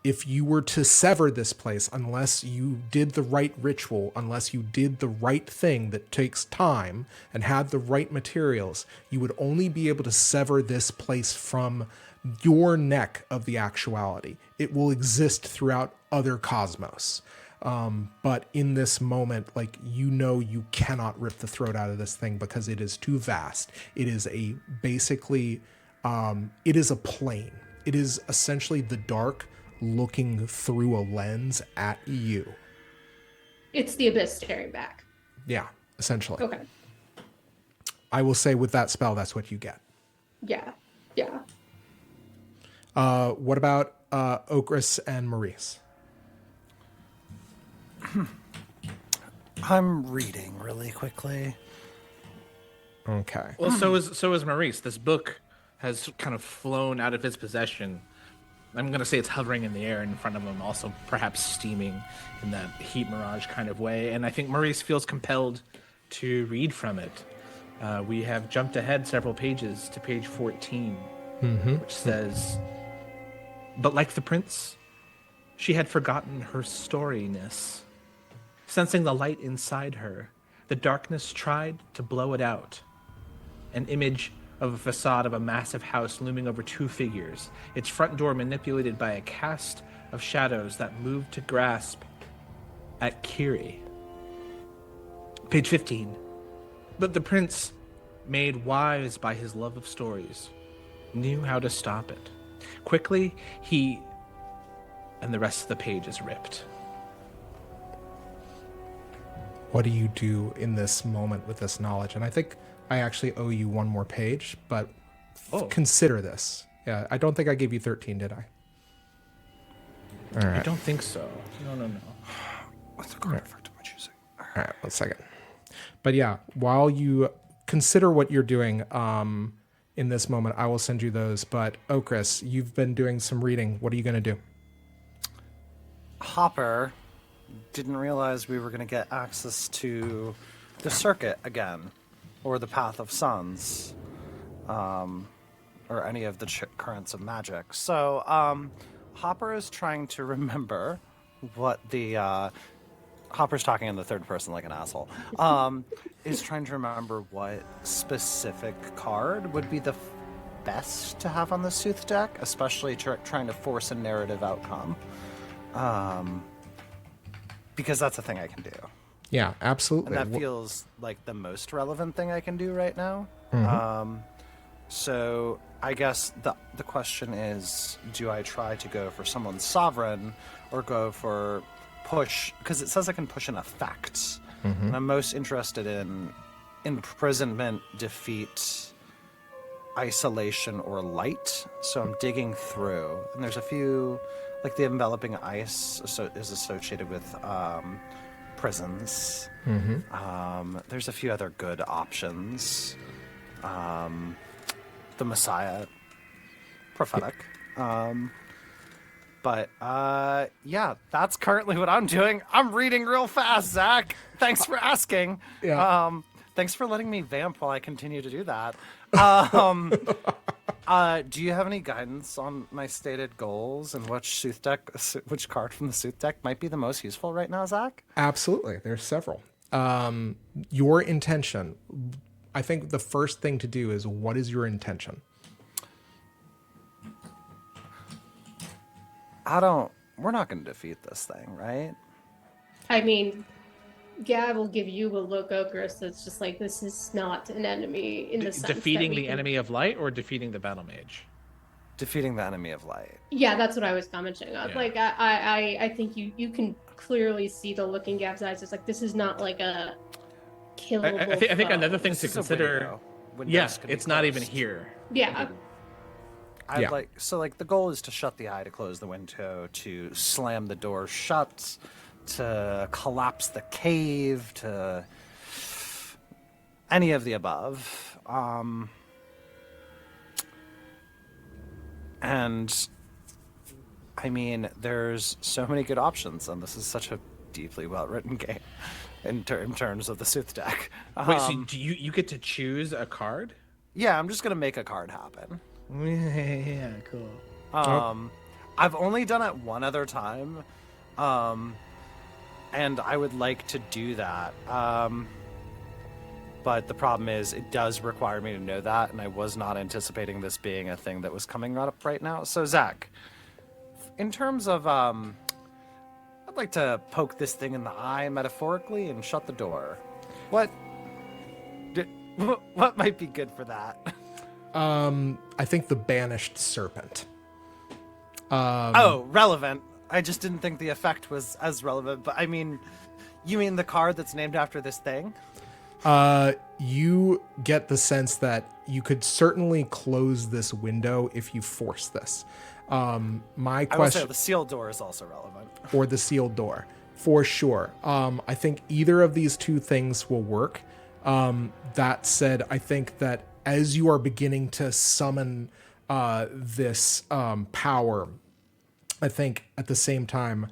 if you were to sever this place, unless you did the right ritual, unless you did the right thing that takes time and had the right materials, you would only be able to sever this place from your neck of the actuality. It will exist throughout other cosmos. But in this moment, you cannot rip the throat out of this thing because it is too vast. It is it is a plane. It is essentially the dark looking through a lens at you. It's the abyss staring back. Yeah, essentially. Okay. I will say with that spell, that's what you get. Yeah. What about Okris and Maurice? I'm reading really quickly. Okay. Well, so is Maurice. This book has kind of flown out of his possession. I'm going to say it's hovering in the air in front of him, also perhaps steaming in that heat mirage kind of way. And I think Maurice feels compelled to read from it. We have jumped ahead several pages to page 14, which says, "But like the prince, she had forgotten her storyness. Sensing the light inside her, the darkness tried to blow it out. An image of a facade of a massive house looming over two figures, its front door manipulated by a cast of shadows that moved to grasp at Kiri." Page 15. "But the prince, made wise by his love of stories, knew how to stop it. Quickly, he..." And the rest of the page is ripped. What do you do in this moment with this knowledge? And I think I actually owe you one more page, but consider this. Yeah, I don't think I gave you 13, did I? All right. I don't think so. No. What's the card effect am I choosing? All right, 1 second. But yeah, while you consider what you're doing in this moment, I will send you those. But Okris, you've been doing some reading. What are you going to do? Hopper didn't realize we were going to get access to the circuit again, or the Path of Suns, or any of the currents of magic. So Hopper is trying to remember what the Hopper's talking in the third person like an asshole. Is trying to remember what specific card would be the best to have on the Sooth deck, especially trying to force a narrative outcome. Because that's a thing I can do. Yeah, absolutely. And that feels like the most relevant thing I can do right now. So I guess the question is, do I try to go for someone sovereign or go for push? Because it says I can push an effect. And I'm most interested in imprisonment, defeat, isolation, or light. So I'm digging through. And there's a few, like the enveloping ice is associated with prisons. There's a few other good options. The Messiah, prophetic. But yeah, that's currently what I'm doing. I'm reading real fast, Zach. Thanks for asking. Yeah. Thanks for letting me vamp while I continue to do that. Do you have any guidance on my stated goals and which card from the Sooth deck might be the most useful right now, Zach? Absolutely. There's several. Your intention. I think the first thing to do is, what is your intention? We're not going to defeat this thing, right? I mean, yeah, I will give you a look, Okris. That's just like, this is not an enemy in the sense Defeating that the enemy of light or defeating the battle mage? Defeating the enemy of light. Yeah, that's what I was commenting on. Yeah. Like, I think you can clearly see the look in Gav's eyes. It's like, this is not like a killable I think foe. another thing This to is a consider. window. Yeah, Windows can be it's not even closed. here. Yeah. Yeah. The goal is to shut the eye, to close the window, to slam the door shut, to collapse the cave, to any of the above. And I mean, there's so many good options, and this is such a deeply well-written game in terms of the Sooth deck. Wait, so do you get to choose a card? Yeah, I'm just gonna make a card happen. Yeah, cool. I've only done it one other time, and I would like to do that. But the problem is, it does require me to know that, and I was not anticipating this being a thing that was coming up right now. So, Zach, in terms of, I'd like to poke this thing in the eye metaphorically and shut the door. What might be good for that? I think the Banished Serpent. Relevant. I just didn't think the effect was as relevant, but I mean, you mean the card that's named after this thing? You get the sense that you could certainly close this window if you force this. My I will say question, the sealed door is also relevant. or the sealed door. for sure. I think either of these two things will work. That said, I think that as you are beginning to summon this power, I think at the same time,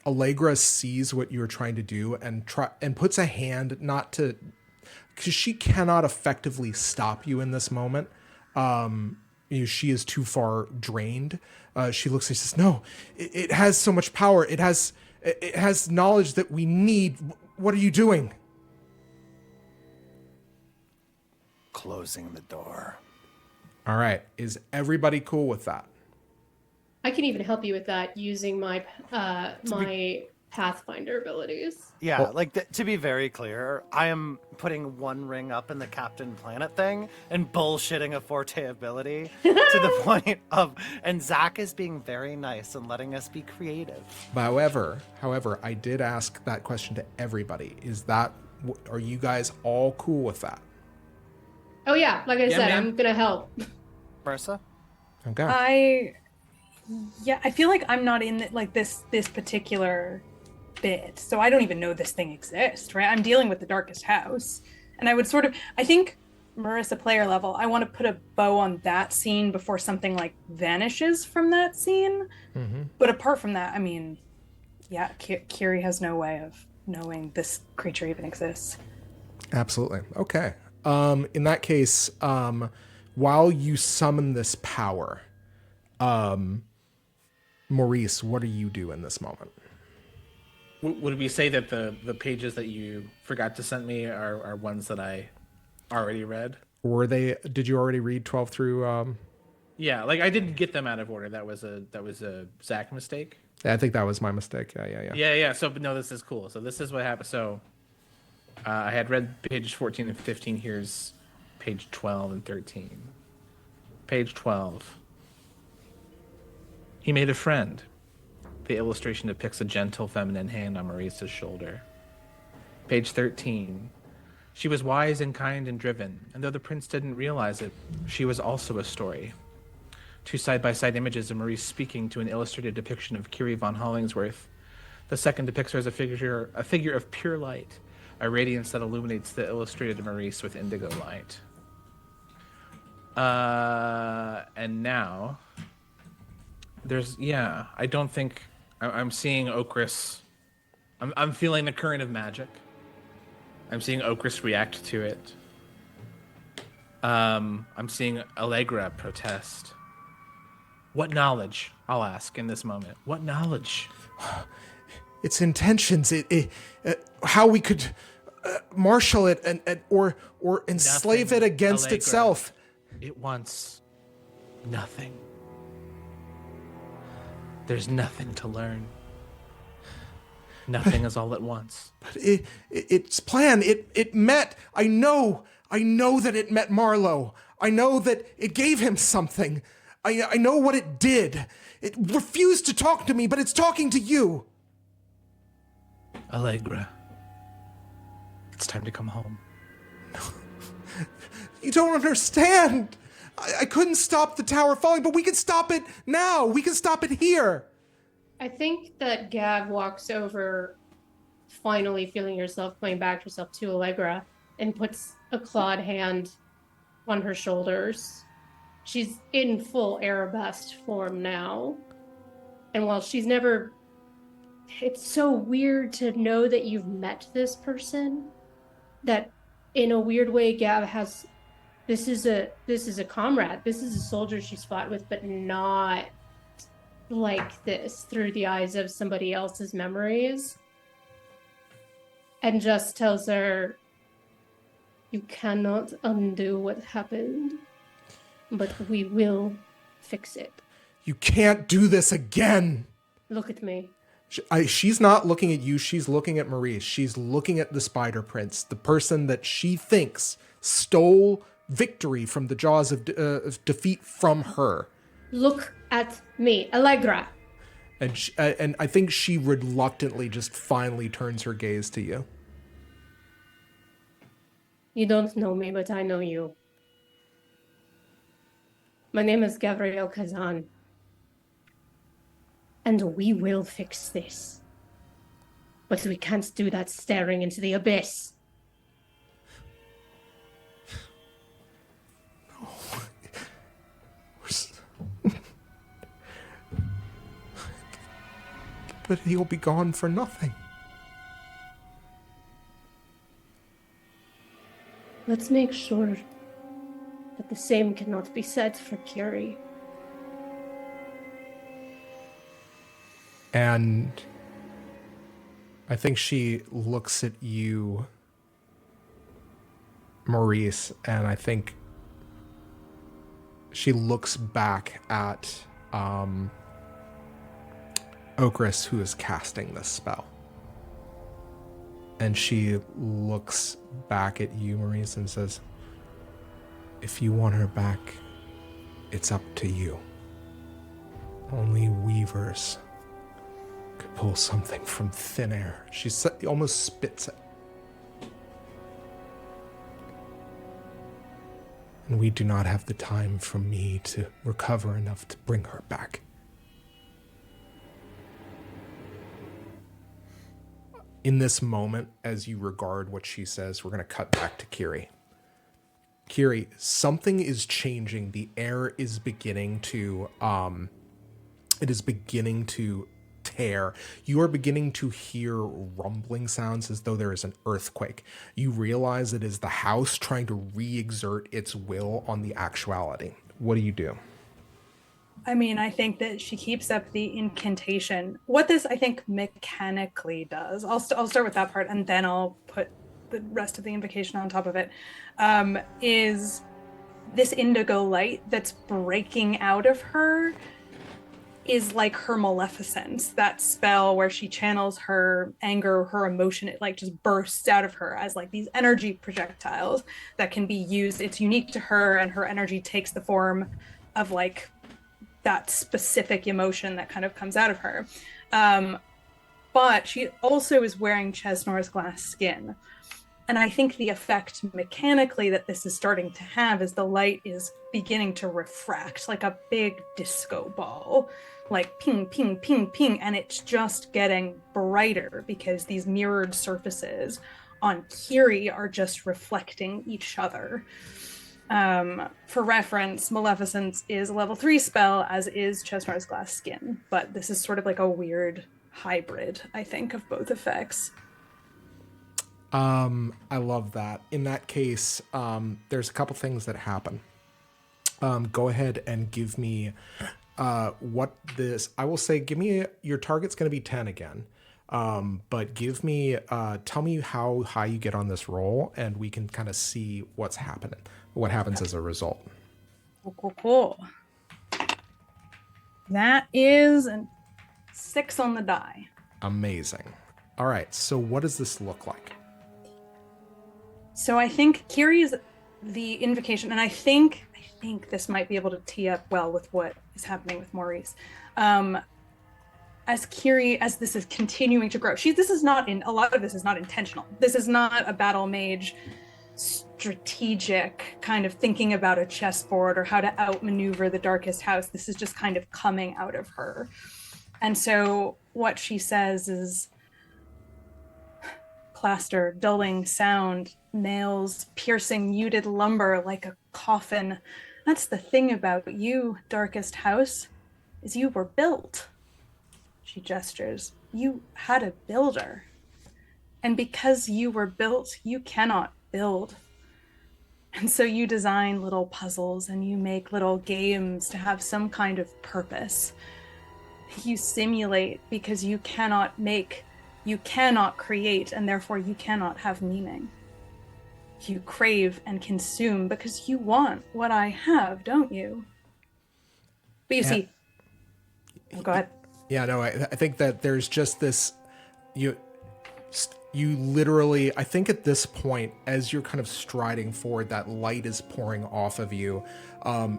Allegra sees what you're trying to do and puts a hand, not to, because she cannot effectively stop you in this moment. She is too far drained. She looks and says, "No, it has so much power. It has knowledge that we need. What are you doing?" Closing the door. All right. Is everybody cool with that? I can even help you with that using my my Pathfinder abilities. Yeah, to be very clear, I am putting one ring up in the Captain Planet thing and bullshitting a Forte ability to the point of, and Zach is being very nice and letting us be creative. However, I did ask that question to everybody. Are you guys all cool with that? Oh yeah, like I said, man. I'm gonna help. Marissa? Okay. I feel like I'm not in this particular bit, so I don't even know this thing exists, right? I'm dealing with the darkest house, and I would I think Marissa player level, I want to put a bow on that scene before something like vanishes from that scene. Mm-hmm. But apart from that, I mean, yeah, Kiri has no way of knowing this creature even exists. Absolutely. Okay. In that case, while you summon this power, Maurice, what do you do in this moment? Would we say that the pages that you forgot to send me are ones that I already read? Did you already read 12 through? Yeah, I didn't get them out of order. That was a Zach mistake. I think that was my mistake. Yeah. So, but no, this is cool. So this is what happened. So I had read pages 14 and 15. Here's page 12 and 13. Page 12. He made a friend. The illustration depicts a gentle feminine hand on Maurice's shoulder. Page 13. She was wise and kind and driven, and though the prince didn't realize it, she was also a story. Two side-by-side images of Maurice speaking to an illustrated depiction of Kiri von Hollingsworth. The second depicts her as a figure of pure light, a radiance that illuminates the illustrated Maurice with indigo light. And now, I don't think I'm seeing Okris. I'm feeling the current of magic. I'm seeing Okris react to it. I'm seeing Allegra protest. What knowledge, I'll ask in this moment. What knowledge? Its intentions, how we could marshal it or enslave Nothing, it against Allegra. itself. It wants nothing. There's nothing to learn. Nothing is all at once. But its plan, it met. I know that it met Marlowe. I know that it gave him something. I know what it did. It refused to talk to me, but it's talking to you. Allegra, it's time to come home. You don't understand. I couldn't stop the tower falling, but we can stop it now. We can stop it here. I think that Gav walks over, finally feeling herself coming back to herself, to Allegra, and puts a clawed hand on her shoulders. She's in full arabesque form now. And while she's never... It's so weird to know that you've met this person, that in a weird way Gav has... This is a comrade. This is a soldier she's fought with, but not like this, through the eyes of somebody else's memories. And just tells her, you cannot undo what happened, but we will fix it. You can't do this again. Look at me. She's not looking at you. She's looking at Maree. She's looking at the Spider Prince, the person that she thinks stole victory from the jaws of defeat from her. Look at me, Allegra. And I think she reluctantly just finally turns her gaze to you. You don't know me, but I know you. My name is Gabriel Kazan. And we will fix this. But we can't do that staring into the abyss. But he'll be gone for nothing. Let's make sure that the same cannot be said for Curie. And I think she looks at you, Maurice, and I think she looks back at Okris, who is casting this spell. And she looks back at you, Maurice, and says, if you want her back, it's up to you. Only weavers could pull something from thin air. She almost spits it. And we do not have the time for me to recover enough to bring her back. In this moment, as you regard what she says, we're going to cut back to Kiri. Kiri, something is changing. The air is beginning to, it is beginning to tear. You are beginning to hear rumbling sounds as though there is an earthquake. You realize it is the house trying to re-exert its will on the actuality. What do you do? I mean, I think that she keeps up the incantation. What this, I think, mechanically does, I'll start with that part, and then I'll put the rest of the invocation on top of it, is this indigo light that's breaking out of her is like her maleficence, that spell where she channels her anger, her emotion, it like just bursts out of her as like these energy projectiles that can be used. It's unique to her, and her energy takes the form of like that specific emotion that kind of comes out of her. But she also is wearing Chesnor's glass skin. And I think the effect mechanically that this is starting to have is the light is beginning to refract like a big disco ball, like ping, ping, ping, ping. And it's just getting brighter because these mirrored surfaces on Kiri are just reflecting each other. For reference, Maleficence is a level 3 spell, as is Chesnor's glass skin. But this is sort of like a weird hybrid, I think, of both effects. I love that. In that case, there's a couple things that happen. Go ahead and give me what this, I will say, give me, your target's going to be 10 again. But give me, tell me how high you get on this roll, and we can kind of see what's happening, what happens as a result. Cool. That is a 6 on the die. Amazing. All right, so what does this look like? So I think Kiri's the invocation, and I think this might be able to tee up well with what is happening with Maurice. As Kiri, as this is continuing to grow, this is not in, a lot of this is not intentional. This is not a battle mage strategic kind of thinking about a chessboard or how to outmaneuver the darkest house. This is just kind of coming out of her. And so what she says is, plaster, dulling sound, nails piercing muted lumber like a coffin. That's the thing about you, darkest house, is you were built. She gestures. You had a builder. And because you were built, you cannot build. And so you design little puzzles and you make little games to have some kind of purpose. You simulate because you cannot make, you cannot create, and therefore you cannot have meaning. You crave and consume because you want what I have, don't you? But you see, go ahead. Yeah, no, I think that there's just this, you literally, I think at this point, as you're kind of striding forward, that light is pouring off of you.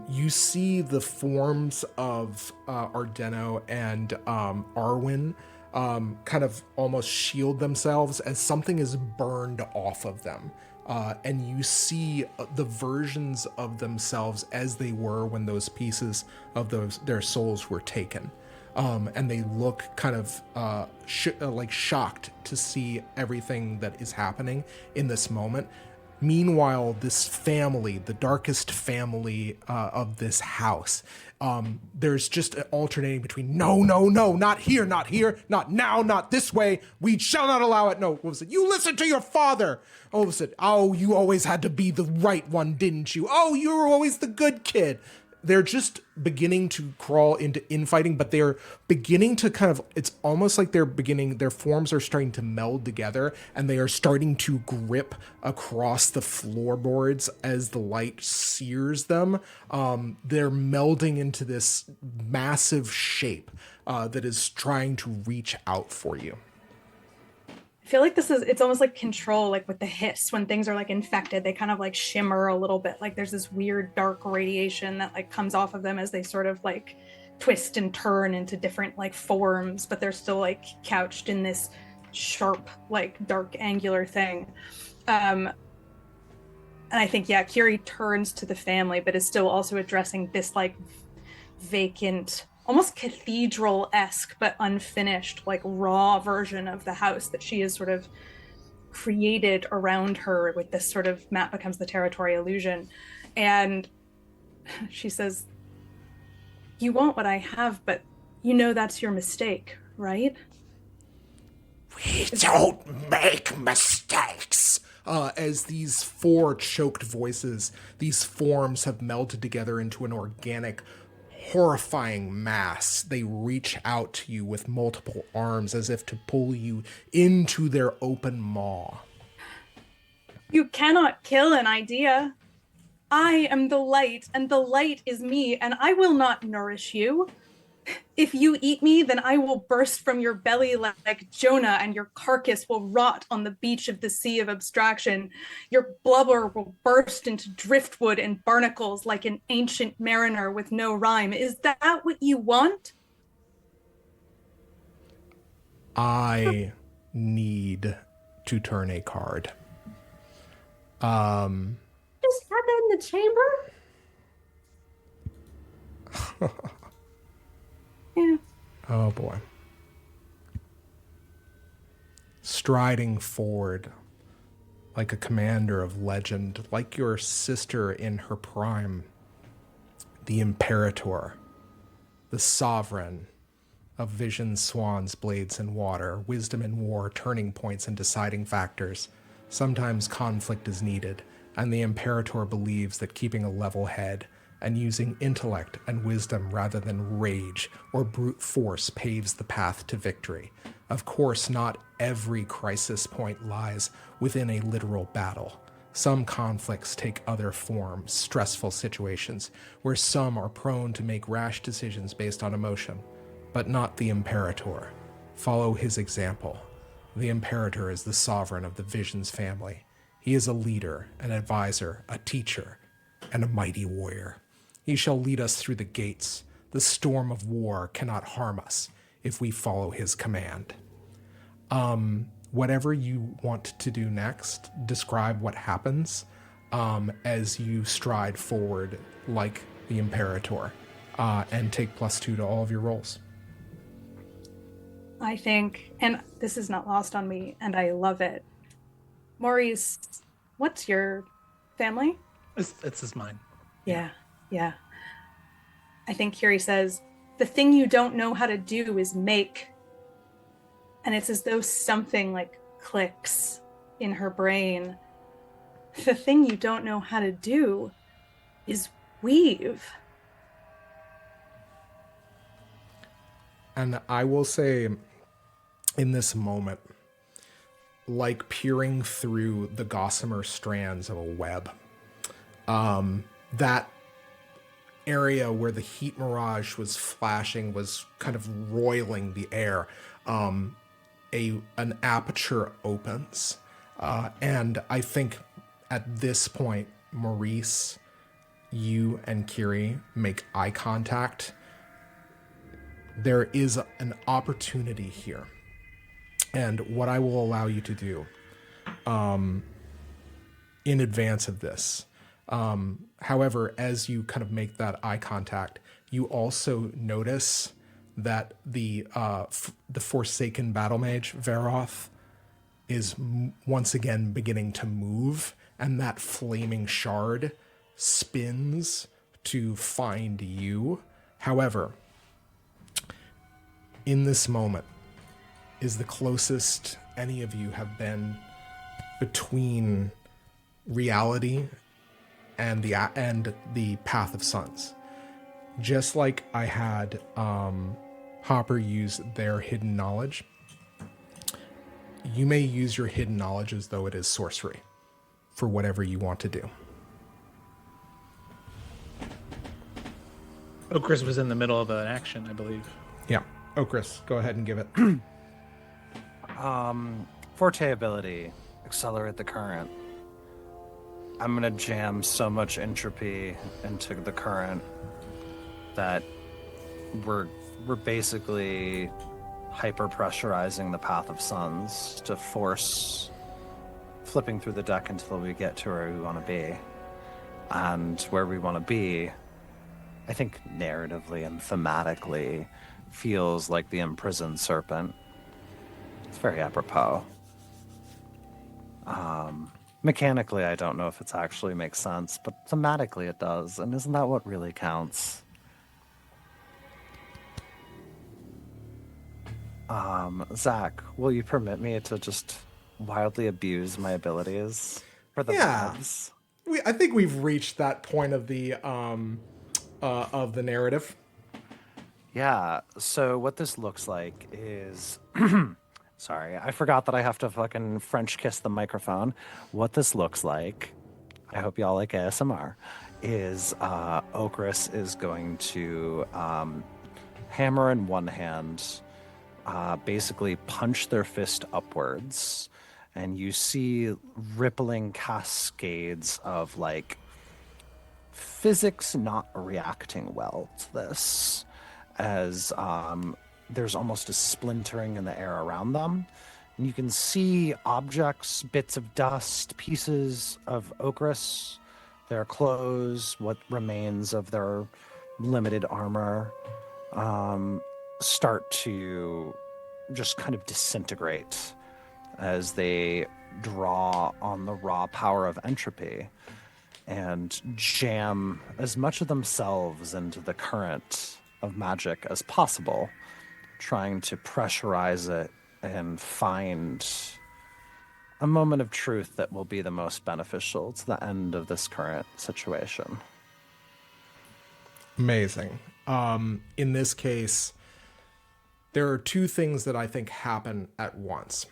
You see the forms of Ardeno and Arwen kind of almost shield themselves as something is burned off of them. And you see the versions of themselves as they were when those pieces of their souls were taken. and they look kind of like shocked to see everything that is happening in this moment. Meanwhile, this family, the darkest family of this house, there's just alternating between no, not here, not now, not this way. We shall not allow it. No, what was it? You listen to your father. Oh, what was it? Oh, you always had to be the right one, didn't you? Oh, you were always the good kid. They're just beginning to crawl into infighting, but they're beginning to kind of, it's almost like their forms are starting to meld together, and they are starting to grip across the floorboards as the light sears them. They're melding into this massive shape that is trying to reach out for you. I feel like it's almost like Control, like with the hiss, when things are like infected, they kind of like shimmer a little bit. Like there's this weird dark radiation that like comes off of them as they sort of like twist and turn into different like forms, but they're still like couched in this sharp, like dark angular thing. And I think, yeah, Kiri turns to the family, but is still also addressing this like vacant, almost cathedral-esque but unfinished, like raw version of the house that she has sort of created around her with this sort of map becomes the territory illusion. And she says, you want what I have, but you know that's your mistake, right? We don't make mistakes. As these four choked voices, these forms have melded together into an organic, horrifying mass. They reach out to you with multiple arms as if to pull you into their open maw. You cannot kill an idea. I am the light, and the light is me, and I will not nourish you. If you eat me, then I will burst from your belly like Jonah, and your carcass will rot on the beach of the Sea of Abstraction. Your blubber will burst into driftwood and barnacles like an ancient mariner with no rhyme. Is that what you want? I need to turn a card. Just had that in the chamber? Yeah. Oh boy. Striding forward like a commander of legend, like your sister in her prime, the Imperator, the sovereign of visions, swans, blades, and water, wisdom and war, turning points and deciding factors. Sometimes conflict is needed, and the Imperator believes that keeping a level head and using intellect and wisdom rather than rage or brute force paves the path to victory. Of course, not every crisis point lies within a literal battle. Some conflicts take other forms, stressful situations, where some are prone to make rash decisions based on emotion, but not the Imperator. Follow his example. The Imperator is the sovereign of the Visions family. He is a leader, an advisor, a teacher, and a mighty warrior. He shall lead us through the gates. The storm of war cannot harm us if we follow his command. Whatever you want to do next, describe what happens as you stride forward like the Imperator, and take +2 to all of your rolls. I think, and this is not lost on me, and I love it. Maurice, what's your family? It's mine. Yeah. I think Kiri says, the thing you don't know how to do is make. And it's as though something like clicks in her brain. The thing you don't know how to do is weave. And I will say, in this moment, like peering through the gossamer strands of a web, that area where the heat mirage was flashing was kind of roiling the air. An aperture opens, and I think at this point, Maurice, you and Kiri make eye contact. There is an opportunity here, and what I will allow you to do in advance of this, however, as you kind of make that eye contact, you also notice that the Forsaken Battle Mage, Veroth, is once again beginning to move, and that flaming shard spins to find you. However, in this moment is the closest any of you have been between reality and the Path of Suns. Just like I had Hopper use their hidden knowledge, you may use your hidden knowledge as though it is sorcery for whatever you want to do. Chris was in the middle of an action, I believe. Yeah. Chris, go ahead and give it. Forte ability, accelerate the current. I'm gonna jam so much entropy into the current that we're basically hyper pressurizing the Path of Suns to force flipping through the deck until we get to where we want to be. And where we want to be, I think narratively and thematically, feels like the imprisoned serpent. It's very apropos. Mechanically, I don't know if it actually makes sense, but thematically it does. And isn't that what really counts? Zach, will you permit me to just wildly abuse my abilities for the vibes? I think we've reached that point of the narrative. Yeah, so what this looks like is... Sorry, I forgot that I have to fucking French kiss the microphone. What this looks like, I hope y'all like ASMR, is Okris is going to hammer in one hand, basically punch their fist upwards, and you see rippling cascades of like physics not reacting well to this, as there's almost a splintering in the air around them. And you can see objects, bits of dust, pieces of Okris, their clothes, what remains of their limited armor, start to just kind of disintegrate as they draw on the raw power of entropy and jam as much of themselves into the current of magic as possible, trying to pressurize it and find a moment of truth that will be the most beneficial to the end of this current situation. Amazing. In this case, there are two things that I think happen at once,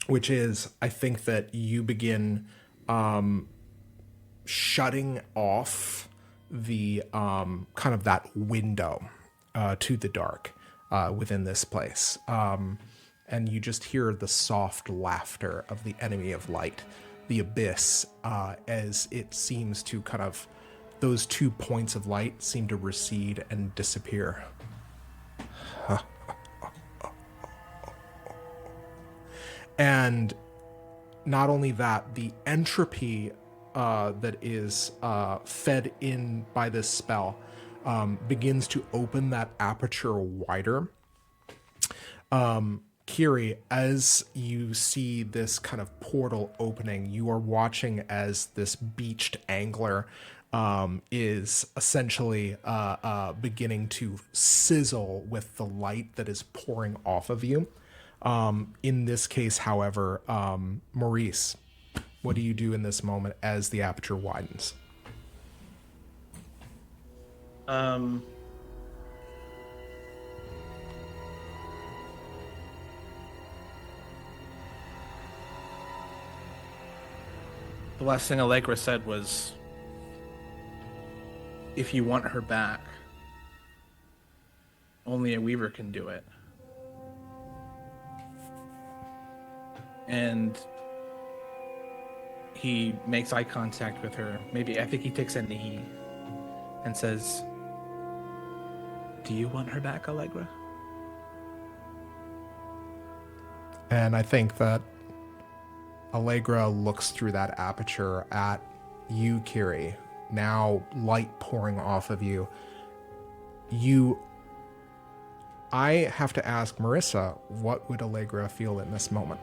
which is I think that you begin shutting off the kind of that window to the dark within this place. And you just hear the soft laughter of the enemy of light, the abyss, as it seems to kind of, those 2 points of light seem to recede and disappear. And not only that, the entropy that is fed in by this spell begins to open that aperture wider. Kiri, as you see this kind of portal opening, you are watching as this beached angler is essentially beginning to sizzle with the light that is pouring off of you. In this case, however, Maurice, what do you do in this moment as the aperture widens? The last thing Allegra said was, if you want her back, only a weaver can do it. And he makes eye contact with her. Maybe, I think he takes a knee and says, "Do you want her back, Allegra?" And I think that Allegra looks through that aperture at you, Kiri, now light pouring off of you. You I have to ask Marissa, what would Allegra feel in this moment?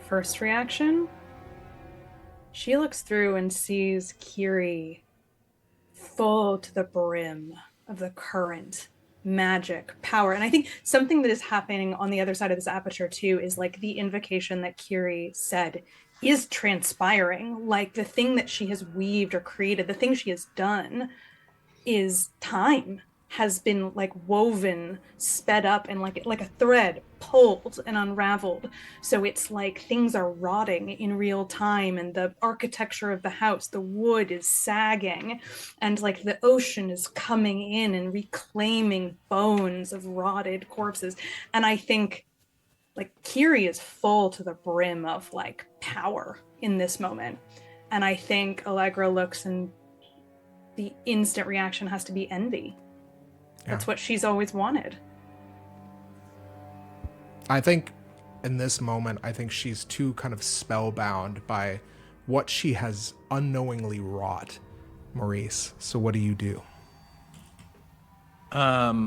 First reaction, she looks through and sees Kiri full to the brim of the current magic power. And I think something that is happening on the other side of this aperture too is like the invocation that Kiri said is transpiring. Like the thing that she has weaved or created, the thing she has done is time has been like woven, sped up, and like a thread pulled and unraveled. So it's like things are rotting in real time, and the architecture of the house, the wood is sagging, and like the ocean is coming in and reclaiming bones of rotted corpses. And I think like Kiri is full to the brim of like power in this moment. And I think Allegra looks, and the instant reaction has to be envy. That's what she's always wanted. I think in this moment, I think she's too kind of spellbound by what she has unknowingly wrought, Maurice. So what do you do? I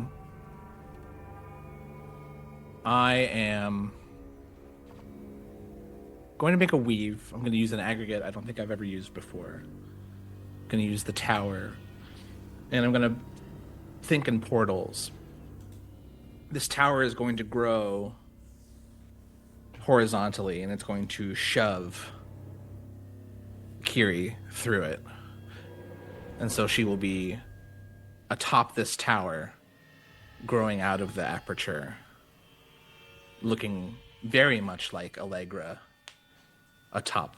am going to make a weave. I'm going to use an aggregate I don't think I've ever used before. I'm going to use the tower, and I'm going to think in portals. This tower is going to grow horizontally, and it's going to shove Kiri through it. And so she will be atop this tower, growing out of the aperture, looking very much like Allegra atop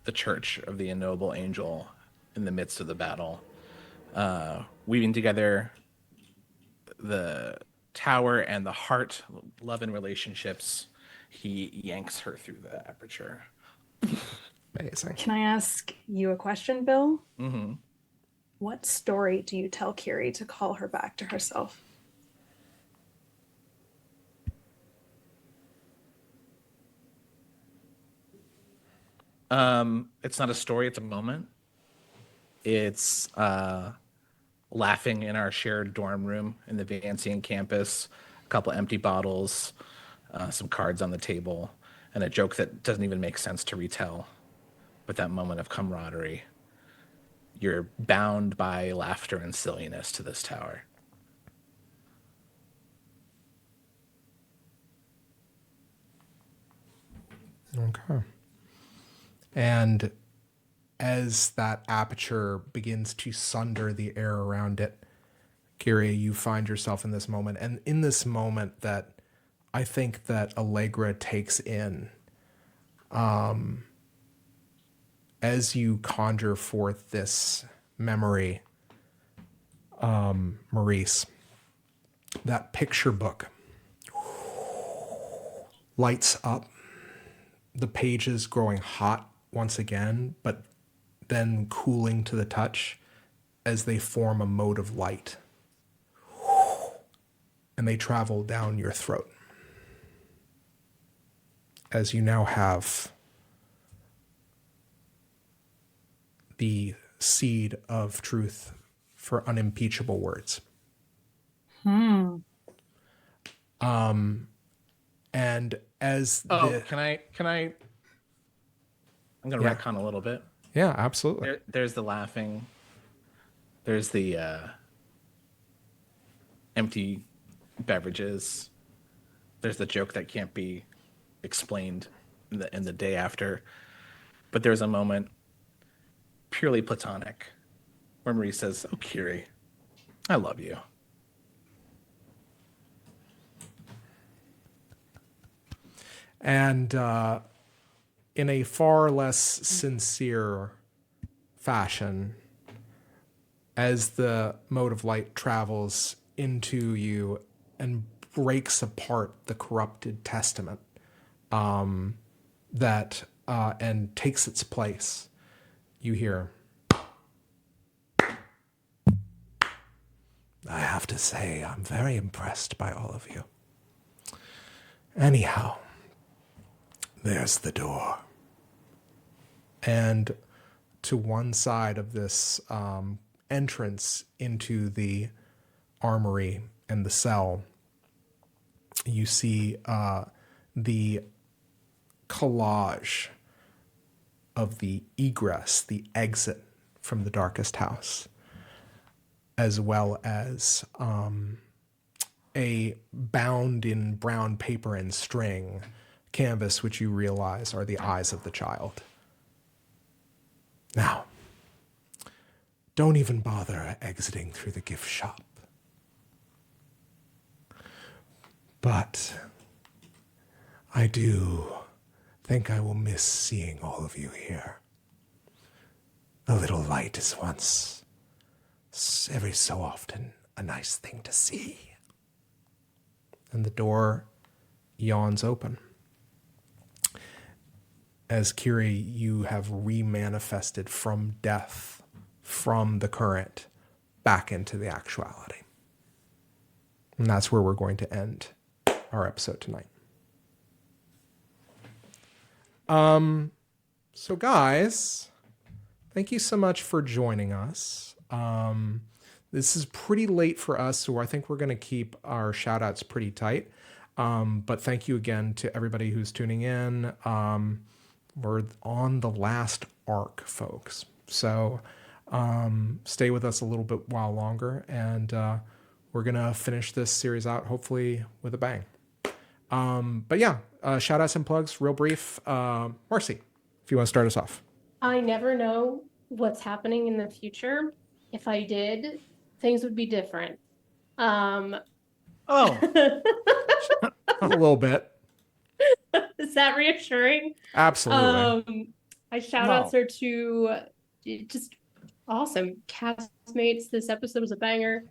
the church of the ennoble angel in the midst of the battle, weaving together the tower and the heart, love and relationships. He yanks her through the aperture. Amazing. Can I ask you a question, Bill? Mm-hmm. What story do you tell Kiri to call her back to herself? It's not a story, it's a moment. It's laughing in our shared dorm room in the Vancian campus, a couple empty bottles, some cards on the table, and a joke that doesn't even make sense to retell. But that moment of camaraderie, you're bound by laughter and silliness to this tower. Okay. And as that aperture begins to sunder the air around it, Kiri, you find yourself in this moment. And in this moment that I think that Allegra takes in, as you conjure forth this memory, Maurice, that picture book lights up, the pages growing hot once again, but then cooling to the touch as they form a mode of light. And they travel down your throat. As you now have the seed of truth for unimpeachable words. And as Can I I'm going to retcon a little bit. Yeah, absolutely. There's the laughing. There's the empty beverages. There's the joke that can't be explained in the day after. But there's a moment, purely platonic, where Maree says, "Oh, Kiri, I love you." And in a far less sincere fashion, as the mode of light travels into you and breaks apart the corrupted testament that and takes its place, you hear, "I have to say, I'm very impressed by all of you. Anyhow, there's the door." And to one side of this entrance into the armory and the cell, you see the collage of the egress, the exit from the darkest house, as well as a bound in brown paper and string canvas, which you realize are the eyes of the child. Now, don't even bother exiting through the gift shop. But I do think I will miss seeing all of you here. A little light is once, every so often, a nice thing to see. And the door yawns open. As Kiri, you have remanifested from death, from the current, back into the actuality. And that's where we're going to end our episode tonight. So guys, thank you so much for joining us. This is pretty late for us, so I think we're going to keep our shout outs pretty tight. But thank you again to everybody who's tuning in. We're on the last arc, folks. So stay with us a little bit while longer, and we're going to finish this series out, hopefully with a bang. But yeah, shout outs and plugs, real brief. Marcy, if you want to start us off. I never know what's happening in the future. If I did, things would be different. Oh, A little bit. Is that reassuring? Absolutely. My shout outs are to just awesome castmates. This episode was a banger.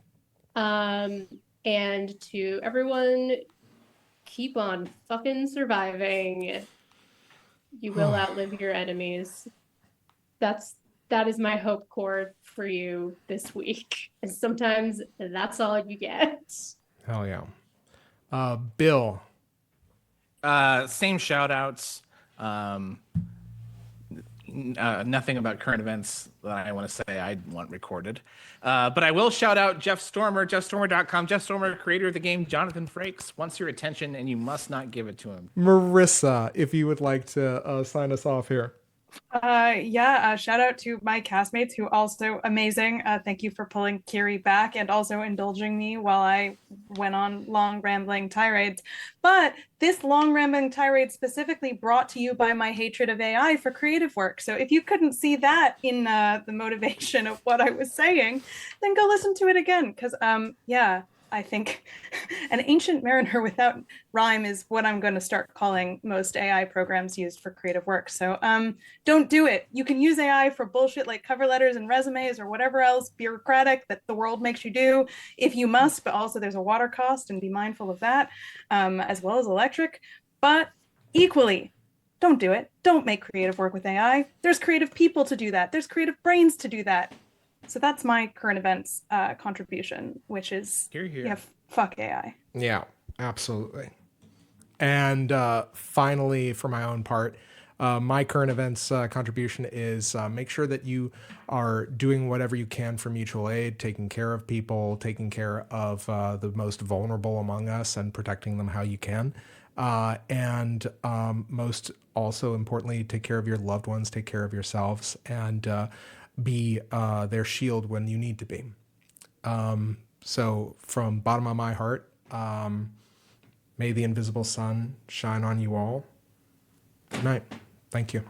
And to everyone, keep on fucking surviving. You will outlive your enemies. That is my hope core for you this week. And sometimes that's all you get. Hell yeah. Bill. same shout outs. Nothing about current events that I want to say I want recorded. But I will shout out Jeff Stormer, jeffstormer.com. Jeff Stormer, creator of the game Jonathan Frakes, wants your attention and you must not give it to him. Marissa, if you would like to sign us off here. Shout out to my castmates who also amazing. Thank you for pulling Kiri back and also indulging me while I went on long rambling tirades. But this long rambling tirade specifically brought to you by my hatred of AI for creative work. So if you couldn't see that in the motivation of what I was saying, then go listen to it again. Because I think an ancient mariner without rhyme is what I'm going to start calling most AI programs used for creative work. So don't do it. You can use AI for bullshit like cover letters and resumes or whatever else bureaucratic that the world makes you do if you must, but also there's a water cost and be mindful of that, as well as electric. But equally, don't do it. Don't make creative work with AI. There's creative people to do that. There's creative brains to do that. So that's my current events contribution, which is fuck AI. Yeah, absolutely. And finally, for my own part, my current events contribution is make sure that you are doing whatever you can for mutual aid, taking care of people, taking care of the most vulnerable among us and protecting them how you can. And most also importantly, take care of your loved ones, take care of yourselves, and be their shield when you need to be. So from bottom of my heart, may the invisible sun shine on you all. Good night. Thank you.